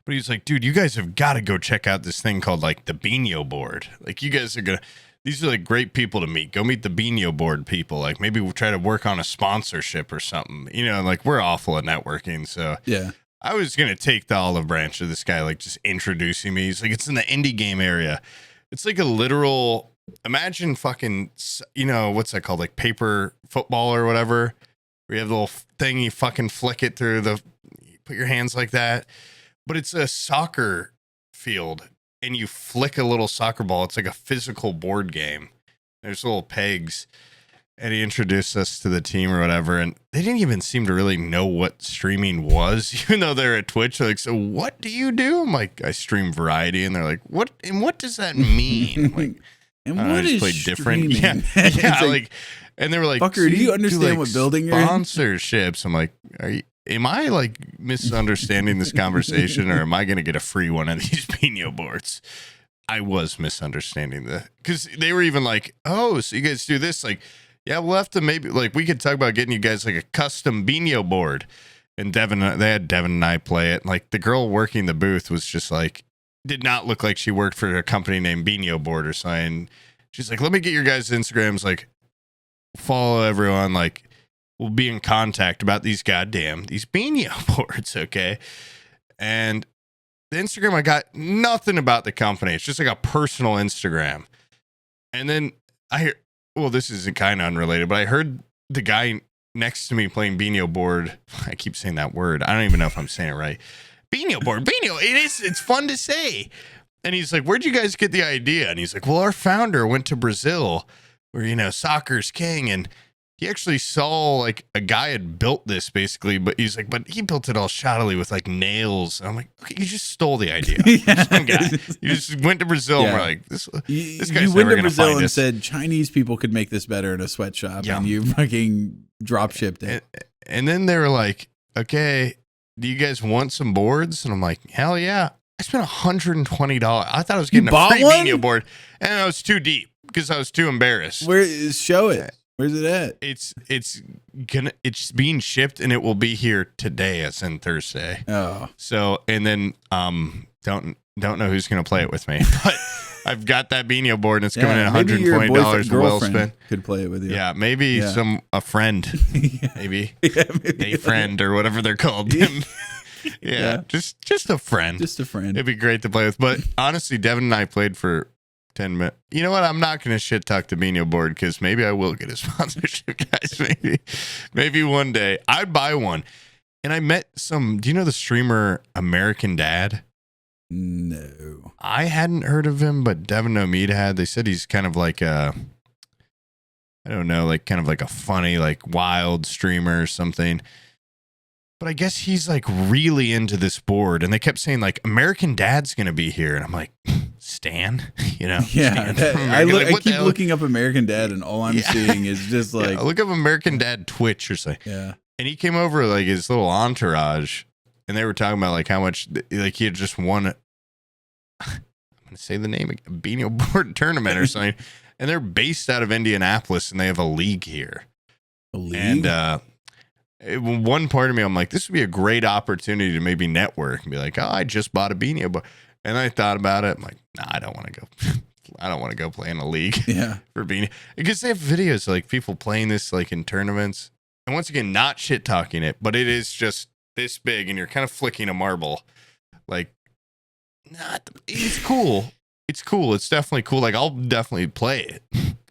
But he's like, dude, you guys have got to go check out this thing called like the Beano board. Like, you guys are these are like great people to meet. Go meet the Beano board people. Like, maybe we'll try to work on a sponsorship or something. You know, like, we're awful at networking. So yeah, I was going to take the olive branch of this guy, like, just introducing me. He's like, it's in the indie game area. It's like a literal, imagine fucking, you know, what's that called? Like paper football or whatever. Where you have the little thing, you fucking flick it through you put your hands like that. But it's a soccer field. And you flick a little soccer ball. It's like a physical board game. There's little pegs. And he introduced us to the team or whatever. And they didn't even seem to really know what streaming was, even though they're at Twitch. They're like, so what do you do? I'm like, I stream variety. And they're like, what? And what does that mean? I'm like, and what is streaming? Different. Yeah, like, and they were like, fucker, do you understand what building you're in? Sponsorships. I'm like, am I like misunderstanding this conversation, or am I going to get a free one of these Beano boards? I was misunderstanding because they were even like, oh, so you guys do this? Like, yeah, we'll have to maybe, like, we could talk about getting you guys like a custom Beano board. And they had Devin and I play it. And, like, the girl working the booth was just like, did not look like she worked for a company named Beano Board or something. She's like, let me get your guys' Instagrams, like, follow everyone, like, we'll be in contact about these Beano boards, okay? And the Instagram, I got nothing about the company. It's just like a personal Instagram. And then I hear, well, this is kind of unrelated, but I heard the guy next to me playing Beano board. I keep saying that word. I don't even know if I'm saying it right. Beano board, Beano. It's fun to say. And he's like, where'd you guys get the idea? And he's like, well, our founder went to Brazil where, you know, soccer's king. And he actually saw like a guy had built this basically, but he's like, but he built it all shoddily with like nails. And I'm like, okay, you just stole the idea. Some guy. You just went to Brazil and we're like, this guy's never going to find and us. Said Chinese people could make this better in a sweatshop, and you fucking drop shipped it. And then they were like, okay, do you guys want some boards? And I'm like, hell yeah. I spent $120. I thought I was getting a free Beano board, and I was too deep because I was too embarrassed. Show it. Where's it at? It's being shipped, and it will be here today, as in Thursday. Oh. So, and then don't know who's gonna play it with me, but I've got that Beano board, and it's coming in $120 well spent. Could play it with you. Yeah, maybe a friend, maybe a friend or whatever they're called. Yeah, just a friend. Just a friend. It'd be great to play with. But honestly, Devin and I played for 10 minutes. You know what? I'm not going to shit talk the Beano board because maybe I will get a sponsorship, guys. Maybe one day. I'd buy one. And I met do you know the streamer American Dad? No. I hadn't heard of him, but Devin Omid had. They said he's kind of like I don't know, like kind of like a funny, like wild streamer or something. But I guess he's like really into this board, and they kept saying like American Dad's gonna be here, and I'm like, Stan, you know? Yeah, I keep looking up American Dad, and all I'm seeing is just like look up American Dad Twitch or something. Yeah, and he came over like his little entourage, and they were talking about like how much like he had just won. I'm gonna say the name, a Beano Board tournament or something, and they're based out of Indianapolis, and they have a league here. A league? And one part of me, I'm like, this would be a great opportunity to maybe network and be like, oh, I just bought a Beano Board. And I thought about it. I'm like, nah, I don't want to go. I don't want to go play in a league. Yeah. For Beano. Because they have videos like people playing this like in tournaments. And once again, not shit talking it, but it is just this big and you're kind of flicking a marble. Like, it's cool. It's cool. It's definitely cool. Like, I'll definitely play it.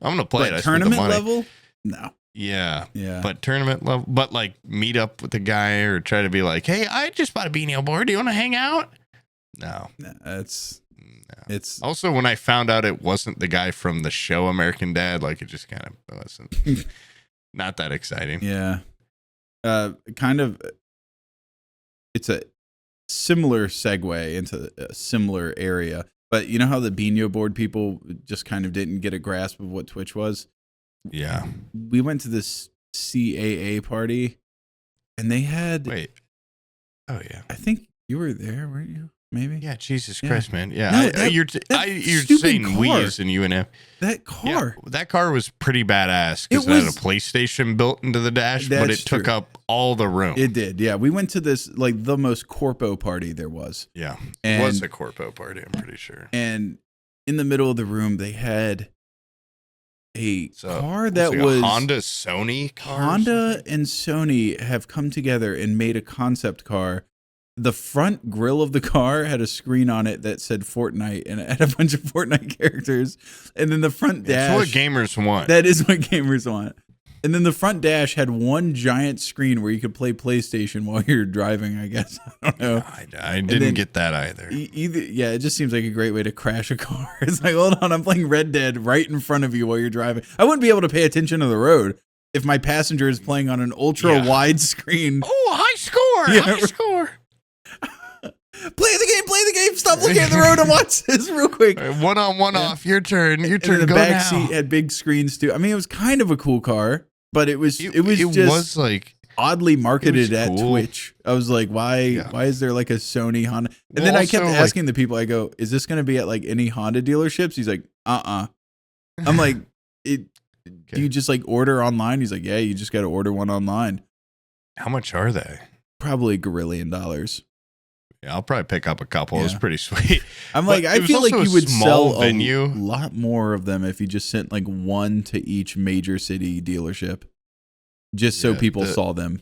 I'm going to play it. I tournament level? No. Yeah. But tournament level, but like meet up with the guy or try to be like, hey, I just bought a Beano Board. Do you want to hang out? No. It's also when I found out it wasn't the guy from the show American Dad, like it just kind of wasn't not that exciting. Yeah. Kind of, it's a similar segue into a similar area, but you know how the Beano Board people just kind of didn't get a grasp of what Twitch was? Yeah. We went to this CAA party and they had. Wait. Oh, yeah. I think you were there, weren't you? Maybe. Yeah. Jesus Christ, man. Yeah. No, you're saying car. we as in UNF. That car. Yeah, that car was pretty badass because it had a PlayStation built into the dash, but it took up all the room. It did. Yeah. We went to this, like the most corpo party there was. Yeah. It was a corpo party, I'm pretty sure. And in the middle of the room, they had a car that like was a Honda Sony car. Honda and Sony have come together and made a concept car. The front grille of the car had a screen on it that said Fortnite, and it had a bunch of Fortnite characters. And then the front dash. That's what gamers want. That is what gamers want. And then the front dash had one giant screen where you could play PlayStation while you're driving, I guess. I don't know. I didn't get that either. Yeah, it just seems like a great way to crash a car. It's like, hold on, I'm playing Red Dead right in front of you while you're driving. I wouldn't be able to pay attention to the road if my passenger is playing on an ultra wide screen. Oh, high score! Yeah. High score! Play the game! Stop looking at the road and watch this real quick. One on, one off. Your turn. Your turn. And the Go back now. seat had big screens too. I mean, it was kind of a cool car, but it was like oddly marketed at Twitch. I was like, why is there like a Sony Honda? And then I kept asking the people, I go, is this going to be at like any Honda dealerships? He's like, I'm like, do you just like order online? He's like, yeah, you just got to order one online. How much are they? Probably $1 billion. Yeah, I'll probably pick up a couple. Yeah. It's pretty sweet. I'm like, I feel like you would sell a lot more of them if you just sent like one to each major city dealership, just so people saw them.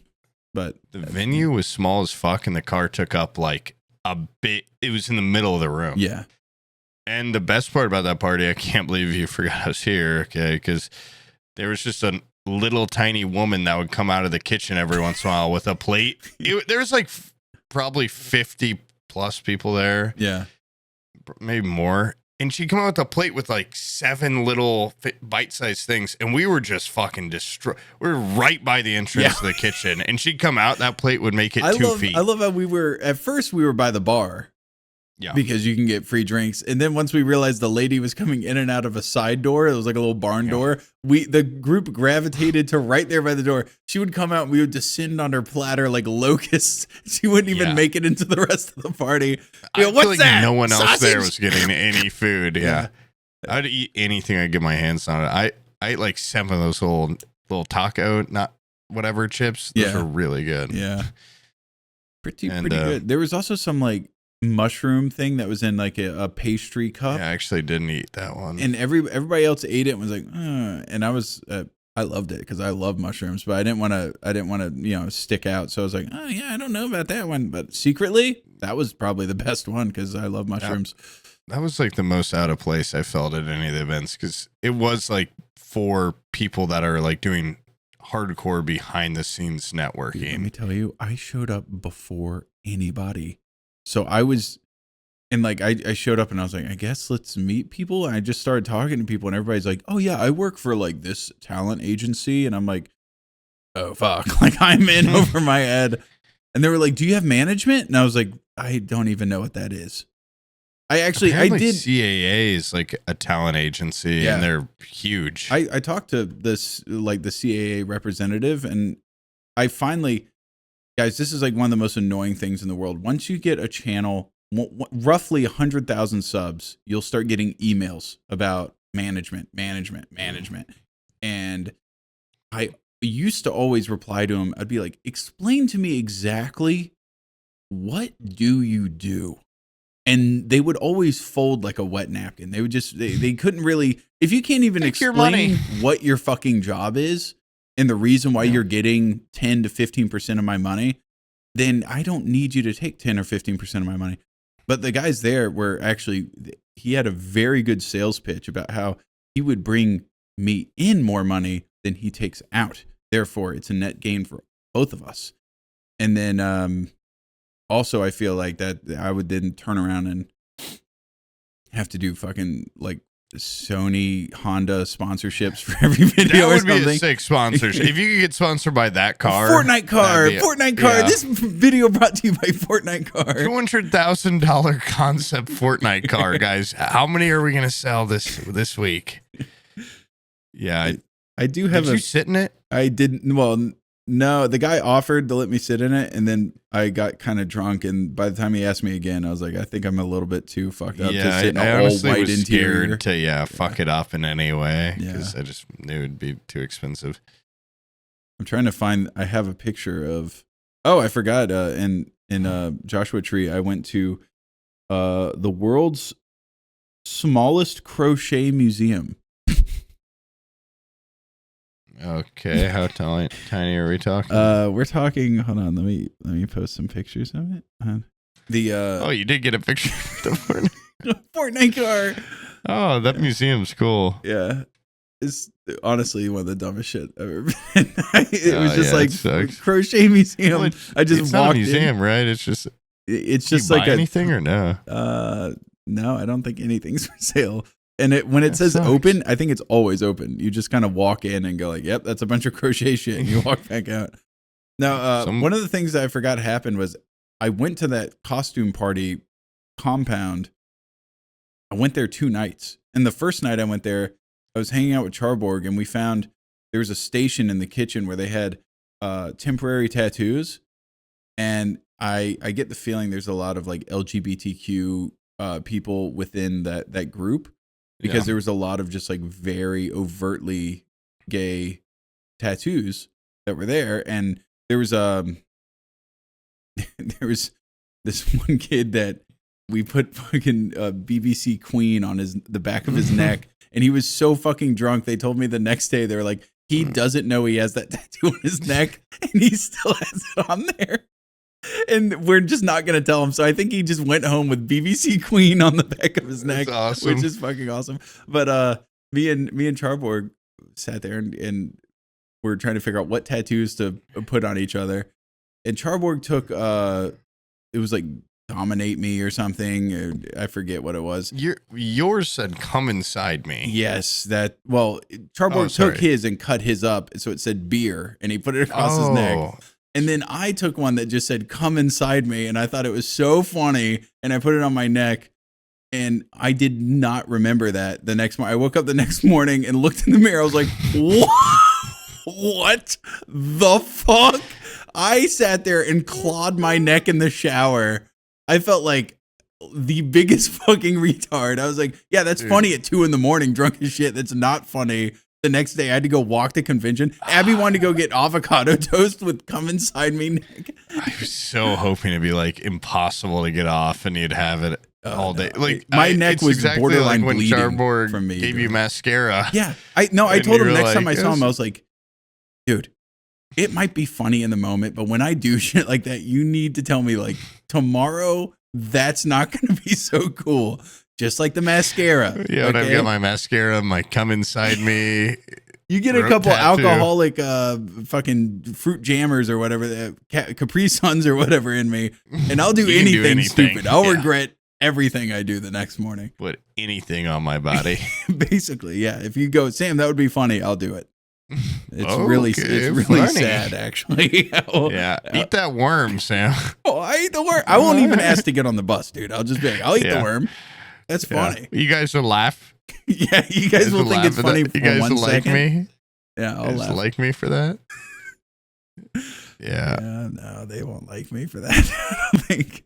But the venue was small as fuck, and the car took up like a bit. It was in the middle of the room. Yeah. And the best part about that party, I can't believe you forgot I was here. Okay, because there was just a little tiny woman that would come out of the kitchen every once in a while with a plate. There was like probably 50 plus people there. Yeah. Maybe more. And she'd come out with a plate with like 7 little bite-sized things. And we were just fucking destroyed. We were right by the entrance to the kitchen. And she'd come out, that plate would make it 2 feet. I love how at first we were by the bar. Yeah. Because you can get free drinks. And then once we realized the lady was coming in and out of a side door, it was like a little barn door. The group gravitated to right there by the door. She would come out and we would descend on her platter like locusts. She wouldn't even make it into the rest of the party. I feel like no one else there was getting any food. Yeah. I'd eat anything I get my hands on. I ate like 7 of those little taco, not whatever chips. Those are really good. Yeah. Pretty good. There was also some like mushroom thing that was in like a pastry cup. Yeah, I actually didn't eat that one. And everybody else ate it and was like, and I was I loved it because I love mushrooms, but I didn't want to stick out. So I was like, oh yeah, I don't know about that one, but secretly that was probably the best one because I love mushrooms. That was like the most out of place I felt at any of the events because it was like for people that are like doing hardcore behind the scenes networking. Dude, let me tell you, I showed up before anybody. So I was And like I showed up and I was like, I guess let's meet people. And I just started talking to people and everybody's like, oh yeah, I work for like this talent agency. And I'm like, oh fuck, like I'm in over my head. And they were like, do you have management? And I was like, I don't even know what that is. Apparently I did. CAA is like a talent agency and they're huge. I talked to this, like the CAA representative, and I finally, guys, this is like one of the most annoying things in the world. Once you get a channel, roughly 100,000 subs, you'll start getting emails about management. And I used to always reply to them. I'd be like, explain to me exactly what do you do? And they would always fold like a wet napkin. They would just, they couldn't really, if you can't even explain what your fucking job is and the reason why you're getting 10 to 15% of my money, then I don't need you to take 10 or 15% of my money. But the guys there were actually, he had a very good sales pitch about how he would bring me in more money than he takes out. Therefore, it's a net gain for both of us. And then, also, I feel like that I would then turn around and have to do fucking like Sony, Honda sponsorships for every video. That would be a sick sponsorship. If you could get sponsored by that car, Fortnite car. Yeah. This video brought to you by Fortnite car. $200,000 concept Fortnite car, guys. How many are we gonna sell this week? Yeah, I do have. Did you sit in it? I didn't. Well. No, the guy offered to let me sit in it, and then I got kind of drunk, and by the time he asked me again, I was like, I think I'm a little bit too fucked up to sit in a all white was interior. Scared to fuck it up in any way, because I just knew it'd be too expensive. I'm trying to find. I have a picture of. Oh, I forgot. In Joshua Tree, I went to the world's smallest crochet museum. Okay, how tiny are we talking? We're talking. Hold on, let me post some pictures of it. You did get a picture of the Fortnite car. Oh, that museum's cool. Yeah, it's honestly one of the dumbest shit I've ever been. It was just like crochet museum. Well, I just it's walked not a museum, in. right? It's just like anything or no? No, I don't think anything's for sale. And when it says open, I think it's always open. You just kind of walk in and go like, yep, that's a bunch of crochet shit. And you walk back out. Now, one of the things that I forgot happened was I went to that costume party compound. I went there 2 nights. And the first night I went there, I was hanging out with Charborg, and we found there was a station in the kitchen where they had temporary tattoos. And I get the feeling there's a lot of like LGBTQ people within that group. Because there was a lot of just like very overtly gay tattoos that were there, and there was this one kid that we put fucking BBC Queen on the back of his neck, and he was so fucking drunk. They told me the next day, they were like, he doesn't know he has that tattoo on his neck, and he still has it on there. And we're just not going to tell him. So I think he just went home with BBC Queen on the back of his neck, which is fucking awesome. But me and Charborg sat there and we're trying to figure out what tattoos to put on each other. And Charborg took, it was like dominate me or something. Or I forget what it was. Yours said come inside me. Yes. Charborg took his and cut his up. So it said beer, and he put it across his neck. And then I took one that just said, come inside me. And I thought it was so funny. And I put it on my neck. And I did not remember that the next morning. I woke up the next morning and looked in the mirror. I was like, what the fuck? I sat there and clawed my neck in the shower. I felt like the biggest fucking retard. I was like, yeah, that's funny at 2 a.m, drunk as shit. That's not funny. The next day, I had to go walk to convention. Abby wanted to go get avocado toast with come inside me neck. I was so hoping it'd be like impossible to get off, and you'd have it all day. Like my neck was exactly borderline like when bleeding Charborg from me. Gave you mascara. Yeah, I told him next time I saw him, I was like, dude, it might be funny in the moment, but when I do shit like that, you need to tell me like tomorrow. That's not going to be so cool. Just like the mascara. Yeah, when I've got my mascara, my come inside me. You get a couple alcoholic fucking fruit jammers or whatever, Capri Suns or whatever in me, and I'll do anything stupid. I'll regret everything I do the next morning. Put anything on my body. Basically, yeah. If you go, Sam, that would be funny. I'll do it. It's Okay, really funny. sad, actually. Yeah, eat that worm, Sam. Oh, I eat the worm. I won't even ask to get on the bus, dude. I'll just be like, I'll eat the worm. That's funny. You guys will laugh. Yeah, you guys will think it's funny for you guys 1 will second. Like me. Yeah, I'll laugh. Like me for that. Yeah. No, they won't like me for that. I don't think.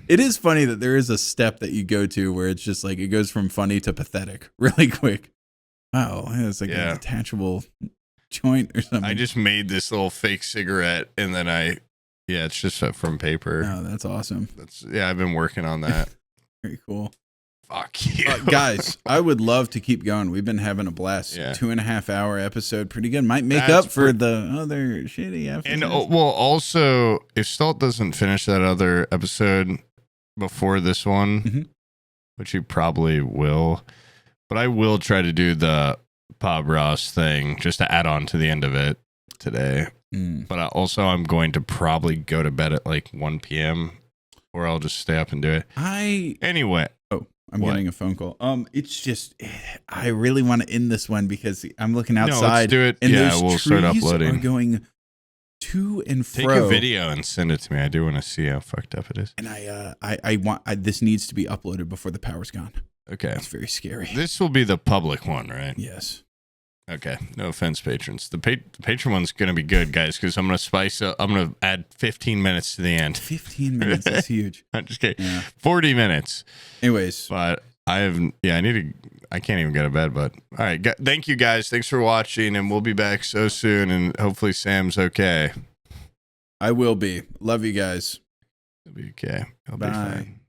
It is funny that there is a step that you go to where it's just like it goes from funny to pathetic really quick. Wow, it's like a detachable joint or something. I just made this little fake cigarette, and then it's just from paper. Oh, that's awesome. I've been working on that. Very cool. Fuck you. Guys, I would love to keep going. We've been having a blast. Yeah. 2.5 hour episode. Pretty good. Might make up for the other shitty episodes. And also, if Stalt doesn't finish that other episode before this one, which he probably will, but I will try to do the Bob Ross thing just to add on to the end of it today. But I'm going to probably go to bed at like 1 p.m. or I'll just stay up and do it. Anyway. I'm getting a phone call. It's just, I really want to end this one because I'm looking outside. No, let's do it. And we'll start uploading. Are going to and fro. Take a video and send it to me. I do want to see how fucked up it is. And I want this needs to be uploaded before the power's gone. Okay. It's very scary. This will be the public one, right? Yes. Okay. No offense, patrons. The patron one's going to be good, guys, because I'm going to spice up. I'm going to add 15 minutes to the end. 15 minutes is huge. I'm just kidding. Yeah. 40 minutes. Anyways. But I can't even go to bed, but all right. Thank you, guys. Thanks for watching, and we'll be back so soon, and hopefully Sam's okay. I will be. Love you guys. He'll be okay. He'll Bye. be fine.